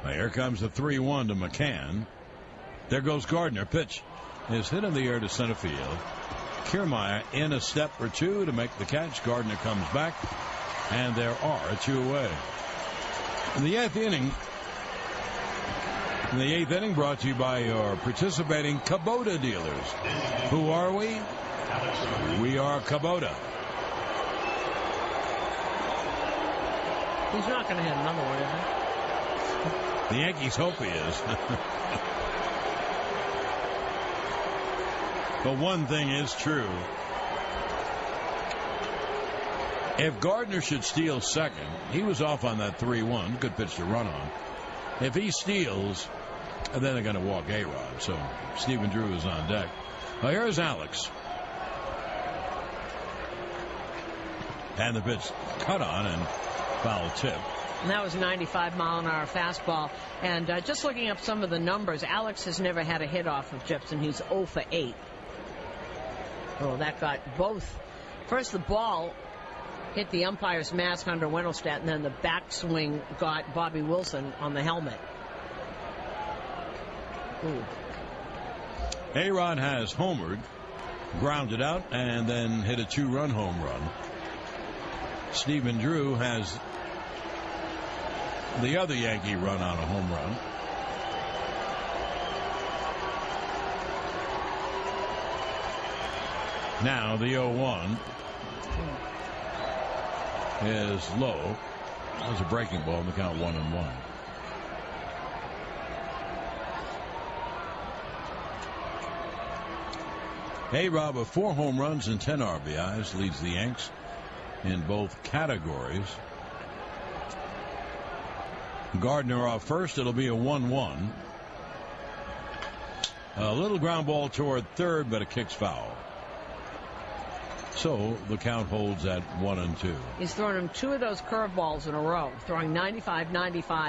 Now here comes the 3-1 to McCann. There goes Gardner. Pitch is hit in the air to center field. Kiermaier in a step or two to make the catch. Gardner comes back, and there are 2 away. In the 8th inning, brought to you by your participating Kubota dealers. Who are we? We are Kubota. He's not going to hit another one, is he? The Yankees hope he is. But one thing is true. If Gardner should steal second, he was off on that 3-1. Good pitch to run on. If he steals, then they're going to walk A-Rod. So Stephen Drew is on deck. Well, here's Alex. And the pitch cut on and foul tip. And that was a 95-mile-an-hour fastball. And just looking up some of the numbers, Alex has never had a hit off of Jepson. He's 0 for 8. Oh, that got both. First, the ball hit the umpire's mask under Wendelstedt, and then the backswing got Bobby Wilson on the helmet. Ooh. A-Rod has homered, grounded out, and then hit a 2-run home run. Stephen Drew has the other Yankee run on a home run. Now the 0-1 is low. That was a breaking ball in the count 1-1. A-Rod with 4 home runs and 10 RBIs leads the Yanks in both categories. Gardner off first. It'll be a 1-1. A little ground ball toward third, but it kicks foul. So the count holds at 1-2. He's thrown him 2 of those curveballs in a row, throwing 95,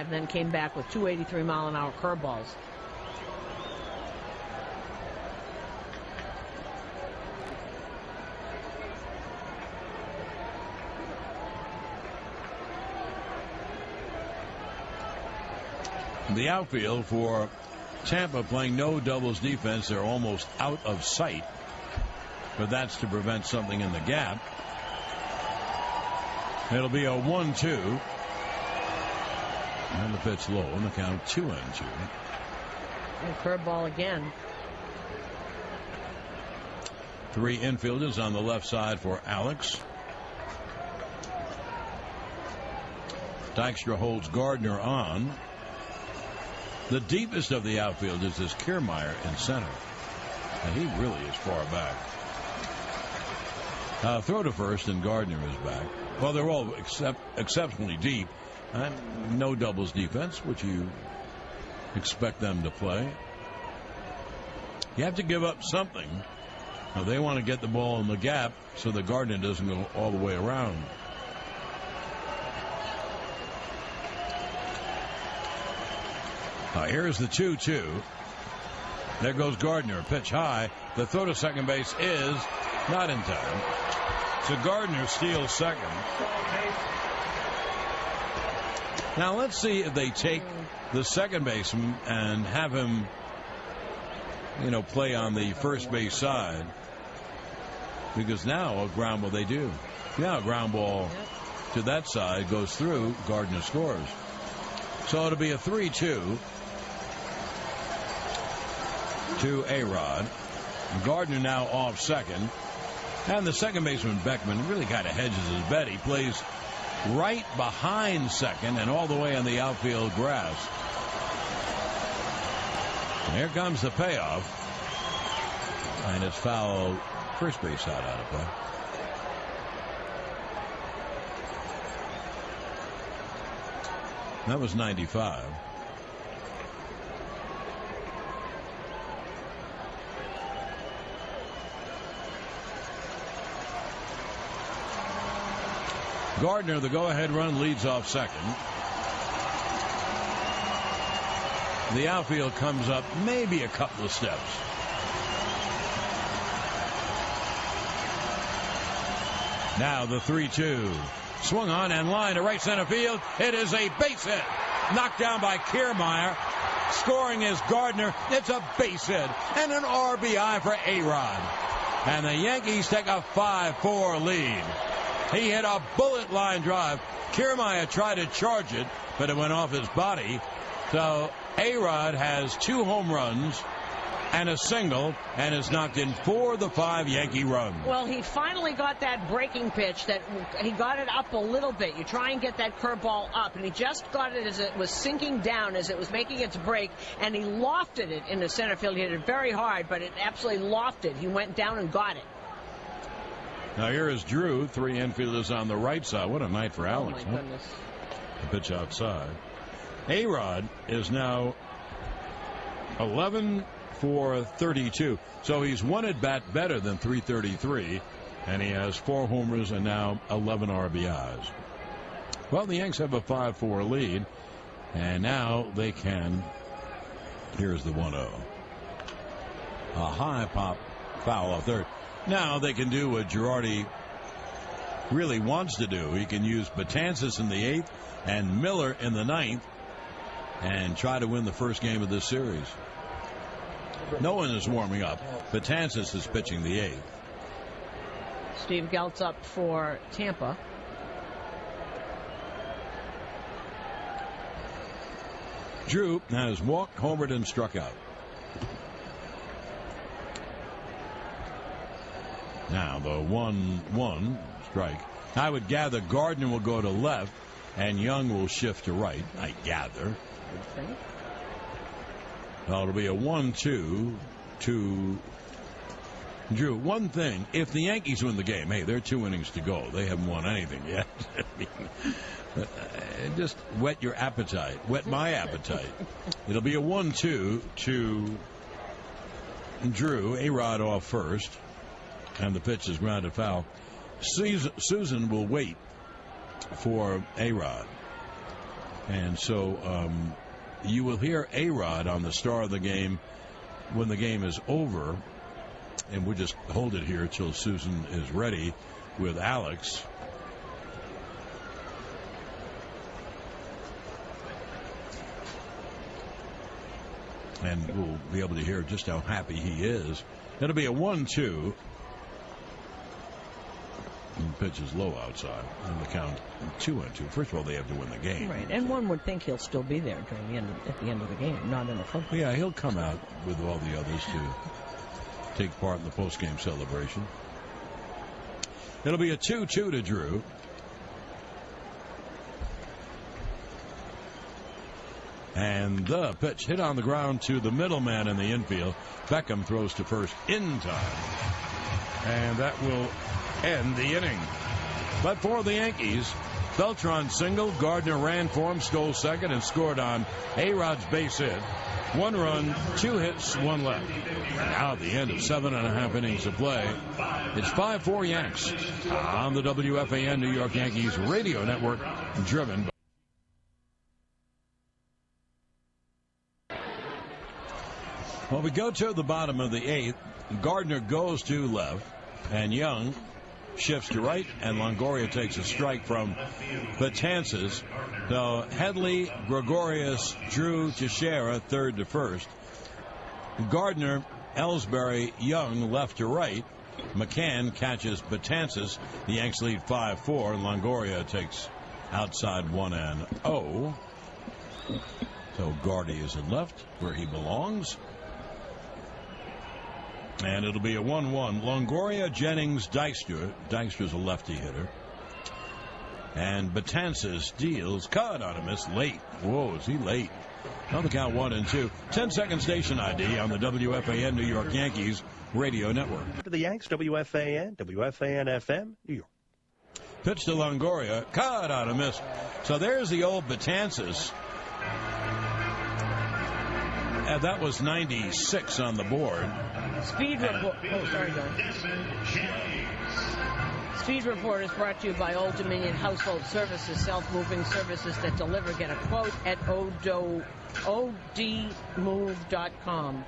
then came back with 283-mile-an-hour curveballs. The outfield for Tampa playing no doubles defense. They're almost out of sight, but that's to prevent something in the gap. It'll be a 1-2. And the pitch low, and the count 2-2. And curveball again. 3 infielders on the left side for Alex. Dykstra holds Gardner on. The deepest of the outfielders is Kiermaier in center. And he really is far back. Throw to first, and Gardner is back. Well, they're all exceptionally deep. No doubles defense, which you expect them to play. You have to give up something. Now, they want to get the ball in the gap so that Gardner doesn't go all the way around. Here's the 2-2. There goes Gardner. Pitch high. The throw to second base is not in time. So Gardner steals second. Now let's see if they take the second baseman and have him, play on the first base side. Because now a ground ball they do. Now a ground ball to that side goes through. Gardner scores. So it'll be a 3-2 to A-Rod. Gardner now off second. And the second baseman, Beckman, really kind of hedges his bet. He plays right behind second and all the way on the outfield grass. And here comes the payoff. And it's foul. First base out of play. That was 95. Gardner, the go-ahead run, leads off second. The outfield comes up maybe a couple of steps. Now the 3-2. Swung on and line to right center field. It is a base hit. Knocked down by Kiermaier. Scoring is Gardner. It's a base hit and an RBI for A-Rod. And the Yankees take a 5-4 lead. He hit a bullet line drive. Kiermaier tried to charge it, but it went off his body. So A-Rod has 2 home runs and a single and has knocked in 4 of the 5 Yankee runs. Well, he finally got that breaking pitch that he got it up a little bit. You try and get that curveball up, and he just got it as it was sinking down, as it was making its break, and he lofted it into center field. He hit it very hard, but it absolutely lofted. He went down and got it. Now here is Drew. 3 infielders on the right side. What a night for Alex. Oh, my goodness. The pitch outside. A-Rod is now 11 for 32. So he's 1 at bat better than .333. And he has 4 homers and now 11 RBIs. Well, the Yanks have a 5-4 lead. And now they can. Here's the 1-0. A high pop foul off third. Now they can do what Girardi really wants to do. He can use Betances in the 8th and Miller in the 9th and try to win the first game of this series. No one is warming up. Betances is pitching the 8th. Steve Geltz up for Tampa. Drew has walked, homered, and struck out. Now the 1-1 strike. I would gather Gardner will go to left and Young will shift to right. I gather. Well, it'll be a 1-2 to Drew. One thing, if the Yankees win the game, hey, they're 2 innings to go. They haven't won anything yet. Just whet your appetite. Whet my appetite. It'll be a 1-2 to Drew. A-Rod off first. And the pitch is grounded foul. Susan will wait for A-Rod. And so you will hear A-Rod on the star of the game when the game is over. And we'll just hold it here till Susan is ready with Alex. And we'll be able to hear just how happy he is. It'll be a 1-2. And the pitch is low outside. And the count 2-2. First of all, they have to win the game. Right, and one would think he'll still be there at the end of the game, not in the front. Yeah, he'll come out with all the others to take part in the post-game celebration. It'll be a 2-2 to Drew. And the pitch hit on the ground to the middleman in the infield. Beckham throws to first in time. And that will end the inning. But for the Yankees, Beltran singled, Gardner ran for him, stole second, and scored on A-Rod's base hit. 1 run, 2 hits, 1 left. Now at the end of 7.5 innings of play, it's 5-4 Yanks on the WFAN New York Yankees radio network, driven by. Well, we go to the bottom of the 8th. Gardner goes to left, and Young shifts to right, and Longoria takes a strike from Betances. So Headley, Gregorius, Drew, Teixeira, third to first. Gardner, Ellsbury, Young, left to right. McCann catches Betances. The Yanks lead 5-4, and Longoria takes outside 1-0. So Gardy is in left, where he belongs. And it'll be a 1-1. Longoria, Jennings, Dykstra. Dykstra's a lefty hitter. And Betances deals. Cut on a miss late. Whoa, is he late? On the count 1-2. 10-second station ID on the WFAN New York Yankees radio network. To the Yanks, WFAN, WFAN-FM, New York. Pitch to Longoria. Cut on a miss. So there's the old Betances. That was 96 on the board. Speed report. Oh, sorry, Don. Speed Report is brought to you by Old Dominion Household Services, self-moving services that deliver. Get a quote at odmove.com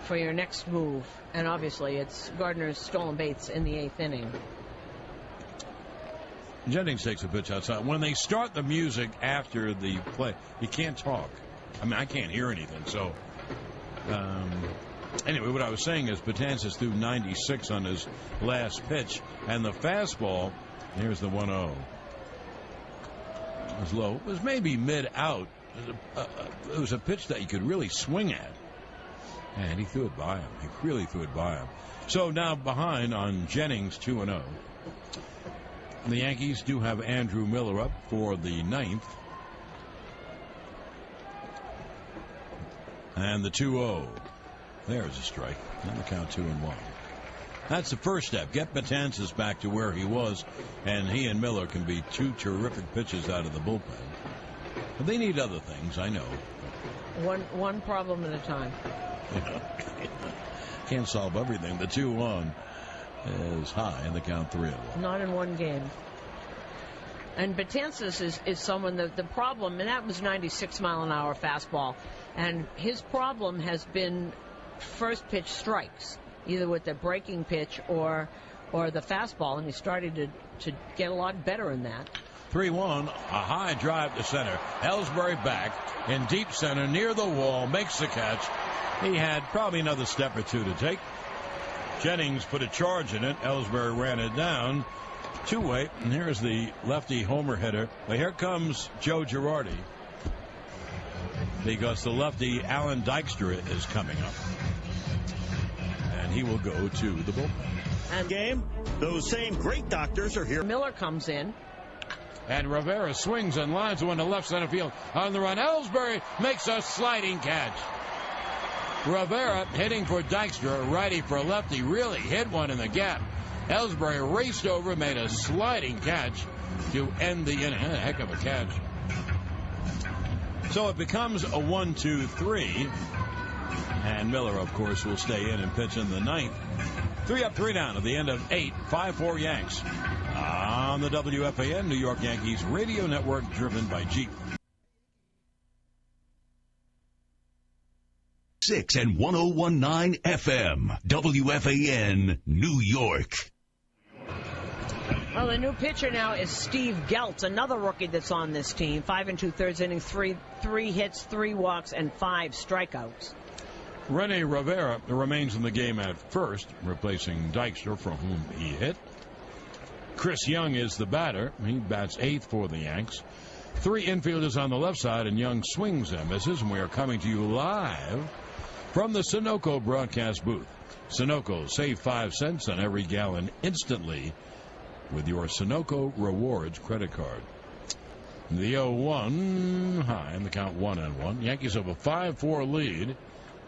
for your next move. And obviously, it's Gardner's stolen baits in the 8th inning. Jennings takes a pitch outside. When they start the music after the play, you can't talk. I mean, I can't hear anything. So, anyway, what I was saying is Betances threw 96 on his last pitch. And the fastball, here's the 1-0. It was low. It was maybe mid-out. It was a pitch that you could really swing at. And he threw it by him. He really threw it by him. So now behind on Jennings, 2-0. The Yankees do have Andrew Miller up for the 9th. And the 2-0. There's a strike. And the count 2-1. That's the first step. Get Betances back to where he was, and he and Miller can be two terrific pitches out of the bullpen. But they need other things, I know. One problem at a time. Can't solve everything. The 2-1 is high, and the count 3-1. Not in one game. And Betances is someone that the problem, and that was 96-mile-an-hour fastball. And his problem has been first pitch strikes, either with the breaking pitch or the fastball, and he started to get a lot better in that. 3-1, a high drive to center. Ellsbury back in deep center near the wall, makes the catch. He had probably another step or two to take. Jennings put a charge in it. Ellsbury ran it down. Two-way, and here's the lefty homer hitter. But here comes Joe Girardi, because the lefty Alan Dykstra is coming up, and he will go to the bullpen. And game, those same great doctors are here. Miller comes in. And Rivera swings and lines one to left center field. On the run, Ellsbury makes a sliding catch. Rivera hitting for Dykstra, righty for lefty, really hit one in the gap. Ellsbury raced over, made a sliding catch to end the inning. A heck of a catch. So it becomes a 1-2-3. And Miller, of course, will stay in and pitch in the 9th. 3 up, 3 down at the end of 8, 5-4 Yanks. On the WFAN New York Yankees radio network, driven by Jeep. 6 and 101.9 FM, WFAN, New York. Well, the new pitcher now is Steve Geltz, another rookie that's on this team. 5 2/3 innings, three hits, 3 walks, and 5 strikeouts. Rene Rivera remains in the game at first, replacing Dykstra, from whom he hit. Chris Young is the batter. He bats 8th for the Yanks. 3 infielders on the left side, and Young swings and misses. And we are coming to you live from the Sunoco broadcast booth. Sunoco, save 5 cents on every gallon instantly with your Sunoco Rewards credit card. The 0-1 high, and the count 1-1. Yankees have a 5-4 lead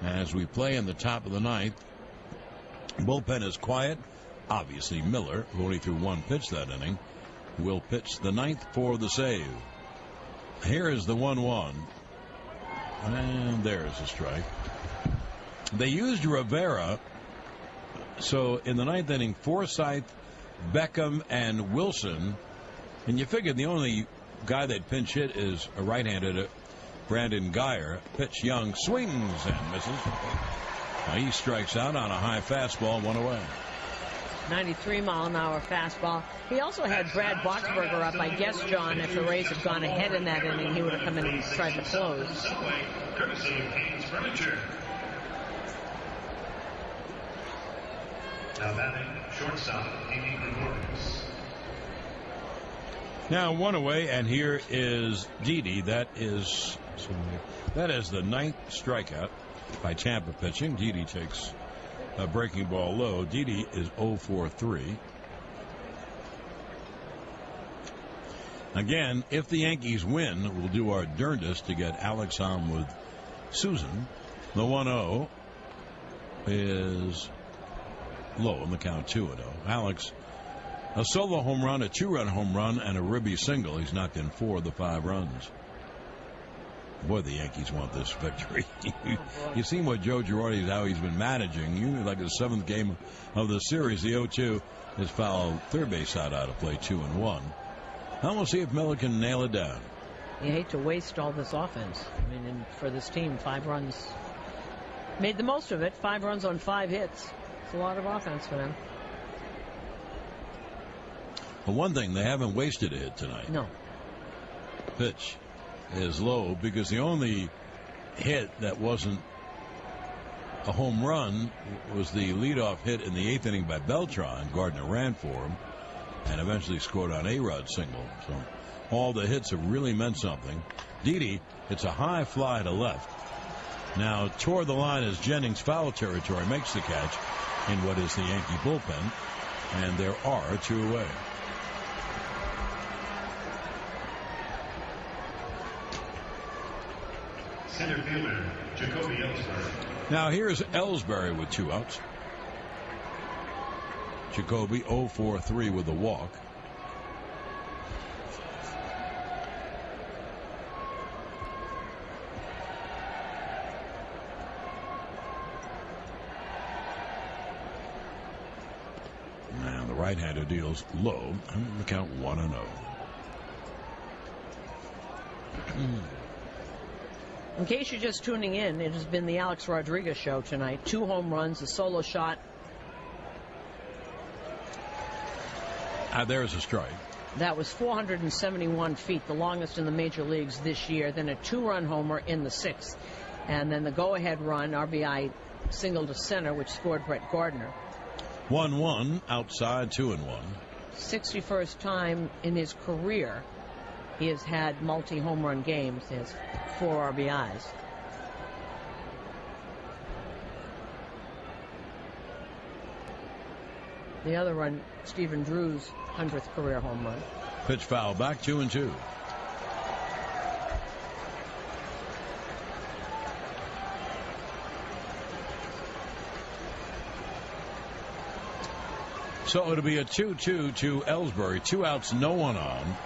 as we play in the top of the 9th. Bullpen is quiet. Obviously, Miller, who only threw 1 pitch that inning, will pitch the 9th for the save. Here is the 1-1. And there's a strike. They used Rivera. So in the 9th inning, Forsythe, Beckham, and Wilson. And you figured the only guy that pinch hit is a right-handed Brandon Geyer. Pitch, Young swings and misses. Now he strikes out on a high fastball, 1 away. 93-mile-an-hour fastball. He also had Brad Boxberger up. I guess, John, if the Rays had gone ahead in that inning, he would have come in and tried to close. Courtesy of Haynes Furniture. Now batting shortstop, Amy Gregorius. Now 1 away, and here is Didi. That is the 9th strikeout by Tampa pitching. Didi takes a breaking ball low. Didi is 0-for-3. Again, if the Yankees win, we'll do our darndest to get Alex on with Susan. The 1-0 is low in the count, 2-0. Alex, a solo home run, a 2-run home run, and a ribby single. He's knocked in 4 of the 5 runs. Boy, the Yankees want this victory. You've seen what Joe Girardi, how he's been managing. Like the 7th game of the series, the 0-2 is fouled third base side out of play, 2-1. Now we'll see if Miller can nail it down. You hate to waste all this offense. I mean, and for this team, 5 runs. Made the most of it. 5 runs on 5 hits. It's a lot of offense for them. Well, one thing, they haven't wasted a hit tonight. No. Pitch is low because the only hit that wasn't a home run was the leadoff hit in the 8th inning by Beltran. Gardner ran for him and eventually scored on A-Rod's single. So all the hits have really meant something. Didi, it's a high fly to left. Now toward the line as Jennings, foul territory, makes the catch in what is the Yankee bullpen, and there are 2 away. Center fielder, Jacoby Ellsbury. Now here's Ellsbury with 2 outs. Jacoby 0-for-3 with a walk. Now the right-hander deals low, and the count 1-0. In case you're just tuning in, it has been the Alex Rodriguez show tonight. 2 home runs, a solo shot. There's a strike. That was 471 feet, the longest in the major leagues this year. Then a 2-run homer in the 6th. And then the go-ahead run, RBI single to center, which scored Brett Gardner. 1-1, outside, 2-1. 61st time in his career he has had multi-home run games. He has 4 RBIs. The other run, Stephen Drew's 100th career home run. Pitch foul back, 2-2. So it'll be a 2-2 to Ellsbury. 2 outs, no one on.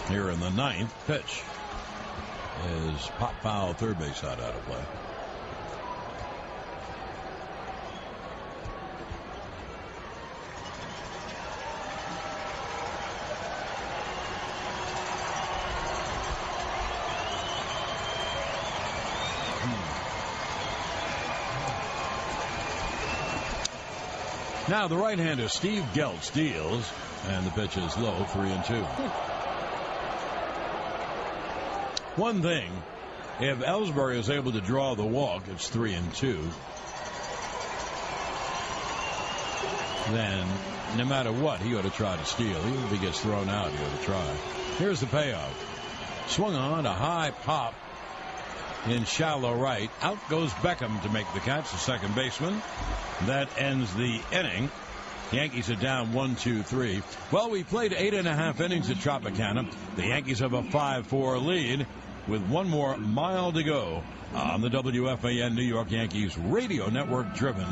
Here in the 9th, pitch is pop foul, third base side out of play. Now the right-hander Steve Geltz deals, and the pitch is low, 3-2. One thing, if Ellsbury is able to draw the walk, it's 3-2. Then, no matter what, he ought to try to steal. Even if he gets thrown out, he ought to try. Here's the payoff. Swung on a high pop in shallow right. Out goes Beckham to make the catch, the second baseman. That ends the inning. Yankees are down 1-2-3. Well, we played 8.5 innings at Tropicana. The Yankees have a 5-4 lead with one more mile to go on the WFAN New York Yankees radio network driven.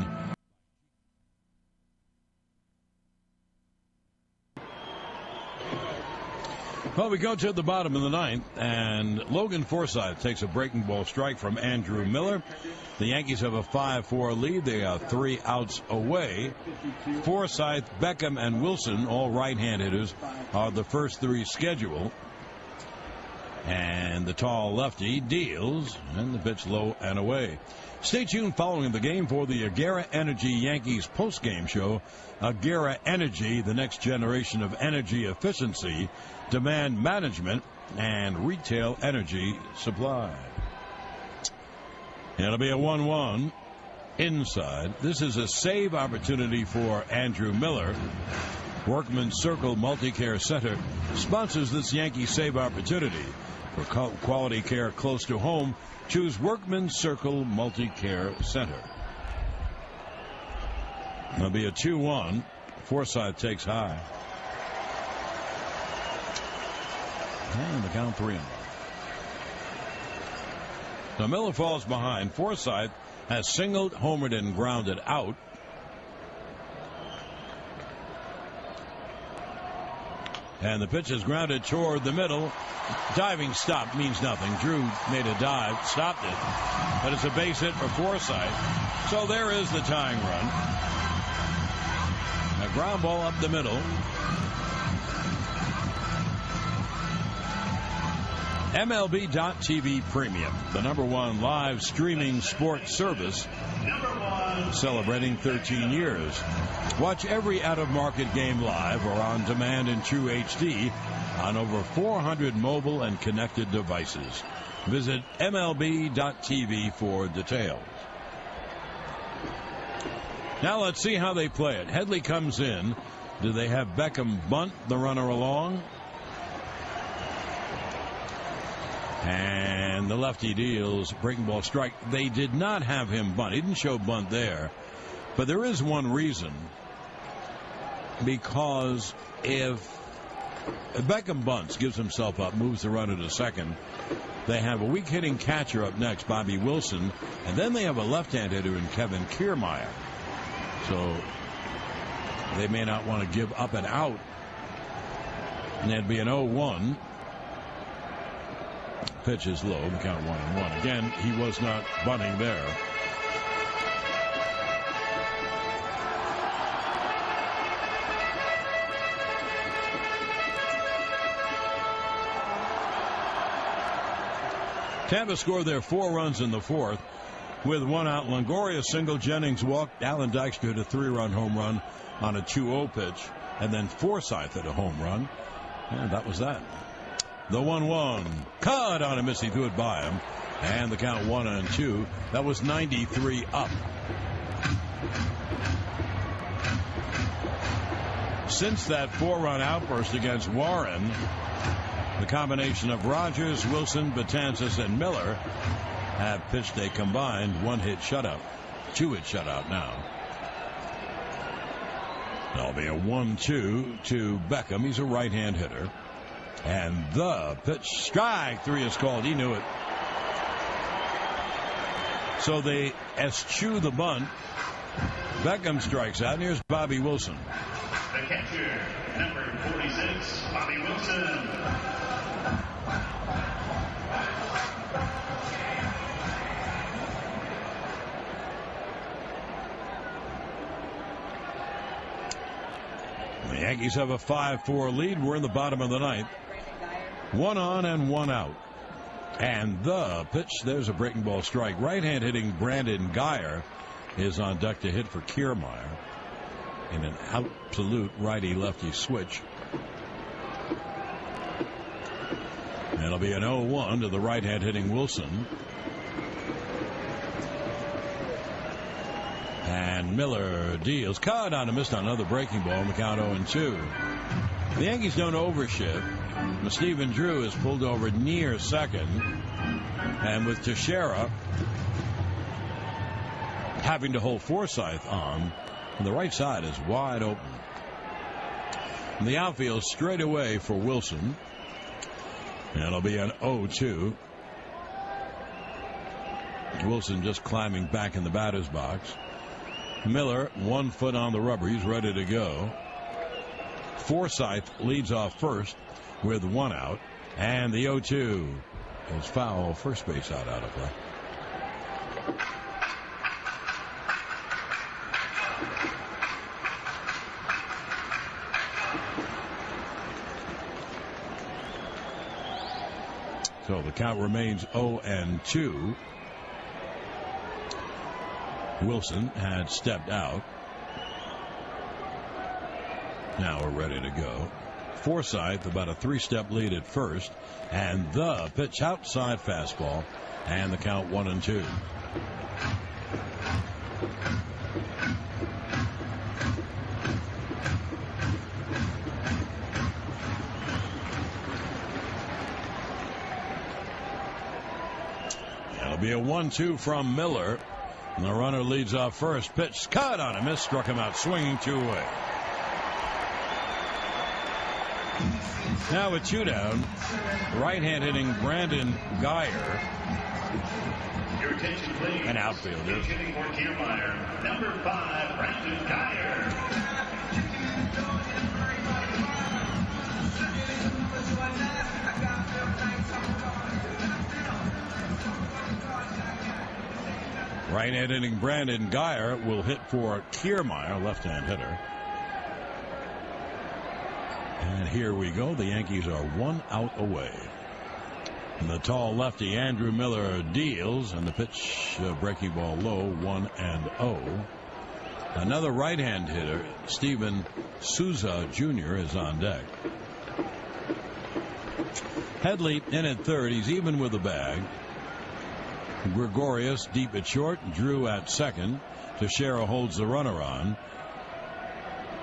Well, we go to the bottom of the ninth, and Logan Forsythe takes a breaking ball strike from Andrew Miller. The Yankees have a 5-4 lead. They are 3 outs away. Forsythe, Beckham, and Wilson, all right-hand hitters, are the first 3 scheduled. And the tall lefty deals, and the pitch low and away. Stay tuned following the game for the Agera Energy Yankees postgame show. Agera Energy, the next generation of energy efficiency, demand management, and retail energy supply. It'll be a 1-1 inside. This is a save opportunity for Andrew Miller. Workman Circle Multicare Center sponsors this Yankee save opportunity. For quality care close to home, choose Workman Circle Multicare Center. It'll be a 2-1. Forsythe takes high. And the count 3-1. So Miller falls behind. Forsythe has singled, homered, and grounded out. And the pitch is grounded toward the middle. Diving stop means nothing. Drew made a dive, stopped it, but it's a base hit for Forsythe. So there is the tying run. A ground ball up the middle. MLB.TV Premium, the #1 live streaming sports service, celebrating 13 years. Watch every out-of-market game live or on demand in true HD on over 400 mobile and connected devices. Visit MLB.TV for details. Now let's see how they play it. Headley comes in. Do they have Beckham bunt the runner along? And the lefty deals breaking ball strike. They did not have him bunt. He didn't show bunt there. But there is one reason. Because if Beckham bunts, gives himself up, moves the runner to second, they have a weak hitting catcher up next, Bobby Wilson, and then they have a left-hand hitter in Kevin Kiermaier. So they may not want to give up and out. And that'd be an 0-1. Pitch is low. The count 1-1. Again, he was not bunting there. Tampa scored their 4 runs in the 4th with 1 out. Longoria single, Jennings walked. Alan Dykstra hit a 3-run home run on a 2-0 pitch, and then Forsythe hit a home run, and that was that. The 1-1 cut on a miss. He threw it by him, and the count 1-2. That was 93 up. Since that 4-run outburst against Warren, the combination of Rogers, Wilson, Betances, and Miller have pitched a combined 1-hit shutout. 2-hit shutout now. That'll be a 1-2 to Beckham. He's a right-hand hitter. And the pitch, strike 3 is called. He knew it. So they eschew the bunt. Beckham strikes out. And here's Bobby Wilson. The catcher, number 46, Bobby Wilson. The Yankees have a 5-4 lead. We're in the bottom of the ninth. 1 on and 1 out. And the pitch, there's a breaking ball strike. Right-hand hitting Brandon Guyer is on deck to hit for Kiermaier. in an absolute righty-lefty switch. And it'll be an 0-1 to the right-hand hitting Wilson. And Miller deals. Caught on a missed on another breaking ball in the count 0-2. The Yankees don't overshift. Stephen Drew is pulled over near second. And with Teixeira having to hold Forsythe on, the right side is wide open. And the outfield straight away for Wilson. And it'll be an 0-2. Wilson just climbing back in the batter's box. Miller, 1 foot on the rubber. He's ready to go. Forsythe leads off first with 1 out. And the 0-2 is foul. First base out of play. So the count remains 0-2. Wilson had stepped out. Now we're ready to go. Forsythe about a 3-step lead at first, and the pitch outside fastball, and the count 1-2. It'll be a 1-2 from Miller. And the runner leads off first. Pitch cut on a miss. Struck him out swinging 2-away. Now with 2 down, right-hand hitting Brandon Geyer. Your attention, please. An outfielder. Hitting for Kiermaier, number 5, Brandon Geyer. Right-hand hitting Brandon Geyer will hit for Kiermaier, left-hand hitter. And here we go. The Yankees are 1 out away. And the tall lefty Andrew Miller deals, and the pitch breaking ball low, 1-0. Another right-hand hitter, Steven Souza Jr. is on deck. Headley in at third. He's even with the bag. Gregorius deep at short. Drew at second. Teixeira holds the runner on.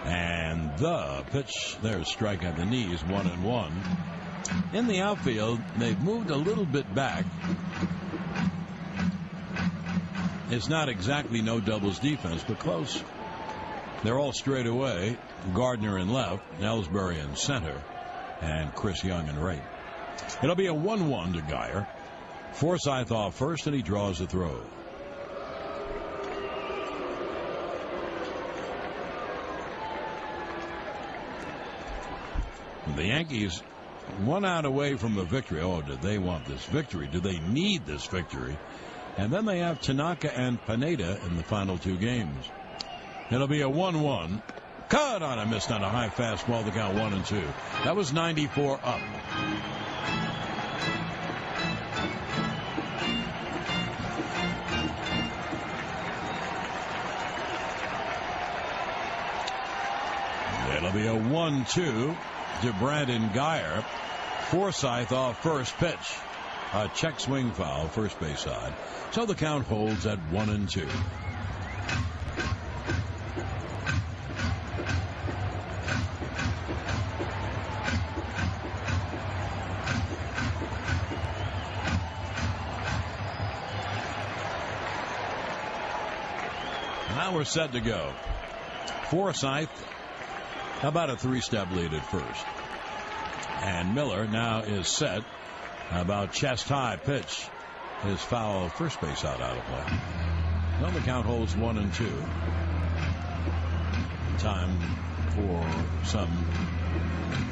And the pitch, there's strike at the knees, 1-1. In the outfield, they've moved a little bit back. It's not exactly no doubles defense, but close. They're all straight away. Gardner in left, Ellsbury in center, and Chris Young in right. It'll be a 1-1 to Geyer. Forsythe off first, and he draws the throw. The Yankees 1 out away from a victory. Oh, do they want this victory? Do they need this victory? And then they have Tanaka and Pineda in the final 2 games. It'll be a 1-1. Cut on a missed on a high fastball. The count 1-2. That was 94 up. It'll be a 1-2 to Brandon Geyer. Forsythe off first pitch. A check swing foul, first base side. So the count holds at 1-2. Now we're set to go. Forsythe about a 3-step lead at first. And Miller now is set. About chest high pitch. His foul, first base out of play. Well, the count holds 1-2. Time for some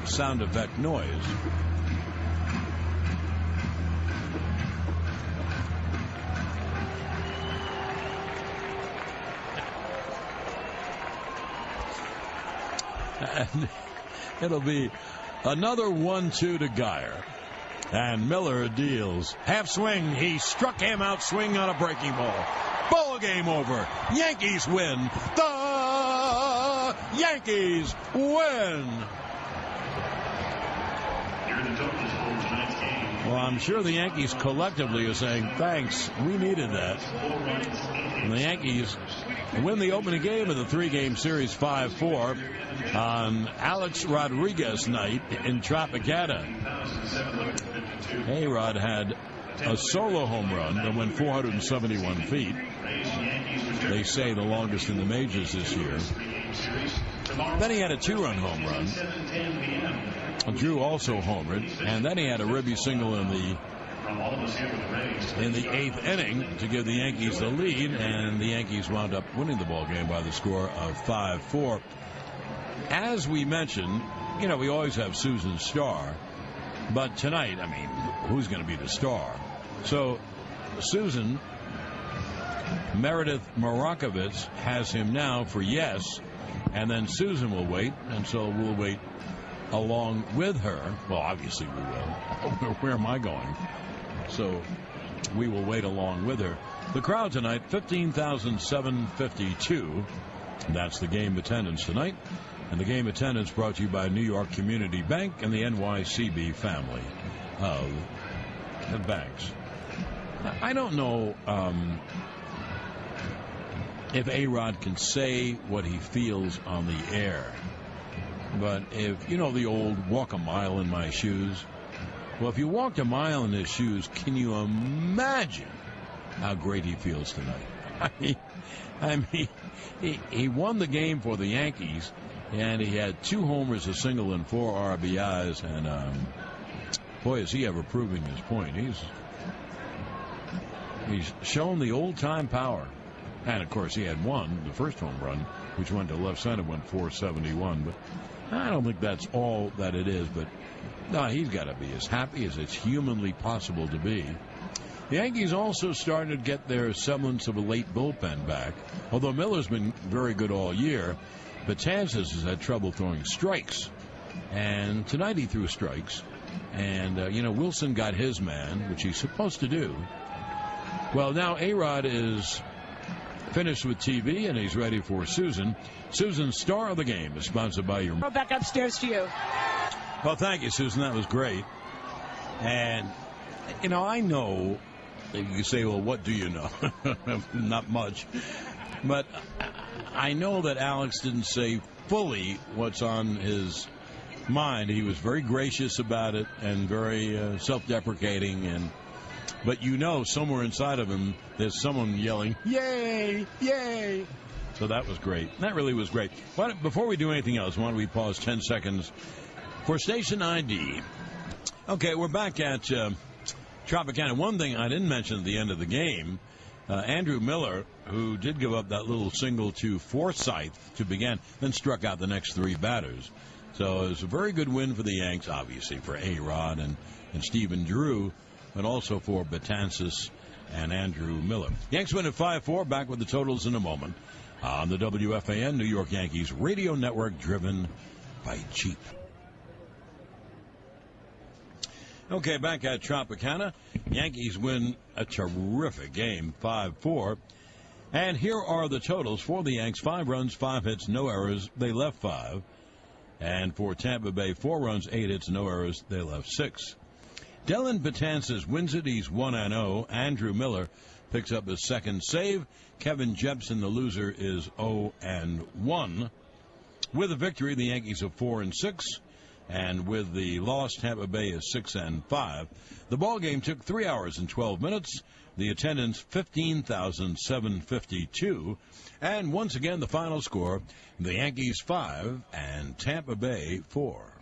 sound effect noise. And it'll be another 1-2 to Geyer. And Miller deals. Half swing. He struck him out swing on a breaking ball. Ball game over. Yankees win the Yankees win. Well, I'm sure the Yankees collectively are saying, thanks, we needed that. And the Yankees win the opening game of the 3-game series 5-4 on Alex Rodriguez night in Tropicana. A-Rod had a solo home run that went 471 feet. They say the longest in the majors this year. Then he had a 2-run home run. Drew also homered, and then he had a ribby single in the 8th inning to give the Yankees the lead, and the Yankees wound up winning the ball game by the score of 5-4. As we mentioned, you know, we always have Susan Starr, but tonight, I mean, who's going to be the star? So Susan, Meredith Marakovitz has him now for yes, and then Susan will wait, and so we'll wait along with her. Well, obviously we will. Where am I going? So we will wait along with her. The crowd tonight, 15,752. That's the game attendance tonight. And the game attendance brought to you by New York Community Bank and the NYCB family of the banks. I don't know if A-Rod can say what he feels on the air. But if, you know, the old walk a mile in my shoes. Well, if you walked a mile in his shoes, can you imagine how great he feels tonight? I mean, he won the game for the Yankees, and he had 2 homers, a single, and 4 RBIs. And, boy, is he ever proving his point. He's shown the old-time power. And, of course, he had one, the first home run, which went to left center, went 471. But I don't think that's all that it is. But, no, he's got to be as happy as it's humanly possible to be. The Yankees also started to get their semblance of a late bullpen back. Although Miller's been very good all year, Betances has had trouble throwing strikes. And tonight he threw strikes. And, you know, Wilson got his man, which he's supposed to do. Well, now A-Rod is finished with TV, and he's ready for Susan. Susan's Star of the Game is sponsored by your... Go back upstairs to you. Well, thank you, Susan. That was great. And, you know, I know you say, well, what do you know? Not much. But I know that Alex didn't say fully what's on his mind. He was very gracious about it and very self-deprecating. But you know, somewhere inside of him, there's someone yelling, yay, yay. So that was great. That really was great. But before we do anything else, why don't we pause 10 seconds for station ID. Okay, we're back at Tropicana. One thing I didn't mention at the end of the game, Andrew Miller, who did give up that little single to Forsythe to begin, then struck out the next 3 batters. So it was a very good win for the Yanks, obviously, for A-Rod and Stephen Drew, but also for Betances and Andrew Miller. Yanks win at 5-4. Back with the totals in a moment on the WFAN New York Yankees radio network, driven by Jeep. Okay, back at Tropicana. Yankees win a terrific game, 5-4. And here are the totals for the Yanks. 5 runs, 5 hits, no errors. They left 5. And for Tampa Bay, 4 runs, 8 hits, no errors. They left 6. Dellin Betances wins it. He's 1-0. Andrew Miller picks up his second save. Kevin Jepsen, the loser, is 0-1. With a victory, the Yankees are 4-6. And with the loss, Tampa Bay is 6-5. The ball game took 3 hours and 12 minutes. The attendance, 15,752. And once again, the final score, the Yankees 5 and Tampa Bay 4.